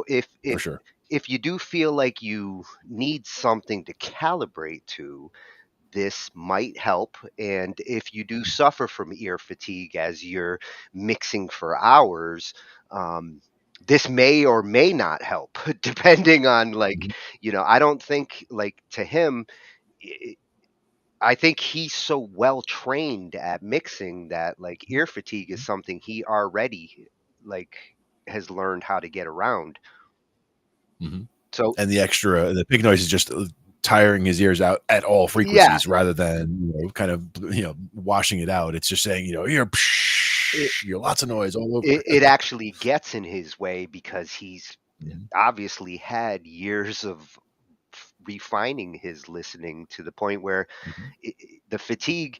if For sure. if you do feel like you need something to calibrate to, this might help. And if you do suffer from ear fatigue as you're mixing for hours, this may or may not help, depending on, like, I don't think, like, to him, I think he's so well trained at mixing that, like, ear fatigue is something he already, like, has learned how to get around. So, and the pig noise is just tiring his ears out at all frequencies, rather than kind of washing it out. It's just saying you're lots of noise all over. It actually gets in his way because he's obviously had years of refining his listening to the point where the fatigue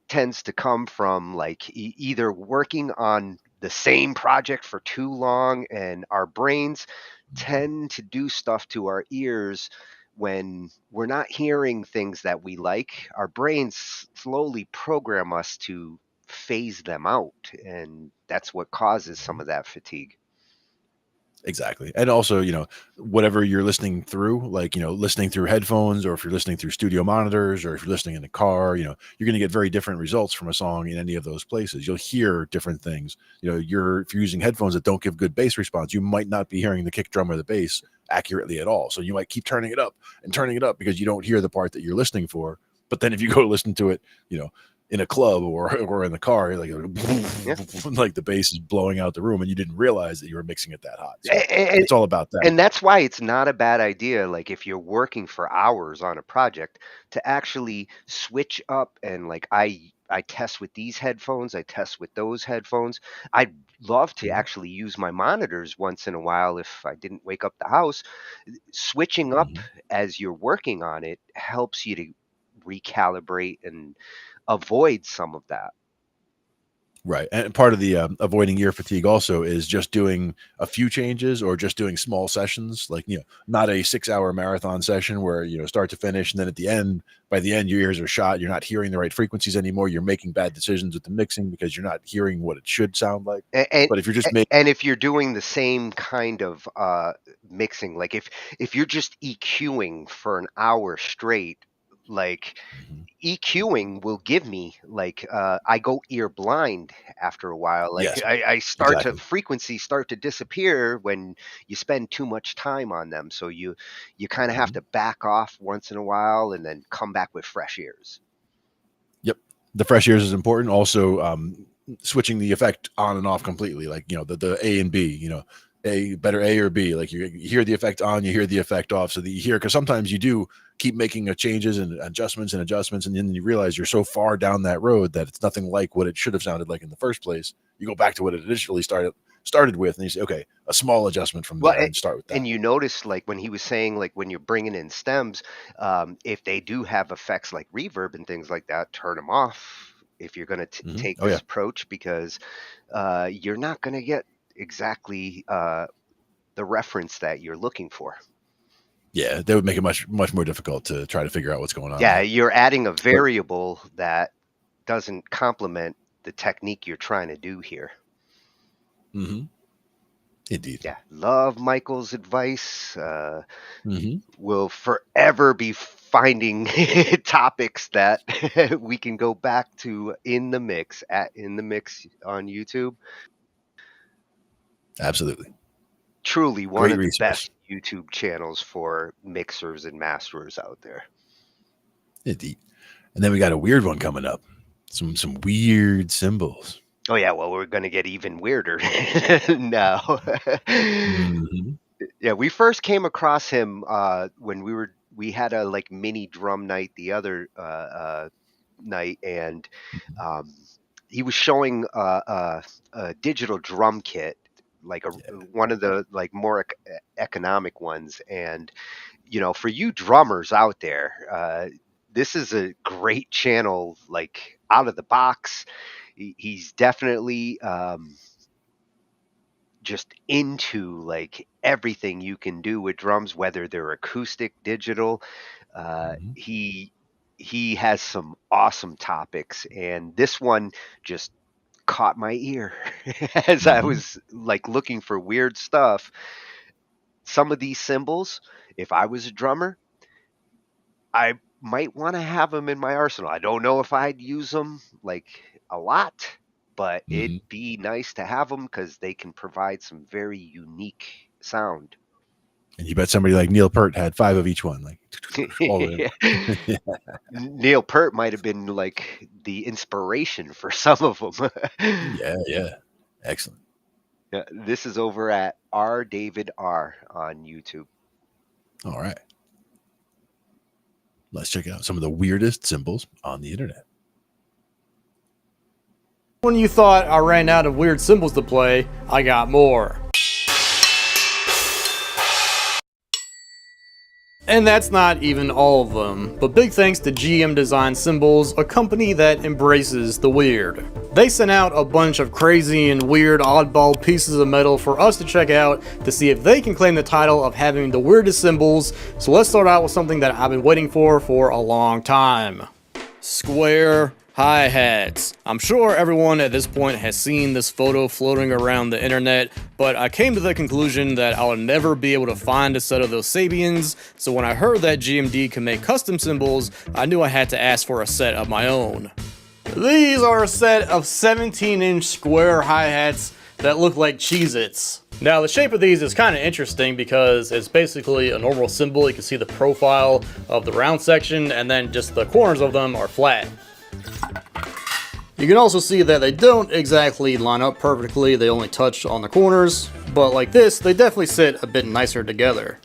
tends to come from, like, either working on the same project for too long, and our brains tend to do stuff to our ears when we're not hearing things that we like. Our brains slowly program us to phase them out, and that's what causes some of that fatigue. Exactly. And also, whatever you're listening through, like, listening through headphones, or if you're listening through studio monitors, or if you're listening in the car, you're going to get very different results from a song in any of those places. You'll hear different things. If you're using headphones that don't give good bass response, you might not be hearing the kick drum or the bass accurately at all. So you might keep turning it up because you don't hear the part that you're listening for. But then if you go listen to it, in a club or in the car, like like the bass is blowing out the room, and you didn't realize that you were mixing it that hot. So it's all about that. And that's why it's not a bad idea, like, if you're working for hours on a project, to actually switch up. And, like, I test with these headphones, I test with those headphones. I'd love to actually use my monitors once in a while if I didn't wake up the house. Switching up as you're working on it helps you to recalibrate and avoid some of that. Right. And part of the avoiding ear fatigue also is just doing a few changes or just doing small sessions, like, not a 6-hour marathon session where, start to finish. And then by the end, your ears are shot. You're not hearing the right frequencies anymore. You're making bad decisions with the mixing because you're not hearing what it should sound like. But if you're just and if you're doing the same kind of mixing, like if you're just EQing for an hour straight, like EQing will give me like I go ear blind after a while. Like Yes, I start exactly. to frequencies start to disappear when you spend too much time on them. So you kind of have to back off once in a while and then come back with fresh ears. Yep. The fresh ears is important. Also, switching the effect on and off completely, like, the A and B, better A or B, like you hear the effect on, you hear the effect off. So that you hear, because sometimes you do keep making changes and adjustments, and then you realize you're so far down that road that it's nothing like what it should have sounded like in the first place. You go back to what it initially started with, and you say, okay, a small adjustment from there, and start with that. And you notice, like when he was saying, like when you're bringing in stems, if they do have effects like reverb and things like that, turn them off if you're going to take this approach, because you're not going to get exactly the reference that you're looking for. Yeah, that would make it much more difficult to try to figure out what's going on. Yeah, you're adding a variable that doesn't complement the technique you're trying to do here. Indeed. Yeah, love Michael's advice. We'll forever be finding topics that we can go back to in the mix on YouTube. Absolutely. Truly one Great of the resource. best YouTube channels for mixers and masterers out there. Indeed. And then we got a weird one coming up. Some weird cymbals. Oh yeah, well, we're going to get even weirder now. Yeah, we first came across him when we had a like mini drum night the other night, and he was showing a digital drum kit, like one of the like more economic ones. And for you drummers out there, this is a great channel, like out of the box. He's definitely just into like everything you can do with drums, whether they're acoustic, digital. He has some awesome topics, and this one just caught my ear as I was like looking for weird stuff. Some of these cymbals, if I was a drummer, I might want to have them in my arsenal. I don't know if I'd use them like a lot, but it'd be nice to have them because they can provide some very unique sound. And you bet somebody like Neil Peart had 5 of each one, like all of them. Neil Peart might have been like the inspiration for some of them. Yeah. Excellent. Yeah, this is over at R. David R. on YouTube. All right. Let's check out some of the weirdest cymbals on the internet. When you thought I ran out of weird cymbals to play, I got more. And that's not even all of them, but big thanks to GM Design Cymbals, a company that embraces the weird. They sent out a bunch of crazy and weird oddball pieces of metal for us to check out to see if they can claim the title of having the weirdest cymbals, so let's start out with something that I've been waiting for a long time. Square hi-hats. I'm sure everyone at this point has seen this photo floating around the internet, but I came to the conclusion that I would never be able to find a set of those Sabians, so when I heard that GMD can make custom cymbals, I knew I had to ask for a set of my own. These are a set of 17-inch square hi-hats that look like Cheez-Its. Now the shape of these is kind of interesting because it's basically a normal cymbal. You can see the profile of the round section, and then just the corners of them are flat. You can also see that they don't exactly line up perfectly, they only touch on the corners, but like this, they definitely sit a bit nicer together.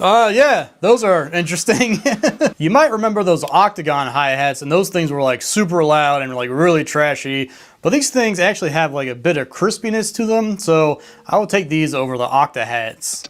Yeah, those are interesting. You might remember those octagon hi-hats, and those things were like super loud and like really trashy. But these things actually have like a bit of crispiness to them, so I would take these over the octa hats.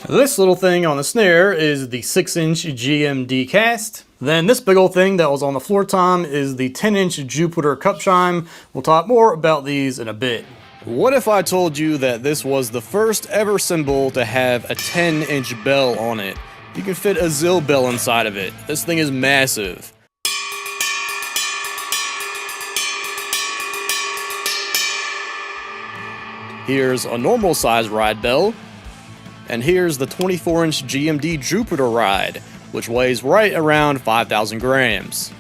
This little thing on the snare is the 6-inch GMD cast. Then this big old thing that was on the floor tom is the 10-inch Jupiter cup chime. We'll talk more about these in a bit. What if I told you that this was the first ever cymbal to have a 10-inch bell on it? You can fit a Zill bell inside of it. This thing is massive. Here's a normal size ride bell. And here's the 24-inch GMD Jupiter ride, which weighs right around 5,000 grams.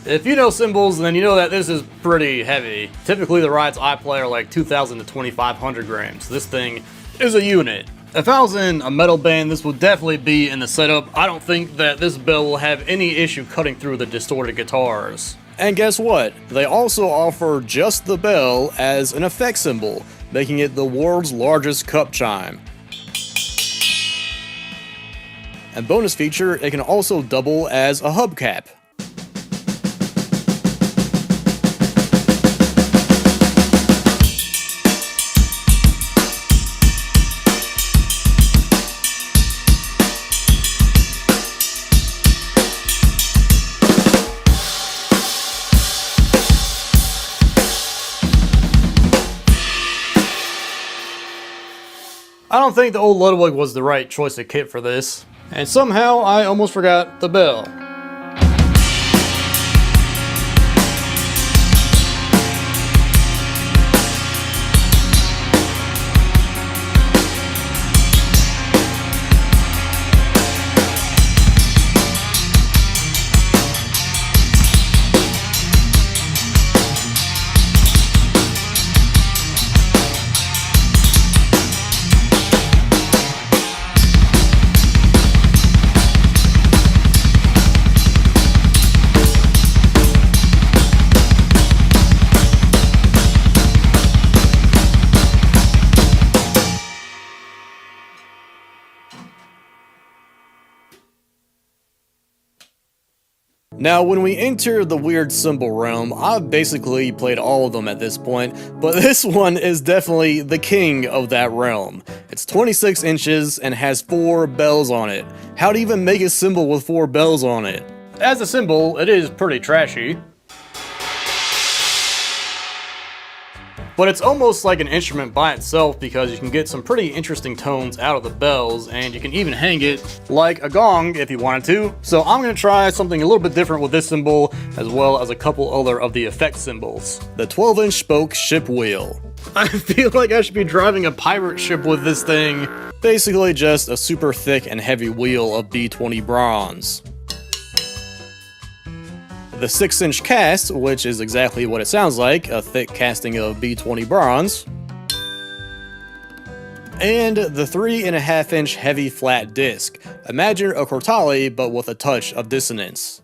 If you know cymbals, then you know that this is pretty heavy. Typically the rides I play are like 2,000 to 2,500 grams. This thing is a unit. If I was in a metal band, this would definitely be in the setup. I don't think that this bell will have any issue cutting through the distorted guitars. And guess what? They also offer just the bell as an effect cymbal, making it the world's largest cup chime. And bonus feature, it can also double as a hubcap. I don't think the old Ludwig was the right choice of kit for this. And somehow I almost forgot the bell. Now, when we enter the weird cymbal realm, I've basically played all of them at this point, but this one is definitely the king of that realm. It's 26 inches and has 4 bells on it. How to even make a cymbal with 4 bells on it? As a cymbal, it is pretty trashy. But it's almost like an instrument by itself because you can get some pretty interesting tones out of the bells, and you can even hang it like a gong if you wanted to. So I'm going to try something a little bit different with this cymbal, as well as a couple other of the effect cymbals. The 12-inch spoke ship wheel. I feel like I should be driving a pirate ship with this thing. Basically just a super thick and heavy wheel of B20 bronze. The 6-inch cast, which is exactly what it sounds like, a thick casting of B20 bronze. And the 3.5-inch heavy flat disc. Imagine a Cortale, but with a touch of dissonance.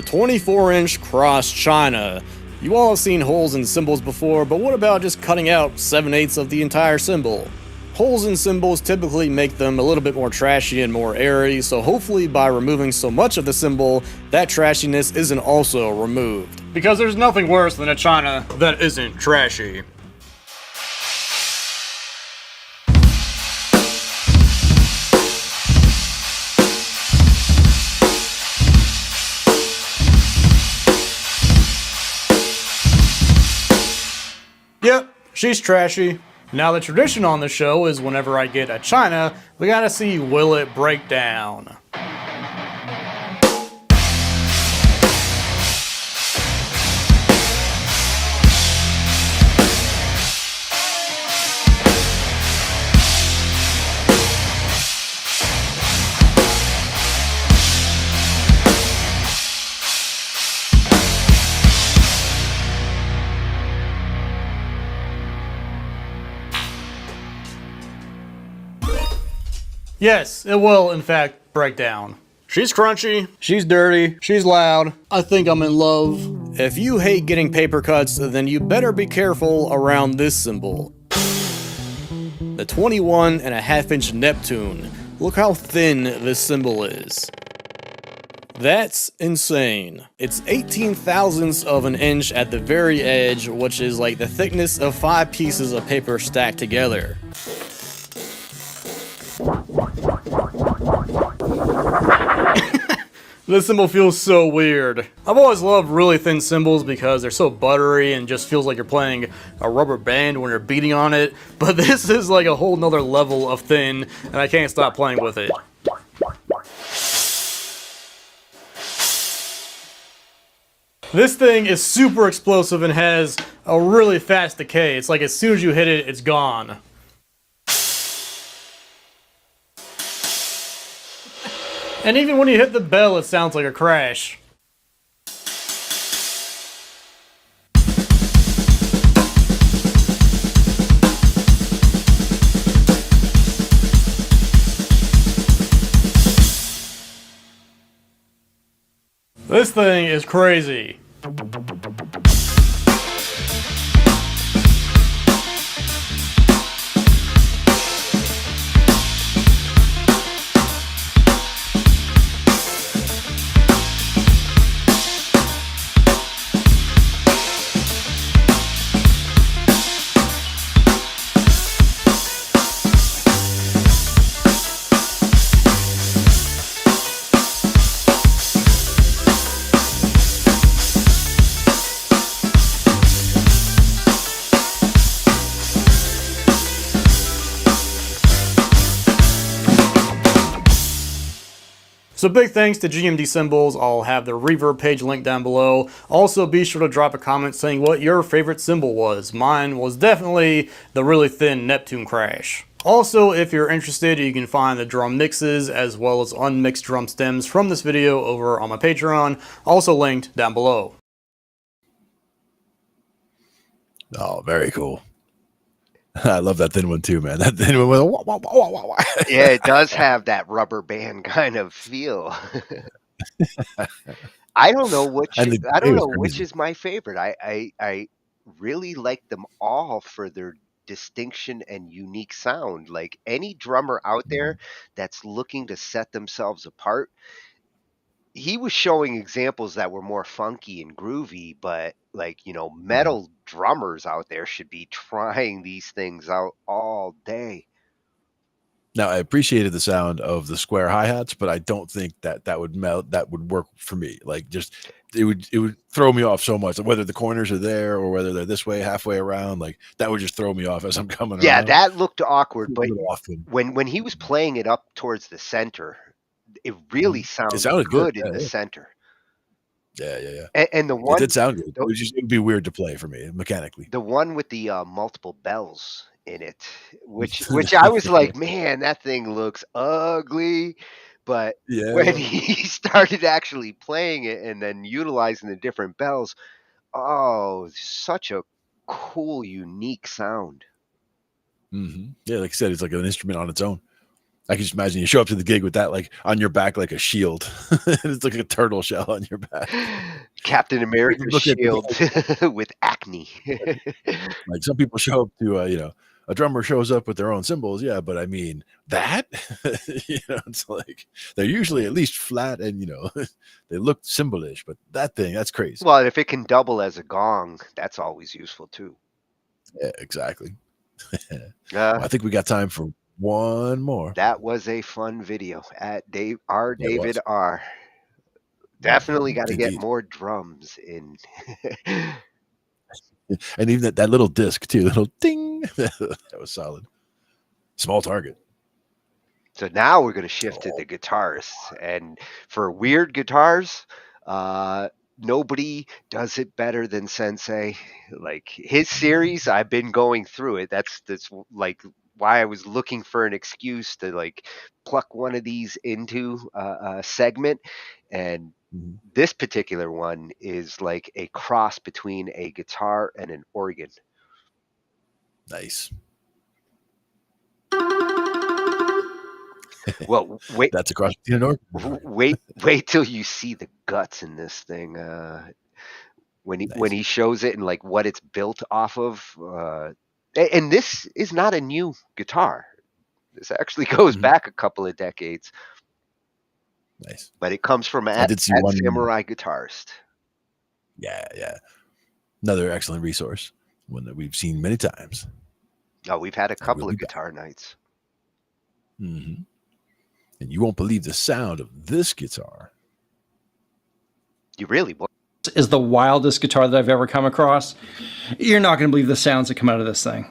the 24-inch cross China. You all have seen holes in cymbals before, but what about just cutting out 7/8 of the entire cymbal? Holes in cymbals typically make them a little bit more trashy and more airy, so hopefully by removing so much of the cymbal, that trashiness isn't also removed. Because there's nothing worse than a China that isn't trashy. Yep, she's trashy. Now the tradition on the show is whenever I get a China, we gotta see will it break down. Yes, it will in fact break down. She's crunchy, she's dirty, she's loud, I think I'm in love. If you hate getting paper cuts, then you better be careful around this cymbal. The 21.5-inch Neptune. Look how thin this cymbal is. That's insane. It's 18 thousandths of an inch at the very edge, which is like the thickness of 5 pieces of paper stacked together. This cymbal feels so weird. I've always loved really thin cymbals because they're so buttery and just feels like you're playing a rubber band when you're beating on it, but this is like a whole nother level of thin, and I can't stop playing with it. This thing is super explosive and has a really fast decay. It's like as soon as you hit it, it's gone. And even when you hit the bell, it sounds like a crash. This thing is crazy. So big thanks to GMD Cymbals. I'll have the reverb page linked down below. Also be sure to drop a comment saying what your favorite cymbal was. Mine was definitely the really thin Neptune crash. Also, if you're interested, you can find the drum mixes as well as unmixed drum stems from this video over on my Patreon, also linked down below. Oh, very cool. I love that thin one too, man. That thin one with a wah, wah, wah, wah, wah. Yeah, it does have that rubber band kind of feel. I don't know which is my favorite. I really like them all for their distinction and unique sound. Like any drummer out there that's looking to set themselves apart, he was showing examples that were more funky and groovy, but like, metal drummers out there should be trying these things out all day. Now, I appreciated the sound of the square hi-hats, but I don't think that would work for me. Like, just it would throw me off so much. Whether the corners are there or whether they're this way, halfway around, like that would just throw me off as I'm coming around. Yeah, that looked awkward, but often. when he was playing it up towards the center, it really sounded good in the center. Yeah. And the one, it did sound good. It would be weird to play for me mechanically. The one with the multiple bells in it, which I was like, man, that thing looks ugly. But when he started actually playing it and then utilizing the different bells, oh, such a cool, unique sound. Yeah, like I said, it's like an instrument on its own. I can just imagine you show up to the gig with that like on your back like a shield. It's like a turtle shell on your back. Captain America Look at shield with acne. Like some people show up to a drummer shows up with their own cymbals, yeah, but I mean that it's like they're usually at least flat and they look cymbalish, but that thing, that's crazy. Well, if it can double as a gong, that's always useful too. Yeah, exactly. Well, I think we got time for one more. That was a fun video at David R. Definitely got to get more drums in. And even that little disc too, little ding. That was solid. Small target. So now we're going to shift to the guitarists. And for weird guitars, nobody does it better than Sensei. Like his series, I've been going through it. That's like why I was looking for an excuse to like pluck one of these into a segment. And this particular one is like a cross between a guitar and an organ. Nice. Well, wait. That's a cross between an organ. Wait till you see the guts in this thing. When he shows it and like what it's built off of. And this is not a new guitar. This actually goes back a couple of decades. Nice. But it comes from at Samurai Guitarist. Yeah. Another excellent resource. One that we've seen many times. Oh, we've had a couple of guitar nights. Mm-hmm. And you won't believe the sound of this guitar. You really won't. This is the wildest guitar that I've ever come across. You're not going to believe the sounds that come out of this thing.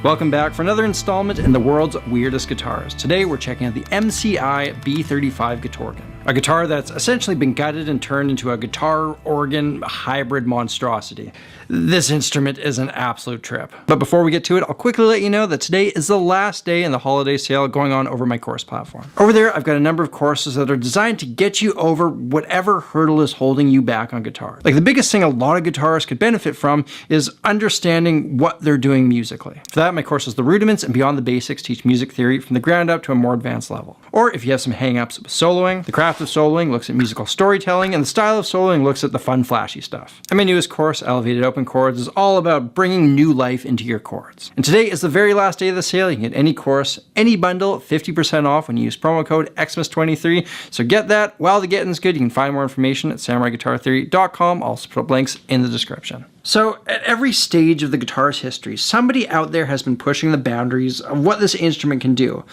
Welcome back for another installment in the world's weirdest guitars. Today we're checking out the MCI B35 Guitorgan, a guitar that's essentially been gutted and turned into a guitar-organ hybrid monstrosity. This instrument is an absolute trip. But before we get to it, I'll quickly let you know that today is the last day in the holiday sale going on over my course platform. Over there, I've got a number of courses that are designed to get you over whatever hurdle is holding you back on guitar. Like the biggest thing a lot of guitarists could benefit from is understanding what they're doing musically. For that, my courses The Rudiments and Beyond the Basics teach music theory from the ground up to a more advanced level. Or if you have some hang-ups with soloing, The Craft of Soloing looks at musical storytelling, and The Style of Soloing looks at the fun, flashy stuff. And my newest course, Elevated Open Chords, is all about bringing new life into your chords. And today is the very last day of the sale. You can get any course, any bundle, 50% off when you use promo code XMAS23. So get that while the getting's good. You can find more information at samuraiguitartheory.com. I'll also put up links in the description. So at every stage of the guitar's history, somebody out there has been pushing the boundaries of what this instrument can do.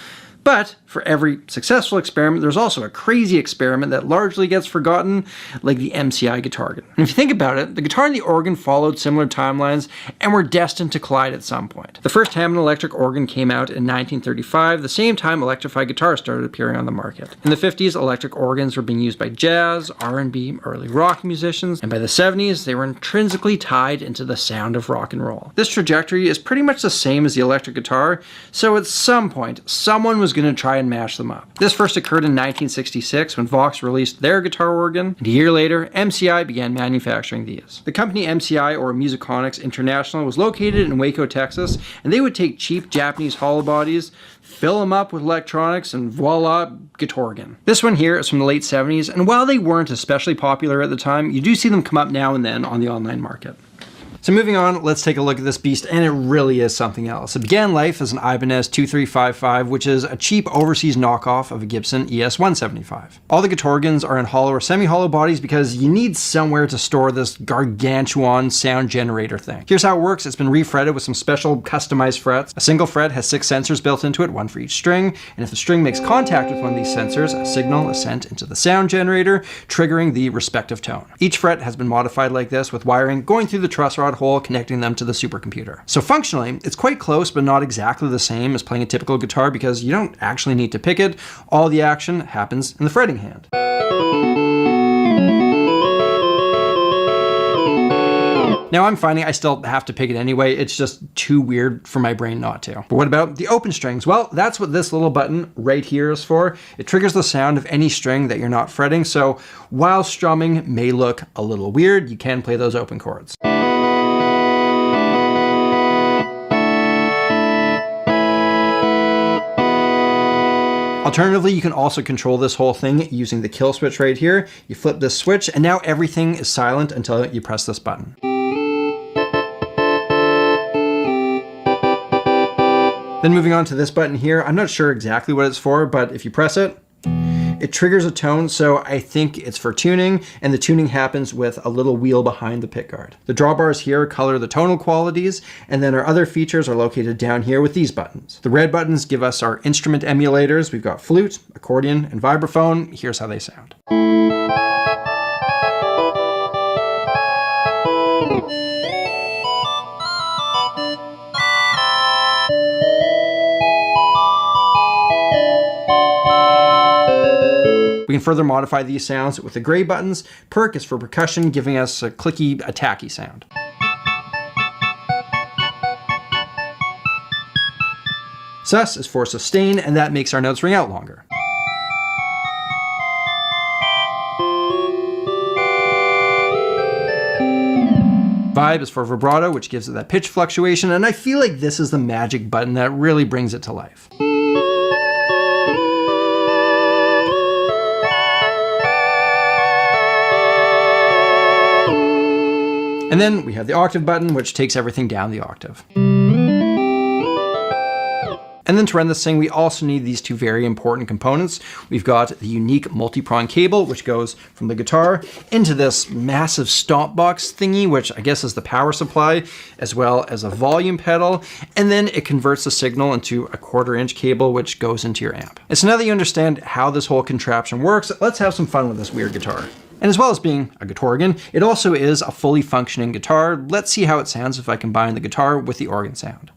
But for every successful experiment, there's also a crazy experiment that largely gets forgotten, like the MCI Guitorgan. And if you think about it, the guitar and the organ followed similar timelines and were destined to collide at some point. The first Hammond electric organ came out in 1935, the same time electrified guitars started appearing on the market. In the 50s, electric organs were being used by jazz, R&B, early rock musicians, and by the 70s, they were intrinsically tied into the sound of rock and roll. This trajectory is pretty much the same as the electric guitar, so at some point, someone was going to try and mash them up. This first occurred in 1966 when Vox released their guitar organ, and a year later, MCI began manufacturing these. The company MCI, or Musiconics International, was located in Waco, Texas, and they would take cheap Japanese hollow bodies, fill them up with electronics, and voila, Guitorgan. This one here is from the late 70s, and while they weren't especially popular at the time, you do see them come up now and then on the online market. So moving on, let's take a look at this beast, and it really is something else. It began life as an Ibanez 2355, which is a cheap overseas knockoff of a Gibson ES-175. All the Guitorgans are in hollow or semi-hollow bodies because you need somewhere to store this gargantuan sound generator thing. Here's how it works. It's been refretted with some special customized frets. A single fret has 6 sensors built into it, one for each string, and if the string makes contact with one of these sensors, a signal is sent into the sound generator, triggering the respective tone. Each fret has been modified like this, with wiring going through the truss rod hole connecting them to the supercomputer. So functionally, it's quite close but not exactly the same as playing a typical guitar because you don't actually need to pick it. All the action happens in the fretting hand. Now I'm finding I still have to pick it anyway. It's just too weird for my brain not to. But what about the open strings? Well, that's what this little button right here is for. It triggers the sound of any string that you're not fretting. So while strumming may look a little weird, you can play those open chords. Alternatively, you can also control this whole thing using the kill switch right here. You flip this switch and now everything is silent until you press this button. Then moving on to this button here, I'm not sure exactly what it's for, but if you press it, it triggers a tone, so I think it's for tuning, and the tuning happens with a little wheel behind the pickguard. The drawbars here color the tonal qualities, and then our other features are located down here with these buttons. The red buttons give us our instrument emulators. We've got flute, accordion, and vibraphone. Here's how they sound. We can further modify these sounds with the gray buttons. Perk is for percussion, giving us a clicky, attacky sound. Sus is for sustain, and that makes our notes ring out longer. Vibe is for vibrato, which gives it that pitch fluctuation, and I feel like this is the magic button that really brings it to life. And then we have the octave button, which takes everything down the octave. And then to run this thing, we also need these two very important components. We've got the unique multi-prong cable, which goes from the guitar into this massive stomp box thingy, which I guess is the power supply, as well as a volume pedal. And then it converts the signal into a 1/4-inch cable, which goes into your amp. And so now that you understand how this whole contraption works, let's have some fun with this weird guitar. And as well as being a guitar organ, it also is a fully functioning guitar. Let's see how it sounds if I combine the guitar with the organ sound.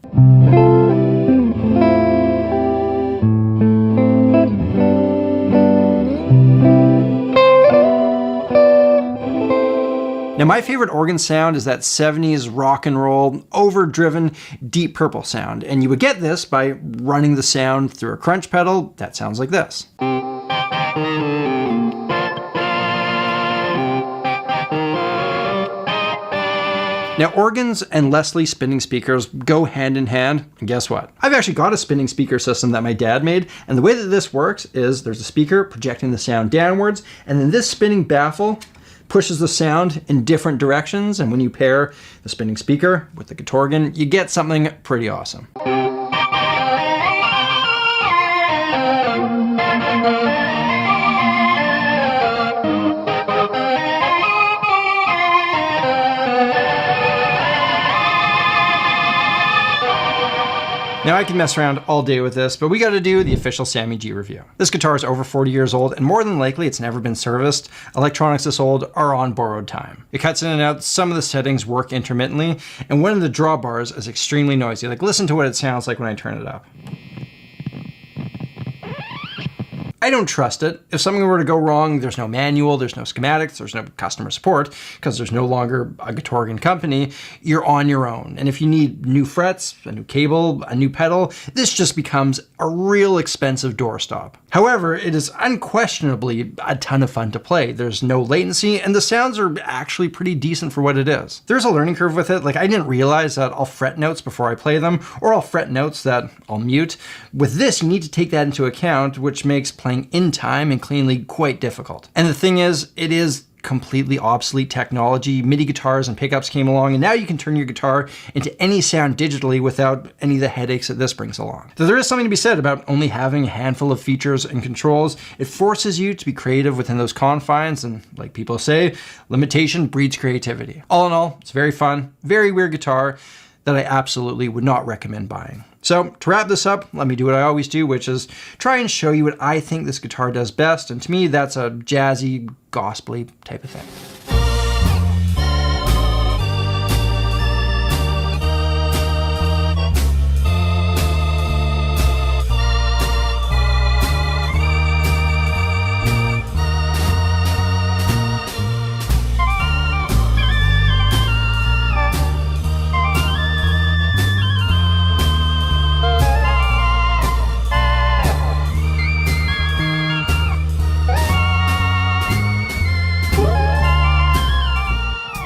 Now my favorite organ sound is that 70s rock and roll, overdriven, Deep Purple sound. And you would get this by running the sound through a crunch pedal that sounds like this. Now organs and Leslie spinning speakers go hand in hand, and guess what? I've actually got a spinning speaker system that my dad made, and the way that this works is there's a speaker projecting the sound downwards, and then this spinning baffle pushes the sound in different directions, and when you pair the spinning speaker with the guitar organ, you get something pretty awesome. Now I can mess around all day with this, but we got to do the official Sammy G review. This guitar is over 40 years old, and more than likely it's never been serviced. Electronics this old are on borrowed time. It cuts in and out, some of the settings work intermittently, and one of the drawbars is extremely noisy. Like, listen to what it sounds like when I turn it up. I don't trust it. If something were to go wrong, there's no manual, there's no schematics, there's no customer support, because there's no longer a guitar organ company. You're on your own. And if you need new frets, a new cable, a new pedal, this just becomes a real expensive doorstop. However, it is unquestionably a ton of fun to play. There's no latency, and the sounds are actually pretty decent for what it is. There's a learning curve with it. Like, I didn't realize that I'll fret notes before I play them, or I'll fret notes that I'll mute. With this, you need to take that into account, which makes playing in time and cleanly quite difficult. And the thing is, it is completely obsolete technology. MIDI guitars and pickups came along, and now you can turn your guitar into any sound digitally without any of the headaches that this brings along. So there is something to be said about only having a handful of features and controls. It forces you to be creative within those confines, and like people say, limitation breeds creativity. All in all, it's very fun, very weird guitar that I absolutely would not recommend buying. So to wrap this up, let me do what I always do, which is try and show you what I think this guitar does best. And to me, that's a jazzy, gospel-y type of thing.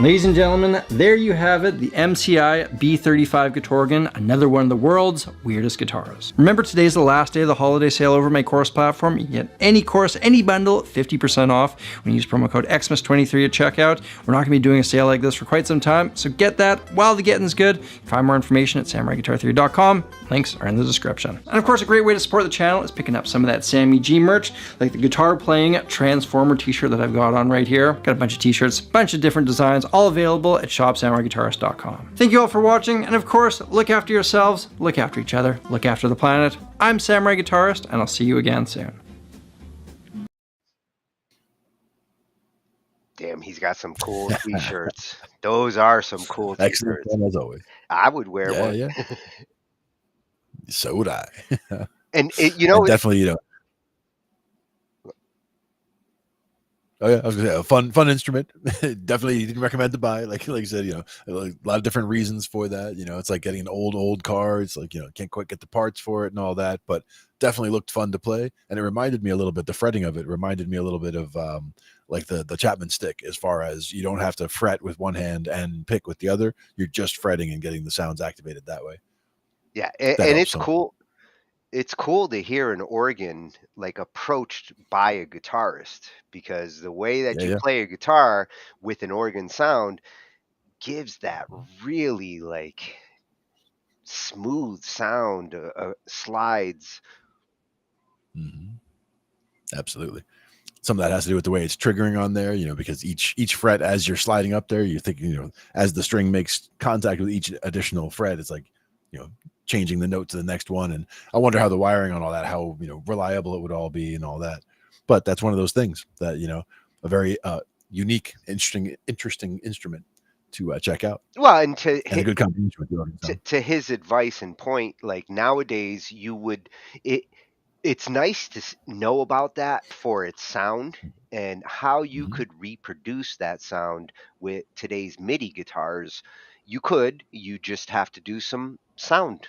Ladies and gentlemen, there you have it, the MCI B35 Getorgen, another one of the world's weirdest guitars. Remember, today's the last day of the holiday sale over my course platform. You get any course, any bundle, 50% off when you use promo code XMAS23 at checkout. We're not going to be doing a sale like this for quite some time, so get that while the getting's good. Find more information at samuraiguitartheory.com. Links are in the description. And of course, a great way to support the channel is picking up some of that Sammy G merch, like the guitar playing Transformer t-shirt that I've got on right here. Got a bunch of t-shirts, bunch of different designs, all available at shopsamuraiguitarist.com. Thank you all for watching, and of course, look after yourselves, look after each other, look after the planet. I'm Samurai Guitarist, and I'll see you again soon. Damn, he's got some cool t-shirts. Those are some cool Excellent t-shirts. one, as always. I would wear one. Yeah. So would I. And definitely, Oh yeah, I was gonna say a fun instrument. Definitely didn't recommend to buy. Like I said, a lot of different reasons for that. It's like getting an old car. It's like can't quite get the parts for it and all that, but definitely looked fun to play. And it reminded me a little bit. The fretting of it reminded me a little bit of like the Chapman stick, as far as you don't have to fret with one hand and pick with the other. You're just fretting and getting the sounds activated that way. Yeah, and it's cool. It's cool to hear an organ like approached by a guitarist, because the way that you play a guitar with an organ sound gives that really like smooth sound, slides. Mm-hmm. Absolutely. Some of that has to do with the way it's triggering on there, because each fret, as you're sliding up there, you think, as the string makes contact with each additional fret, it's like, changing the note to the next one. And I wonder how the wiring on all that, how reliable it would all be and all that. But that's one of those things that a very unique, interesting instrument to check out. Well, and a good combination with the organ sound. To his advice and point, like nowadays it's nice to know about that for its sound and how you could reproduce that sound with today's MIDI guitars. You just have to do some sound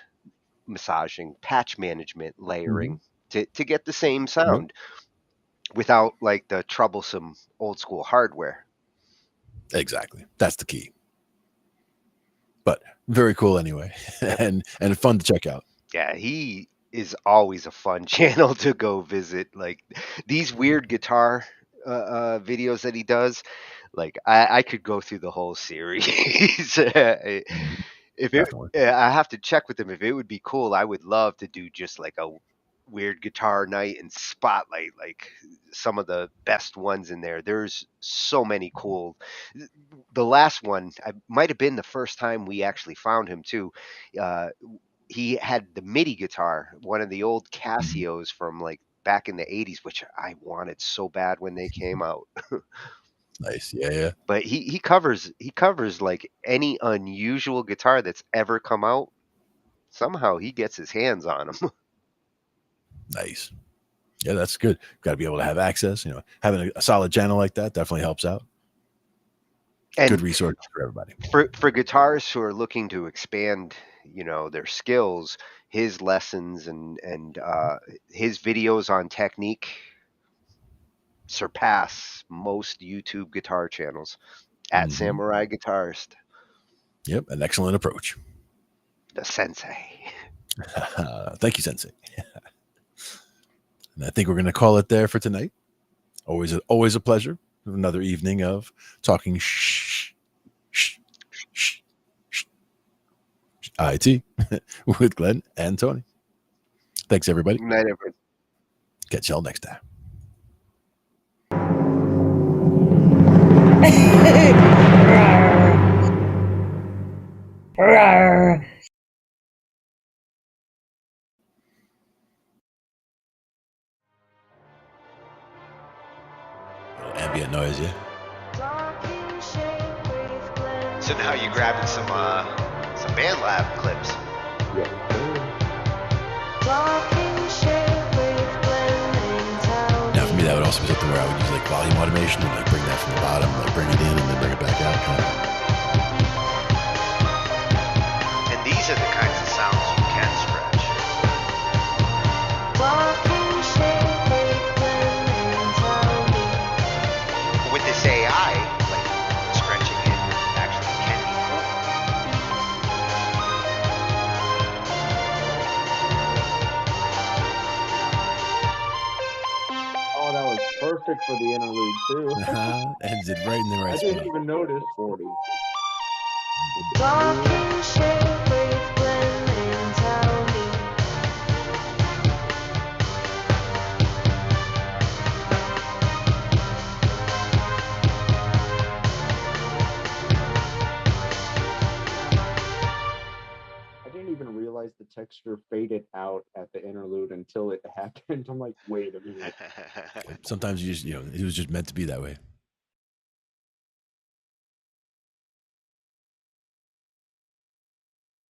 massaging, patch management, layering to get the same sound without like the troublesome old school hardware. Exactly. That's the key. But very cool anyway. and fun to check out. Yeah, he is always a fun channel to go visit. Like these weird guitar videos that he does, like I could go through the whole series. I have to check with him if it would be cool. I would love to do just like a weird guitar night and spotlight like some of the best ones in there. There's so many cool. The last one might have been the first time we actually found him too. He had the MIDI guitar, one of the old Casios from like back in the 80s, which I wanted so bad when they came out. Nice. Yeah. But he covers like any unusual guitar that's ever come out. Somehow he gets his hands on them. Nice. Yeah, that's good. Got to be able to have access. Having a solid channel like that definitely helps out. And good resource for everybody. For guitarists who are looking to expand, their skills, his lessons and his videos on technique surpass most YouTube guitar channels at Samurai Guitarist. Yep, an excellent approach. The sensei. Thank you, sensei. And I think we're going to call it there for tonight. Always a pleasure. Another evening of talking shh IT with Glenn and Tony. Thanks, everybody. Good night, everybody. Catch y'all next time. Ambient noise, yeah. So now you're grabbing some Bandlab clips. Now for me, that would also be something where I would use like volume automation and like bring that from the bottom, like bring it in and then bring it back out. And these are the kinds of sounds you can stretch. With this AI, like stretching it perfect for the interlude too. Ends it right in the I right didn't spot. even notice 40. Talkin shit with Glenn and Tony. I didn't even realize the texture faded out at the interlude until it happened. I'm like, wait a minute. Sometimes you just, it was just meant to be that way.